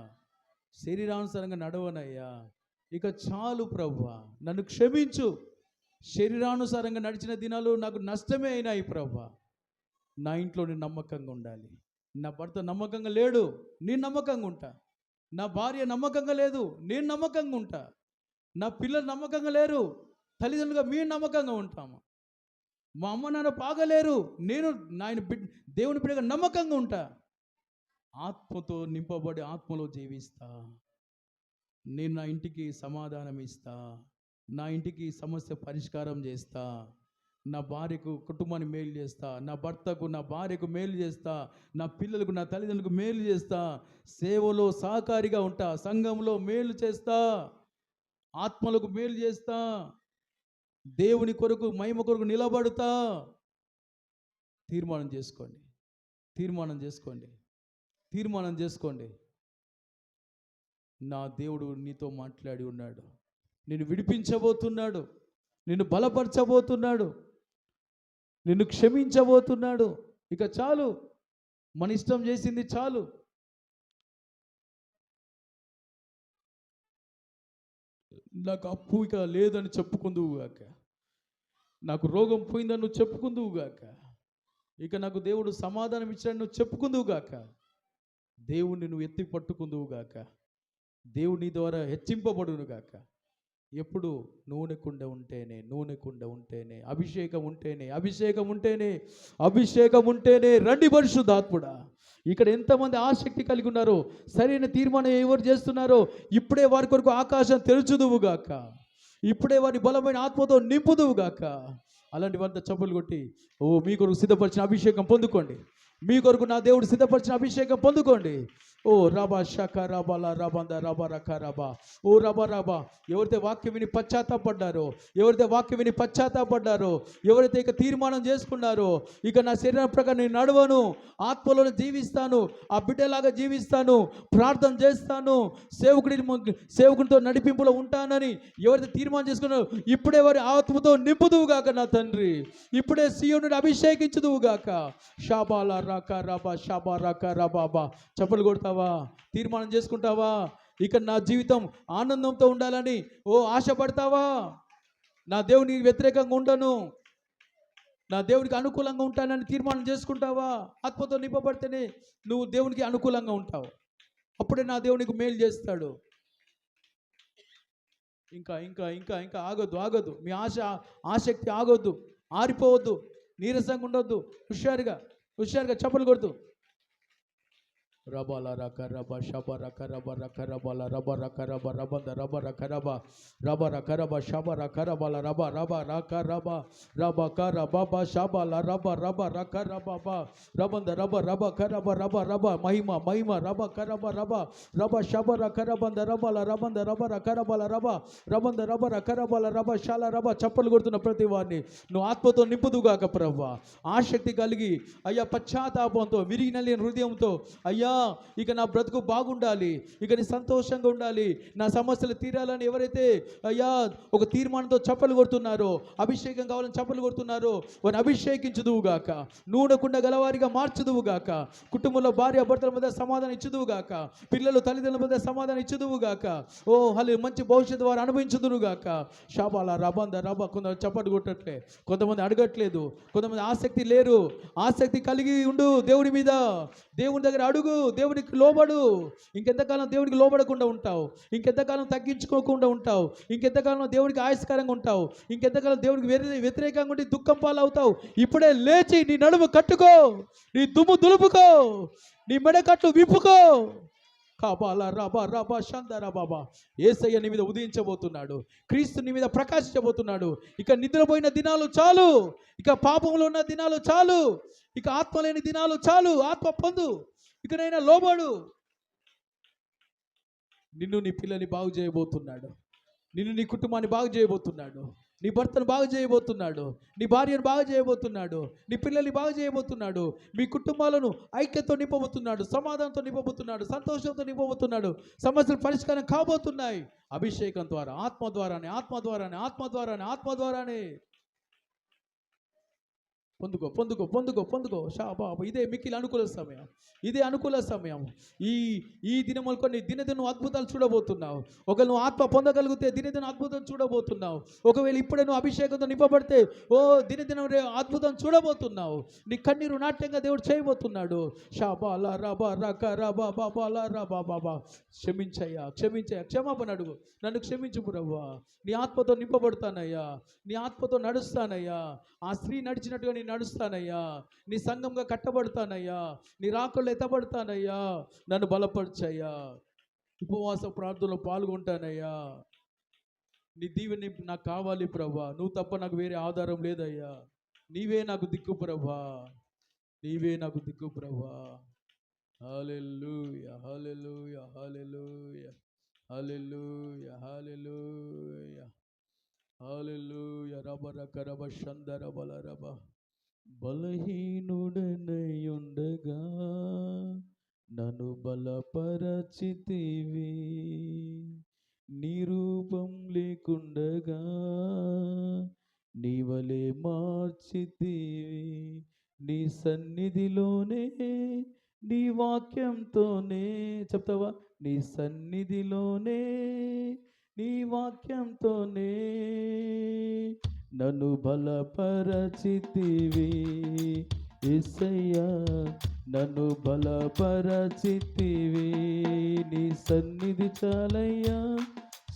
శరీరానుసారంగా నడవనయ్యా. ఇక చాలు ప్రభువా, నన్ను క్షమించు. శరీరానుసారంగా నడిచిన దినాలు నాకు నష్టమే అయినాయి ప్రభువా. నా ఇంట్లో నేను నమ్మకంగా ఉండాలి. నా భర్త నమ్మకంగా లేడు, నేను నమ్మకంగా ఉంటా. నా భార్య నమ్మకంగా లేదు, నేను నమ్మకంగా ఉంటా. నా పిల్లలు నమ్మకంగా లేరు, తల్లిదండ్రులుగా మేము నమ్మకంగా ఉంటాము. మా అమ్మ నాన్న బాగలేరు, నేను దేవుని బిడ్డగా నమ్మకంగా ఉంటా. ఆత్మతో నింపబడి ఆత్మలో జీవిస్తా. నేను నా ఇంటికి సమాధానం ఇస్తా. నా ఇంటికి సమస్య పరిష్కారం చేస్తా. నా భార్యకు, కుటుంబాన్ని మేలు చేస్తా. నా భర్తకు, నా భార్యకు మేలు చేస్తా. నా పిల్లలకు, నా తల్లిదండ్రులకు మేలు చేస్తా. సేవలో సహకారిగా ఉంటా. సంఘంలో మేలు చేస్తా. ఆత్మలకు మేలు చేస్తా. దేవుని కొరకు, మహిమ కొరకు నిలబడుతా. తీర్మానం చేసుకోండి. తీర్మానం చేసుకోండి. తీర్మానం చేసుకోండి. నా దేవుడు నీతో మాట్లాడి ఉన్నాడు. నిన్ను విడిపించబోతున్నాడు. నిన్ను బలపరచబోతున్నాడు. నిన్ను క్షమించబోతున్నాడు. ఇక చాలు, మన ఇష్టం చేసింది చాలు. నాకు అప్పు ఇక లేదని చెప్పుకుందువుగాక. నాకు రోగం పోయిందని నువ్వు చెప్పుకుందువుగాక. ఇక నాకు దేవుడు సమాధానం ఇచ్చాడని నువ్వు చెప్పుకుందువుగాక. దేవుణ్ణి నువ్వు ఎత్తి పట్టుకుందువుగాక. దేవుడి ద్వారా హెచ్చింపబడునుగాక. ఎప్పుడు నూనె కుండ ఉంటేనే, అభిషేకం ఉంటేనే రండి పరిశుద్ధాత్ముడా. ఇక్కడ ఎంతమంది ఆసక్తి కలిగి ఉన్నారో, సరైన తీర్మానం ఎవరు చేస్తున్నారో, ఇప్పుడే వారి కొరకు ఆకాశం తెరుచుదువుగాక. ఇప్పుడే వారి బలమైన ఆత్మతో నింపుదువుగాక. అలాంటి వారితో చప్పులు కొట్టి, మీ కొరకు సిద్ధపరిచిన అభిషేకం పొందుకోండి. మీ కొరకు నా దేవుడు సిద్ధపరిచిన అభిషేకం పొందుకోండి. ఓ రబా షక రబల రబంద రబ రక రబ ఓ రబ రబ. ఎవరైతే వాక్యం విని పశ్చాత్తాపడ్డారో, ఎవరైతే వాక్యం విని పశ్చాత్తాపడ్డారో, ఎవరైతే ఇక తీర్మానం చేసుకున్నారో, ఇక నా శరీరం ప్రకారం నేను నడవను, ఆత్మలోనే జీవిస్తాను, ఆ బిడ్డలాగా జీవిస్తాను, ప్రార్థన చేస్తాను, సేవకుడితో నడిపింపులో ఉంటానని ఎవరైతే తీర్మానం చేసుకున్నారో, ఇప్పుడే వారి ఆత్మతో నింపుదువుగాక నా తండ్రి. ఇప్పుడే సీయోనుని అభిషేకించుదువుగాక. షాబాల రాక రాబా షాబా రాక రాబాబా. చప్పలు కొడతావా? తీర్మానం చేసుకుంటావా? ఇక నా జీవితం ఆనందంతో ఉండాలని ఆశపడతావా? నా దేవునికి వ్యతిరేకంగా ఉండను, నా దేవునికి అనుకూలంగా ఉంటానని తీర్మానం చేసుకుంటావా? ఆత్మతో నింపబడితేనే నువ్వు దేవునికి అనుకూలంగా ఉంటావు. అప్పుడే నా దేవునికి మేలు చేస్తాడు. ఇంకా ఇంకా ఇంకా ఇంకా ఆగొద్దు. మీ ఆసక్తి ఆగొద్దు, ఆరిపోవద్దు, నీరసంగా ఉండొద్దు. హుషారుగా చప్పలు కొడుతూ రబాల రక రబ షబ రక రబ రక రబల రబ రక రబ రబంద రబ రక రబ రక రబ షబ రక రబల రబ రబ రక రబ రబ క రబ షబల రబ రబ రక రబ రబంద రబ రబ క రబ రబ రబ మహిమ రబ క రబ రబ రబ షబ రక రబంద రబల రబంద రబ రక రబల రబ రబంద రబ రక రబల రబ షాల రబ. చప్పలు కొడుతున్న ప్రతి వారిని నువ్వు ఆత్మతో నింపుదుగాక ప్రభువా. ఆసక్తి కలిగి అయ్యా, పశ్చాత్తాపంతో, విరిగి నలిగిన హృదయంతో, అయ్యా ఇక నా బ్రతుకు బాగుండాలి, ఇక నీ సంతోషంగా ఉండాలి, నా సమస్యలు తీరాలని ఎవరైతే అయ్యా ఒక తీర్మానంతో చప్పలు కొడుతున్నారో, అభిషేకం కావాలని చప్పలు కొడుతున్నారో, వారిని అభిషేకించుదువుగాక, నూనెకుండా గలవారిగా మార్చుదువుగాక, కుటుంబంలో భార్య భర్తల మధ్య సమాధానం ఇచ్చుదువుగాక, పిల్లలు తల్లిదండ్రుల మధ్య సమాధానం ఇచ్చుదువుగాక. మంచి భవిష్యత్తు వారు అనుభవించుదురుగాక. షాబాల రబంద రబ. కొందరు చప్పట్లు కొట్టట్లే, కొంతమంది అడగట్లేదు, కొంతమంది ఆసక్తి లేరు. ఆసక్తి కలిగి ఉండు దేవుడి మీద, దేవుని దగ్గర అడుగు, దేవునికి లోబడు. ఇంకెంతకాలం దేవునికి లోబడకుండా ఉంటావు? ఇంకెంతకాలం తగ్గించుకోకుండా ఉంటావు? ఇంకెంతకాలం దేవునికి ఆయస్కరంగా ఉంటావు? ఇంకెంతకాలం దేవునికి వ్యతిరేకంగా ఉండి దుఃఖం పాలవుతావు? ఇప్పుడే లేచి నీ నడుము కట్టుకో, నీ దుమ్ము దులుపుకో, నీ మెడకట్లు విప్పుకో. కాబాల రాబా రాబా షందరా బాబా. యేసయ్య నీ మీద ఉదయించబోతున్నాడు, క్రీస్తు నీ మీద ప్రకాశించబోతున్నాడు. ఇక నిద్రపోయిన దినాలు చాలు, ఇక పాపంలో ఉన్న దినాలు చాలు, ఇక ఆత్మ లేని దినాలు చాలు. ఆత్మ పొందు, ఇకనైనా లోబడు. నిన్ను నీ పిల్లని బాగు చేయబోతున్నాడు, నిన్ను నీ కుటుంబాన్ని బాగు చేయబోతున్నాడు, నీ భర్తను బాగు చేయబోతున్నాడు, నీ భార్యను బాగు చేయబోతున్నాడు, నీ పిల్లల్ని బాగు చేయబోతున్నాడు, మీ కుటుంబాలను ఐక్యతతో నింపబోతున్నాడు, సమాధానంతో నింపబోతున్నాడు, సంతోషంతో నింపబోతున్నాడు. సమస్యలు పరిష్కారం కాబోతున్నాయి అభిషేకం ద్వారా, ఆత్మ ద్వారానే. పొందుకో. షాబాబు. ఇదే మిక్కిలి అనుకూల సమయం, ఇదే అనుకూల సమయం. ఈ దినములు కొన్ని దినదిన అద్భుతాలు చూడబోతున్నావు. ఒకవేళ నువ్వు ఆత్మ పొందగలిగితే దినదిన అద్భుతం చూడబోతున్నావు. ఒకవేళ ఇప్పుడే నువ్వు అభిషేకంతో నింపబడితే దినదిన అద్భుతం చూడబోతున్నావు. నీ కన్నీరు నాట్యంగా దేవుడు చేయబోతున్నాడు. షాబాల రబా రక రబా బాబాల రబా బాబా. క్షమించయ్యా, క్షమాపణ అడుగు. నన్ను క్షమించు ప్రభువా, నీ ఆత్మతో నింపబడతానయ్యా, నీ ఆత్మతో నడుస్తానయ్యా, ఆ స్త్రీ నడిచినట్టుగా నీ నడుస్తానయ్యా, నీ సంఘంగా కట్టబడతానయ్యా, నీ రాకళ్ళు ఎత్తబడతానయ్యా. నన్ను బలపరచయ్యా, ఉపవాస ప్రార్థనలో పాల్గొంటానయ్యా. నీ దీవెని నాకు కావాలి ప్రభా, నువ్వు తప్ప నాకు వేరే ఆధారం లేదయ్యా. నీవే నాకు దిక్కు ప్రభా, నీవే నాకు దిక్కు ప్రభా. హల్లెలూయా, హల్లెలూయా, హల్లెలూయా, హల్లెలూయా, హల్లెలూయా, హల్లెలూయా. రబ రక రబ షందర బల రబ. బలహీనుడనయుండగా నన్ను బలపరచితివి, నీ రూపం లేకుండగా నీ వలె మార్చితివి. నీ సన్నిధిలోనే, నీ వాక్యంతోనే, చెప్తావా? నీ సన్నిధిలోనే, నీ వాక్యంతోనే నన్ను బలపరచితివి. యేసయ్యా నన్ను బలపరచితివి. నీ సన్నిధి చాలయ్యా,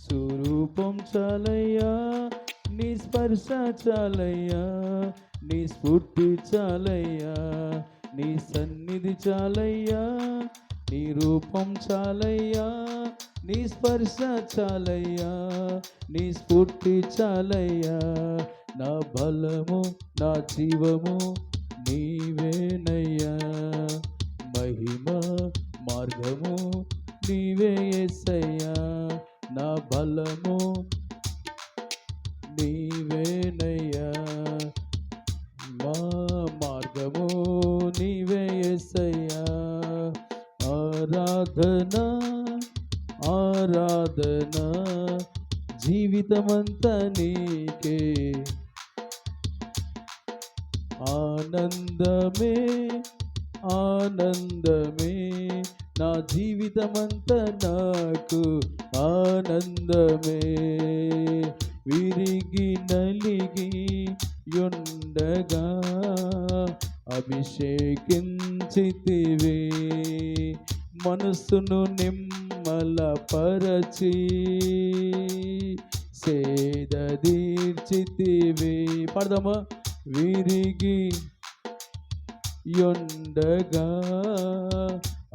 స్వరూపం చాలయ్యా, నీ స్పర్శ చాలయ్యా, నీ స్ఫూర్తి చాలయ్యా. నీ సన్నిధి చాలయ్యా, నీ రూపం చాలయ్యా, నీ స్పర్శ చాలయ్యా, నీ స్ఫూర్తి చాలయ్యా. నా బలము, నా జీవము నీవేనయ్యా, మహిమ మార్గము నీవేనయ్యా, మా మార్గము నీవే యేసయ్యా. ఆరాధన ఆరాధన జీవితమంతా నీకే, ఆనందమే ఆనందమే నా జీవితమంతా నాకు ఆనందమే. విరిగి నలిగి యుండగా అభిషేకించితివి, మనసును నిమ్మలపరచి సేద తీర్చితివి. పాడదామా? విరిగి యొండగా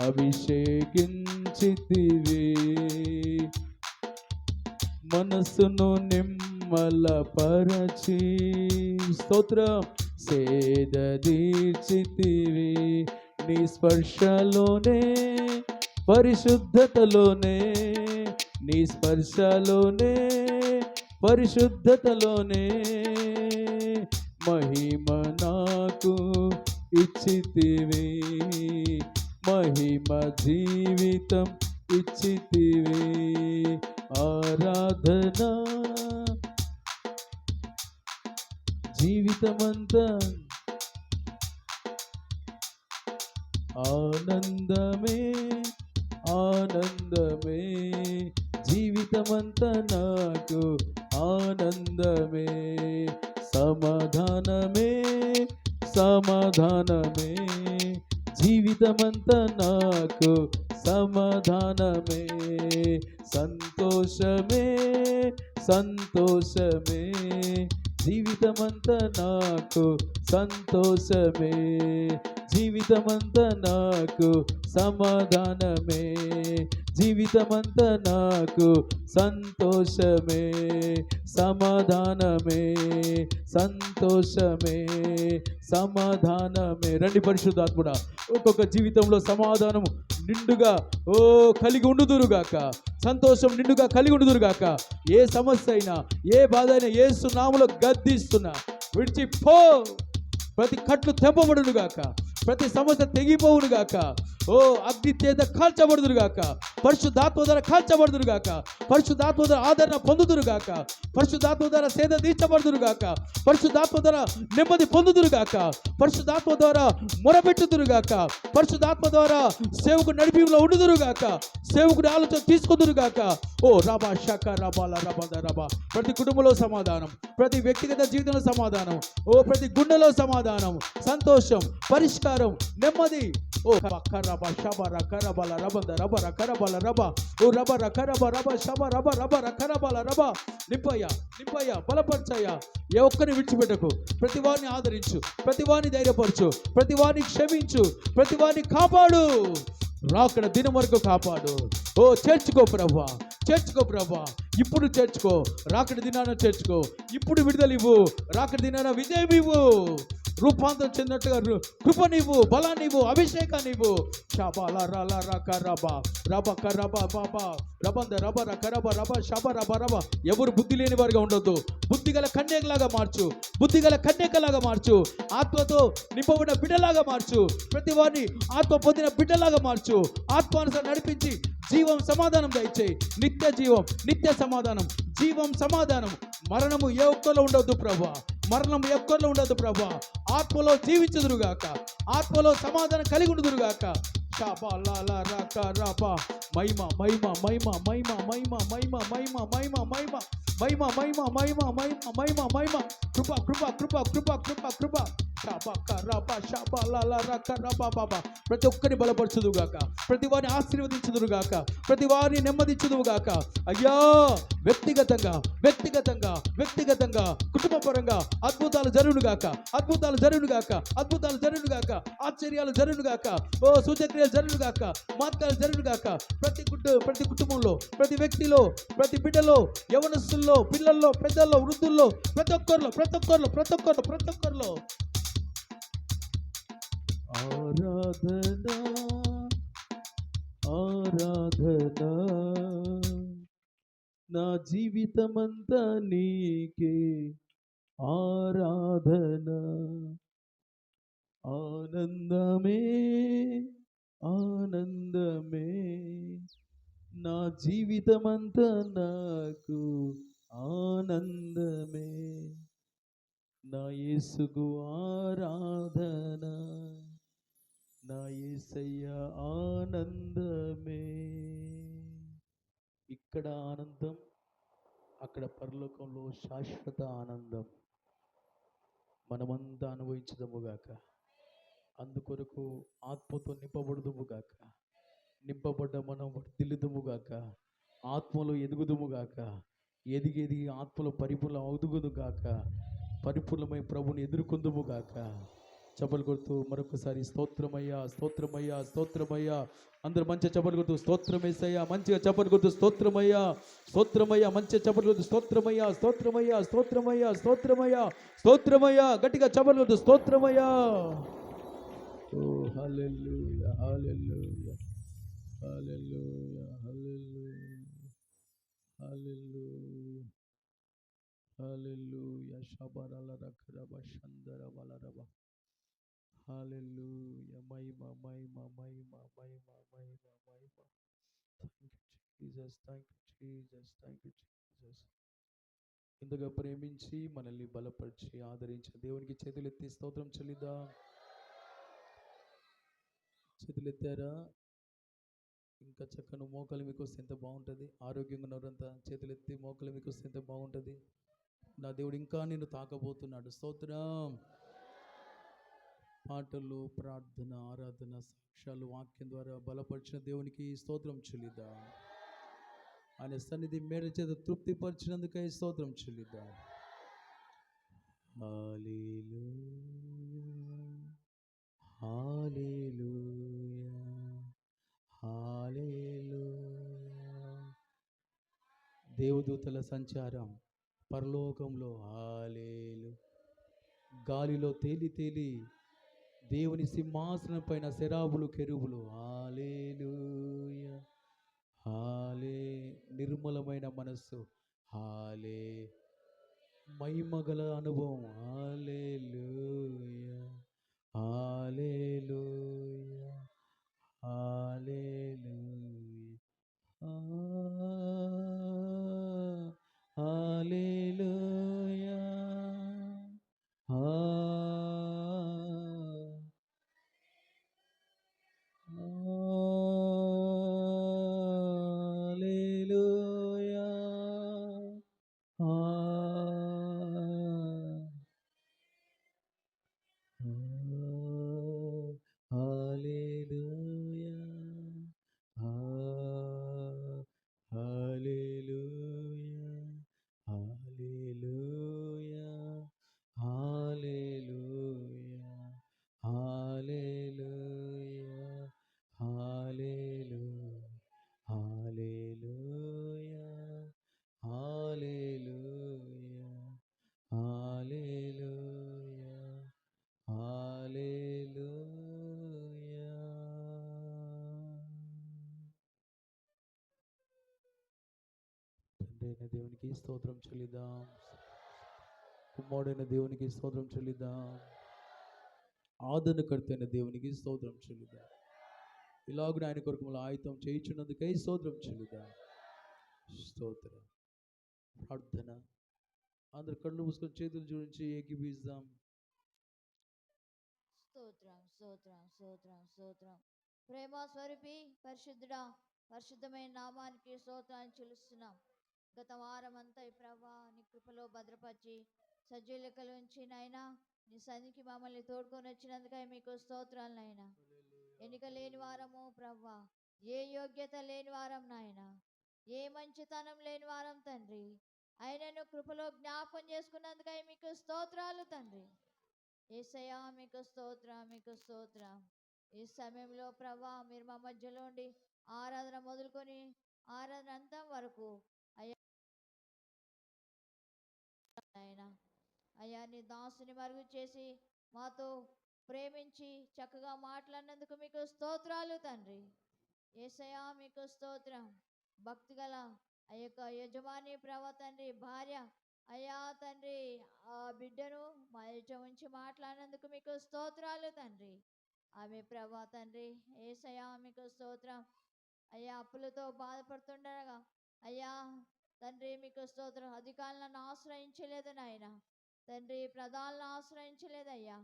అభిషేకించితివి, మనసును నిమ్మలపరచి స్తోత్రం సేద తీర్చితివి. నీ స్పర్శలోనే పరిశుద్ధతలోనే, నీ స్పర్శలోనే పరిశుద్ధతలోనే మహిమ నాకు ఇచ్చితివి, మహిమ జీవితం ఇచ్చితివి. ఆరాధన జీవితమంతా ఆనందమే ఆనందమే, జీవితమంతా నాకు ఆనందమే. సమాధానమే సమాధానమే, జీవితమంతా నాకు సమాధానమే. సంతోషమే సంతోషమే, జీవితమంతా నాకు సంతోషమే. జీవితమంతా నాకు సమాధానమే, జీవితమంతా నాకు సంతోషమే. సమాధానమే సంతోషమే సమాధానమే. రండి పరిశుద్ధాత్ముడా, ఒక్కొక్క జీవితంలో సమాధానం నిండుగా కలిగి ఉండుదురుగాక, సంతోషం నిండుగా కలిగి ఉండుదురుగాక. ఏ సమస్య అయినా ఏ బాధ అయినా యేసు నామములో గద్దిస్తున్నా, విడిచిపో. ప్రతి కట్లు తెంపబడునుగాక, ప్రతి సమస్య తెగిపోవునుగాక. అగ్ని చేత కాల్చబడుదురుగాక, పరిశుద్ధాత్మ ద్వారా కాల్చబడుదురుగాక, పరిశుద్ధాత్మ ద్వారా ఆదరణ పొందుదురుగాక, పరిశుద్ధాత్మ ద్వారా సేద తీర్చబడుదురుగాక, పరిశుద్ధాత్మ ద్వారా నెమ్మది పొందుదురుగాక, పరిశుద్ధాత్మ ద్వారా మొరపెట్టుదురుగాక, పరిశుద్ధాత్మ ద్వారా సేవకు నడిపిలో ఉండుదురుగాక, సేవకుడి ఆలోచన తీసుకుందురుగాక. రాబా శాఖ రబాల రబాద రబా. ప్రతి కుటుంబంలో సమాధానం, ప్రతి వ్యక్తిగత జీవితంలో సమాధానం, ప్రతి గుండెలో సమాధానం, సంతోషం, పరిష్కారం, నెమ్మది. రబ షబ రకరబల రబంద రబ రకరబల రబ రబ రకరబ రబ షబ రబ రబ రకరబల రబ. నింపయ్య బలపరచయ్య, ఏ ఒక్కరిని విడిచిపెట్టకు. ప్రతి వారిని ఆదరించు, ప్రతి వారిని ధైర్యపరచు, ప్రతి వారిని క్షమించు, ప్రతి వారిని కాపాడు. రాకడ దినం వరకు కాపాడు. చేర్చుకో ప్రభా, చేర్చుకో ప్రభా, ఇప్పుడు చేర్చుకో. రాకడ దినాన చేర్చుకో, ఇప్పుడు విడుదల ఇవ్వు. రాకడ దినాన విజయం ఇవ్వు. రూపాంతరం చెందినట్టుగా కృపనివ్వు, బలాన్నివ్వు, అభిషేకాన్నివ్వు. షాబాల రాల రక రబ రబ కరబ బాబా రబంద రబ రక రబ రబ షబ రబ రబ. ఎవరు బుద్ధి లేని వారిగా ఉండొద్దు. బుద్ధిగల కన్యకలాగా మార్చు, బుద్ధిగల కన్యకలాగా మార్చు, ఆత్మతో నింపబడిన బిడ్డలాగా మార్చు, ప్రతి వారిని ఆత్మ పొందిన బిడ్డలాగా మార్చు. ఆత్మానుసారం నడిపించి జీవం సమాధానం దయచేయి. నిత్య జీవం, నిత్య సమాధానం, జీవం సమాధానం. మరణము ఏ ఒక్కరిలో ఉండొద్దు ప్రభా, మరణం ఏ ఒక్కరిలో ఉండదు ప్రభా. ఆత్మలో జీవించుదురుగాక, ఆత్మలో సమాధానం కలిగి ఉండుదురుగాక. మహిమ మహిమ మహిమ మహిమ మహిమ మహిమ మహిమ మహిమ మహిమ మహిమ మహిమ మహిమ మహిమ మహిమ మహిమ. కృప కృప కృప కృప కృప కృప. ప్రతి ఒక్కరిని బలపరచుదుగాక, ప్రతి వారిని ఆశీర్వదించుదురుగాక, ప్రతి వారిని నెమ్మదించుదుగాక. అయ్యా, వ్యక్తిగతంగా వ్యక్తిగతంగా వ్యక్తిగతంగా కుటుంబ పరంగా అద్భుతాలు జరుగునుగాక, అద్భుతాలు జరుగునుగాక, అద్భుతాలు జరుగునుగాక, ఆశ్చర్యాలు జరుగునుగాక, సూచక్రియలు జరుగునుగాక, మార్గాలు జరుగునుగాక. ప్రతి కుటుంబంలో, ప్రతి వ్యక్తిలో, ప్రతి బిడ్డలో, యవనస్తుల్లో, పిల్లల్లో, పెద్దల్లో, వృద్ధుల్లో, ప్రతి ఒక్కరిలో ప్రతి ఒక్కరిలో ప్రతి ఒక్కరిలో ప్రతి ఒక్కరిలో ఆరాధన ఆరాధన నా జీవితమంతా నీకే ఆరాధన. ఆనందమే ఆనందమే నా జీవితమంతా నాకు ఆనందమే. నా యేసుకు ఆరాధన, నా యేసయ్య ఆనందమే. ఇక్కడ ఆనందం, అక్కడ పరలోకంలో శాశ్వత ఆనందం మనమంతా అనుభవించదముగాక. అందుకొరకు ఆత్మతో నింపబడదుముగాక. నింపబడ్డ మనం వర్ధిల్లుదుముగాక. ఆత్మలో ఎదుగుదుముగాక. ఎదిగి ఆత్మలో పరిపూర్ణ అవుదుగుదుగాక. పరిపూర్ణమై ప్రభుని ఎదుర్కొందుముగాక. చప్పలు కొడుతూ మరొకసారి స్తోత్రమయ్యా, స్తోత్రమయ్యా, స్తోత్రమయ్యా. అందరు మంచిగా చప్పలు కొడుతూ స్తోత్రమేసయ్యా, మంచిగా చప్పలు కొడుతూ స్తోత్రమయ్యా, స్తోత్రమయ్యా, మంచిగా చప్పలు కొడుతూ స్తోత్రమయ్యా, స్తోత్రమయ్యా, స్తోత్రమయ్యా, స్తోత్రమయ్యా, స్తోత్రమయ్యా. గట్టిగా చప్పలు కొడుతూ స్తోత్రమయ్యా. Oh hallelujah, hallelujah, hallelujah, hallelujah, hallelujah, hallelujah. శబరల రకరబ షందర బలరబ. హల్లెలూయా. మహిమ, మహిమ, మహిమ, మహిమ, మహిమ, మహిమ. Thank you Jesus, thank you Jesus, thank you Jesus. ఇంతగా ప్రేమించి మనల్ని బలపరిచి ఆదరించిన దేవునికి చేతులెత్తి స్తోత్రం చెల్లిద్దాం. చేతులెత్తారా? ఇంకా చక్కని మోకాలు మీకు వస్తే ఎంత బాగుంటుంది. ఆరోగ్యంగా ఉన్నవారంతా చేతులెత్తి మోకాలు మీకు వస్తే ఎంత బాగుంటుంది. నా దేవుడు ఇంకా నిన్ను తాకబోతున్నాడు. స్తోత్రం. పాటలు, ప్రార్థన, ఆరాధన, సాక్ష్యాలు, వాక్యం ద్వారా బలపరిచిన దేవునికి స్తోత్రం చెల్లిద్దాం. ఆయన సన్నిధి మేడ చేత తృప్తిపరిచినందుకై స్తోత్రం చెల్లిద్దాం. హల్లెలూయా, హల్లెలూయా, హల్లెలూయా. దేవదూతల సంచారం పరలోకంలో హల్లెలూయా. గాలిలో తేలి తేలి దేవుని సింహాసనం పైన శరాబులు, కెరూబులు హల్లెలూయా, హల్లే. నిర్మలమైన మనస్సు హల్లే. మహిమగల అనుభవం హల్లెలూయా, hallelujah, hallelujah, hallelujah, hallelujah, hallelujah, hallelujah, hallelujah, hallelujah, hallelujah, hallelujah, hallelujah, hallelujah, hallelujah, హల్లెలూయా. తండ్రైన దేవునికి స్తోత్రం చెల్లిద్దాం. కుమారుడైన దేవునికి స్తోత్రం చెల్లిద్దాం. ఆదరణకర్త అయిన దేవునికి స్తోత్రం చెల్లిద్దాం. ఇలాగున ఆయన కొరకు మళ్ళీ ఆయుధం చేయించున్నందుకై స్తోత్రం చెల్లిద్దాం. స్తోత్రం. ప్రార్థన. అందరు కళ్ళు మూసుకొని చేతులు జోడించి ఏకీభవిస్తాం. స్తోత్రం, స్తోత్రం, స్తోత్రం, స్తోత్రం. ప్రేమ స్వరూపి పరిశుద్ధుడా, పరిశుద్ధమైన నామానికి స్తోత్రాన్ని చెల్లిస్తున్నాం. గత వారం అంతా ఈ ప్రభా నీ కృపలో భద్రపరిచి సజీలకలు ఉంచి నాయనా నీ సన్నిధికి మమ్మల్ని తోడుకొని వచ్చినందుకై మీకు స్తోత్రాలు నాయనా. ఎన్నిక లేని వారము ప్రవ్వా, ఏ యోగ్యత లేని వారం నాయన, ఏ మంచితనం లేని వారం తండ్రి. ఆయనను కృపలో జ్ఞాపకం చేసుకున్నందుకై మీకు స్తోత్రాలు తండ్రి. యేసయ్యా మీకు స్తోత్రం, మీకు స్తోత్రం. ఈ సమయంలో ప్రభా మీరు మా మధ్యలో ఉండి ఆరాధన మొదలుకొని ఆరాధన అంతం వరకు అయ్యా ఆయన అయ్యా నీ దాసుని మరుగు చేసి మాతో ప్రేమించి చక్కగా మాట్లాడినందుకు మీకు స్తోత్రాలు తండ్రి. యేసయ్యా మీకు స్తోత్రం. భక్తి గల ఆ యొక్క యజమాని ప్రభా తండ్రి భార్య అయ్యా తండ్రి ఆ బిడ్డను మా ఎదుట ఉంచి మాట్లాడినందుకు మీకు స్తోత్రాలు తండ్రి. ఆమె ప్రభా తండ్రి యేసయ్యా మీకు స్తోత్రం. అయ్యా అప్పులతో బాధపడుతుండగా అయ్యా తండ్రి మీకు స్తోత్రం. అధికారులను ఆశ్రయించలేదు నాయన తండ్రి, ప్రధానులను ఆశ్రయించలేదయ్యా,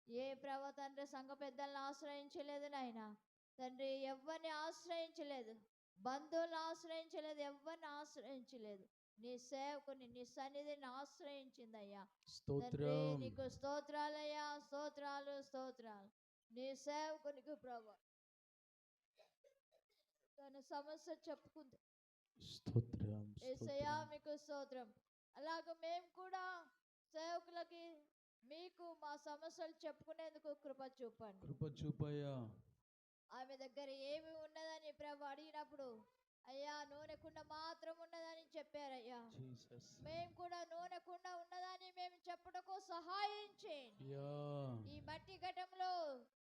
ఏ ప్రభా తండ్రి సంఘ పెద్దలను ఆశ్రయించలేదు నాయన తండ్రి, ఎవరిని ఆశ్రయించలేదు, బంధువులను ఆశ్రయించలేదు, ఎవరిని ఆశ్రయించలేదు. నీ సేవకుని నీ సన్నిధిని ఆశ్రయించిందయ్యా తండ్రి. స్తోత్రం. నీకు స్తోత్రాలయ్యా, స్తోత్రాలు స్తోత్రాలు. నీ సేవకునికి ప్రభా తన సమస్య చెప్పుకుంది. స్తోత్రం. యేసయ్యా స్తోత్రం. మీకు స్తోత్రం. అలాగ మేము కూడా సేవకులకి మీకు మా సమస్యలు చెప్పుకునేందుకు కృప చూపండి. కృప చూపయ్యా. ఆమె దగ్గర ఏమి ఉన్నదని ప్రభు అడిగినప్పుడు అయ్యా నూనె కుండ మాత్రం ఉన్నదని చెప్పారయ్యా. జీసస్. మేము కూడా నూనె కుండ ఉన్నదని మేము చెప్పుటకు సహాయం చేయండి. యా. ఈ మట్టి ఘటంలో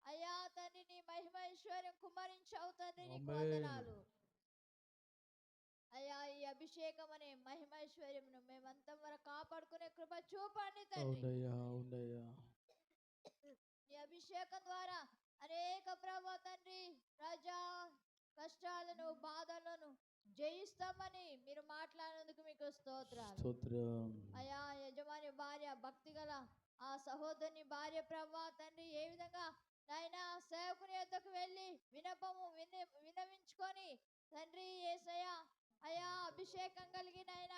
అయ్యా తండ్రి నీ మహిమ ఐశ్వర్యం కుమ్మరించావు తండ్రి, నీకు ఆమేన్. వందనాలు అయ్యా. ఈ అభిషేకం అనే మహిమైశ్వర్యమును మేమంతా వరకు కాపాడుకునే కృప చూపండి తండ్రి. అవునయ్యా, అవునయ్యా. ఈ అభిషేకం ద్వారా అనేక ప్రభా తండ్రి రాజా కష్టాలను బాధలను జయిస్తామని మీరు మాట్లాడినందుకు మీకు స్తోత్రాలు. స్తోత్రం. అయ్యా యజమాని భార్య భక్తి గల ఆ సహోదరుని భార్య ప్రభా తండ్రి ఏ విధంగా నాయన సేవకుని యొద్దకు వెళ్ళి వినపము వినవించుకొని తండ్రి యేసయ్యా అయ్యా అభిషేకం కలిగిన ఆయన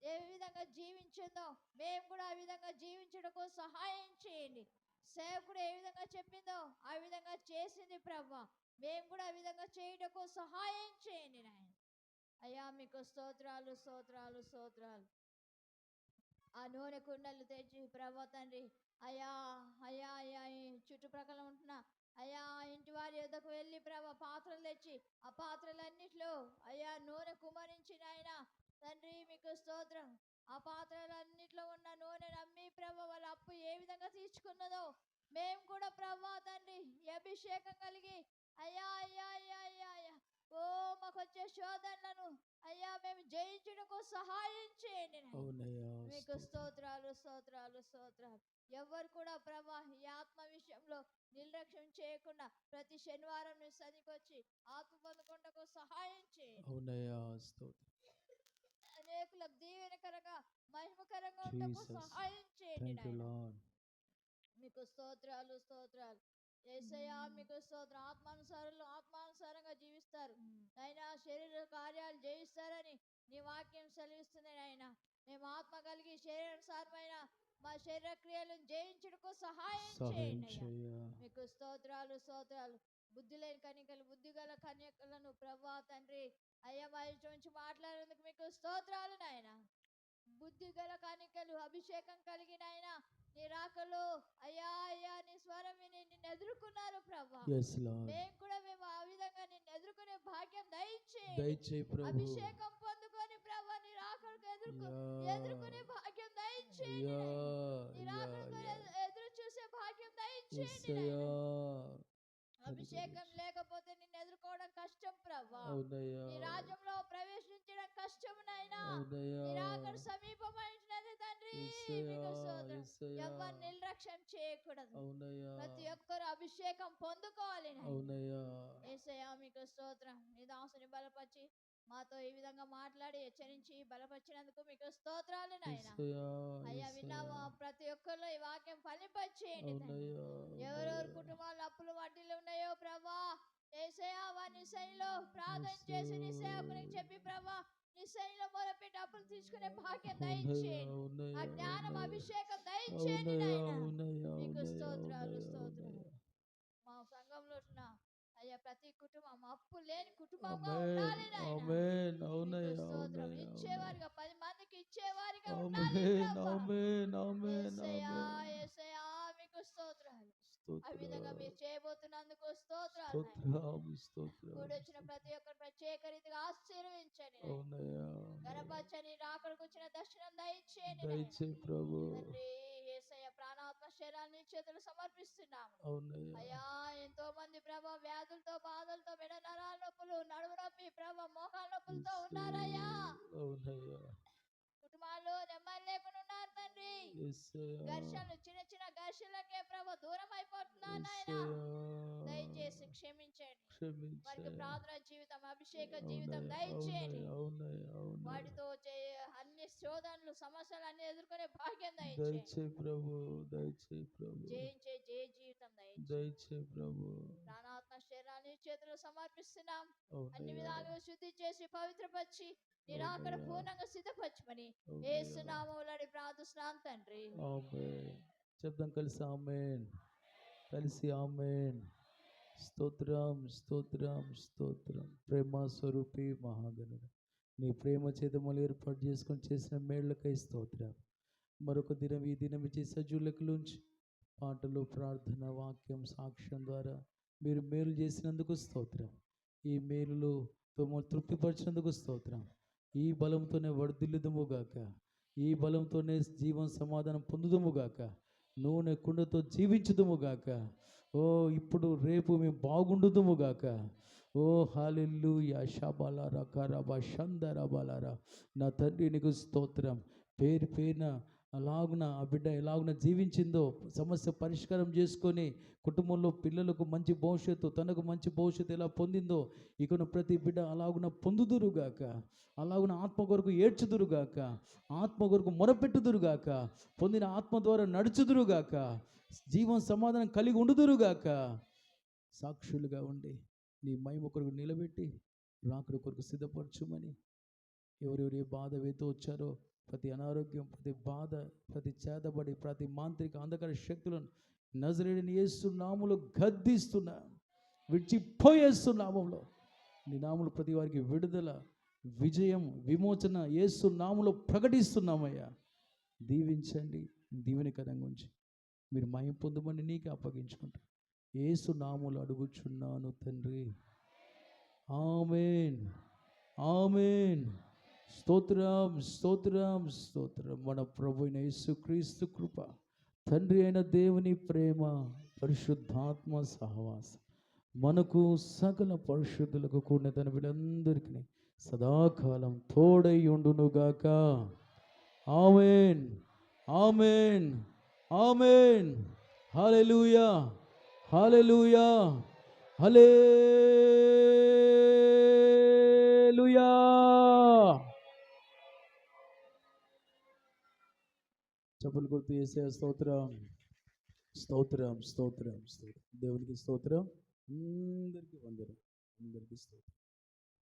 ఏ విధంగా జీవించిందో మేము కూడా ఆ విధంగా జీవించడానికి సహాయం చేయండి. సేవకుడు ఏ విధంగా చెప్పిందో ఆ విధంగా చేసింది ప్రభా, మేము కూడా ఆ విధంగా చేయటకు సహాయం చేయండి నాయన. అయ్యా మీకు స్తోత్రాలు స్తోత్రాలు స్తోత్రాలు. ఆ నూనె కుండలు తెచ్చి ప్రభా తండ్రి అయ్యా అయ్యా అయ్యా ఈ చుట్టుప్రక్కల ఉంటున్న అయ్యా ఇంటి వారి యొద్దకు వెళ్ళి ప్రభా పాత్రలు తెచ్చి ఆ పాత్రలన్నిట్లో అయ్యా నూనె కుమరించిన ఆయన తండ్రి మీకు స్తోత్రం. ఆ పాత్రలన్నిట్లో ఉన్న నూనె నమ్మి ప్రభా వాళ్ళ అప్పు ఏ విధంగా తీర్చుకున్నదో మేము కూడా ప్రభా తండ్రి ఈ అభిషేకం కలిగి అయ్యా అయ్యా అయ్యా అయ్యా అయ్యా ఓ మాకు వచ్చే శోధనలను అయ్యా మేము జయించడానికి సహాయం చేయండి నాయనా. అవునయ్యా. మీకు స్తోత్రాలు స్తోత్రాలు స్తోత్రాలు. ఎవరు కూడా ప్రభా ఈ ఆత్మ విషయంలో నిర్లక్ష్యం చేయకుండా ప్రతి శనివారం నీ సన్నిధికి వచ్చి ఆత్మ పొందుకుంటకు సహాయం చేయండి. అవునయ్యా. స్తోత్రం. అనేకులకు దీవెనకరంగా మహిమకరంగా ఉండకు జీసస్. సహాయం చేయండి థాంక్ యూ నాయనా. లార్డ్. మీకు స్తోత్రాలు స్తోత్రాలు. యేసయ్యా మీకు స్తోత్రం. ఆత్మానుసారంగా జీవిస్తారు నాయనా, శరీర కార్యాలు జయిస్తారని నీ వాక్యం సెలవిస్తుంది నాయనా. మేము ఆత్మ కలిగి శరీరానుసారమైన మా శరీర క్రియలను జయించుటకు సహాయం సహాయం చేయండి అయ్యా. చేయ. మీకు స్తోత్రాలు స్తోత్రాలు. బుద్ధి లేని కన్యకలు బుద్ధి గల కన్యకలను ప్రభా తండ్రి అయ్యా మా ఇష్టం నుంచి మాట్లాడేందుకు మీకు స్తోత్రాలు నాయన. బుద్ధి గల కన్యకలు అభిషేకం కలిగిన ఆయన నీ రాకలో అయ్యా అయ్యా నీ స్వరం విని నిన్ను ఎదుర్కొన్నారు ప్రభా. yes lord. మేము ఆ విధంగా నిన్ను ఎదుర్కొనే భాగ్యం దయచేయండి. దయచేయి ప్రభు. అభిషేకం పొందుకొని ప్రభా నీ రాకడకు ఎదుర్కొనే భాగ్యం దయచేయండి నాయనా. నీ రాకడకు ఎదురు చూసే భాగ్యం దయచేయండి నాయనా. అభిషేకం లేకపోతే నిన్ను ఎదుర్కోవడం కష్టం ప్రభా. నీ రాజ్యంలో ప్రవేశించడం కష్టం నాయనా. నీ రాకడ సమీపమైనది తండ్రి. మీకు స్తోత్రం. ఎవరు నిర్లక్ష్యం చేయకూడదు. ప్రతి ఒక్కరు అభిషేకం పొందుకోవాలి నాయనా. యేసయ్యా మీకు స్తోత్రం. నీ దాసుని బలపరిచి మాతో ఈ విధంగా మాట్లాడి హెచ్చరించి బలపరిచినందుకు మీకు స్తోత్రాలు నాయనా. అయ్యా విన్నావా ప్రతి ఒక్కరిలో ఈ వాక్యం ఫలింపచేయండి తండ్రి. ఎవరెవరి కుటుంబాలు అప్పులు వడ్డీలు ఉన్నాయో ప్రభా యేసయ్యా వారి నిశ్చయంలో ప్రార్థన చేసి నీ సేవకునికి చెప్పి ప్రభా నిశ్చయంలో మొదలుపెట్టి అప్పులు తీసుకునే భాగ్యం దయచేయండి. ఆ జ్ఞానం అభిషేకం దయచేయండి నాయనా. మీకు స్తోత్రాలు స్తోత్రాలు. మా సంఘంలో ఉన్న అయ్యా ప్రతి కుటుంబం అప్పు లేని కుటుంబంగా ఉండాలి నాయనా. మీకు స్తోత్రం. ఇచ్చేవారిగా 10 మందికి ఇచ్చేవారిగా ఉండాలి ప్రభా. యేసయ్యా యేసయ్యా మీకు స్తోత్రాలు. ఆ విధంగా మీరు చేయబోతున్నందుకు స్తోత్రాలు నాయనా. కూడొచ్చిన ప్రతి ఒక్కరు ప్రత్యేక రీతిగా ఆశీర్వదించండి నాయనా. గర్భవచ్చని రాకడకు వచ్చిన దర్శనం దయచేయండి నాయనా. ప్రభు. తండ్రి యేసయ్య ప్రాణాత్మ శరీరాన్ని చేతులు సమర్పిస్తున్నాము. అవునయ్యా. అయ్యా ఎంతో మంది ప్రభా వ్యాధులతో బాధలతో మెడ నరాల నొప్పులు నడుము నొప్పి ప్రభా మోకాల నొప్పులతో ఉన్నారయ్యా. అవునయ్యా. కుటుంబాల్లో నెమ్మది లేకుండా ఉన్నారు తండ్రి. ఘర్షణలు చిన్న చిన్న ఘర్షణలకే ప్రభా దూరం అయిపోతున్నారు నాయన. దయచేసి క్షమించండి. వారికి ప్రార్థన జీవితం అభిషేక జీవితం దయచేయండి. వాటితో అన్ని శోధనలు సమస్యలు అన్ని ఎదుర్కొనే భాగ్యం దయచేయి ప్రభు. దయచేయి ప్రభు. జయించే జయ జీవితం దయచేయి ప్రభు. ప్రాణాత్మ శరీరాన్ని చేతులు సమర్పిస్తున్నాం. అన్ని విధాలుగా శుద్ధి చేసి పవిత్రపరిచి నిరాకడ పూర్ణంగా సిద్ధపరచమని యేసు నామములో ప్రార్థిస్తున్నాం తండ్రి. ఆమేన్. చెప్దాం కలిసి ఆమేన్. కలిసి ఆమేన్. స్తోత్రం స్తోత్రం స్తోత్రం. ప్రేమ స్వరూపి మహాగణుడు, నీ ప్రేమ చేతములు ఏర్పాటు చేసుకొని చేసిన మేళ్లకై స్తోత్రం. మరొక దినం ఈ దినం ఇచ్చే సజీవులకులోంచి పాటలు ప్రార్థన వాక్యం సాక్ష్యం ద్వారా మీరు మేలు చేసినందుకు స్తోత్రం. ఈ మేలులో మమ్మల్ని తృప్తిపరిచినందుకు స్తోత్రం. ఈ బలంతోనే వర్ధిల్లుదుముగాక, ఈ బలంతోనే జీవన సమాధానం పొందుదుముగాక, నూనె కుండతో జీవించుదుముగాక. ఓ ఇప్పుడు రేపు మేము బాగుండుదుముగాక. ఓ హల్లెలూయా. షబాలారా కరబా షందరబాలారా. నా తండ్రి నీకు స్తోత్రం. పేరు పేరున అలాగున ఆ బిడ్డ ఎలాగున జీవించిందో సమస్య పరిష్కారం చేసుకొని కుటుంబంలో పిల్లలకు మంచి భవిష్యత్తు, తనకు మంచి భవిష్యత్తు ఎలా పొందిందో ఇకను ప్రతి బిడ్డ అలాగున పొందుదురుగాక. అలాగున ఆత్మ కొరకు ఏడ్చుదురుగాక, ఆత్మ కొరకు మొరపెట్టుదురుగాక, పొందిన ఆత్మ ద్వారా నడుచుదురుగాక, జీవన సమాధానం కలిగి ఉండుదురుగాక. సాక్షులుగా ఉండి నీ మహిమ కొరకు నిలబెట్టి రాకడ కొరకు సిద్ధపరచుమని ఎవరెవరు ఏ బాధ వేతో వచ్చారో ప్రతి అనారోగ్యం, ప్రతి బాధ, ప్రతి చేతబడి, ప్రతి మాంత్రిక అంధకార శక్తులను నజరేయుడైన యేసు నామములో గద్దిస్తున్నా, విడిచిపోయేస్తు నామములో. నీ నామములో ప్రతి వారికి విడుదల, విజయం, విమోచన యేసు నామములో ప్రకటిస్తున్నామయ్యా. దీవించండి, దీవెనకరంగా ఉంచి మీరు మహిమ పొందమని నీకే అప్పగించుకుంటా యేసు నామములో అడుగుచున్నాను తండ్రి. ఆమేన్ ఆమేన్. స్తోత్రం స్తోత్రం స్తోత్రం. మన ప్రభు అయిన యేసుక్రీస్తు కృప, తండ్రి అయిన దేవుని ప్రేమ, పరిశుద్ధాత్మ సహవాసం మనకు సకల పరిశుద్ధులకు కూడిన తన వీళ్ళందరికీ సదాకాలం తోడై ఉండునుగాక. ఆమేన్ ఆమేన్ ఆమేన్. హల్లెలూయా హల్లెలూయా హల్లెలూయా. చప్పలు కొడుతూ యేసయ్య స్తోత్రం స్తోత్రం స్తోత్రం స్తోత్రం. దేవునికి స్తోత్రం. అందరికీ వందనం. అందరికీ స్తోత్రం.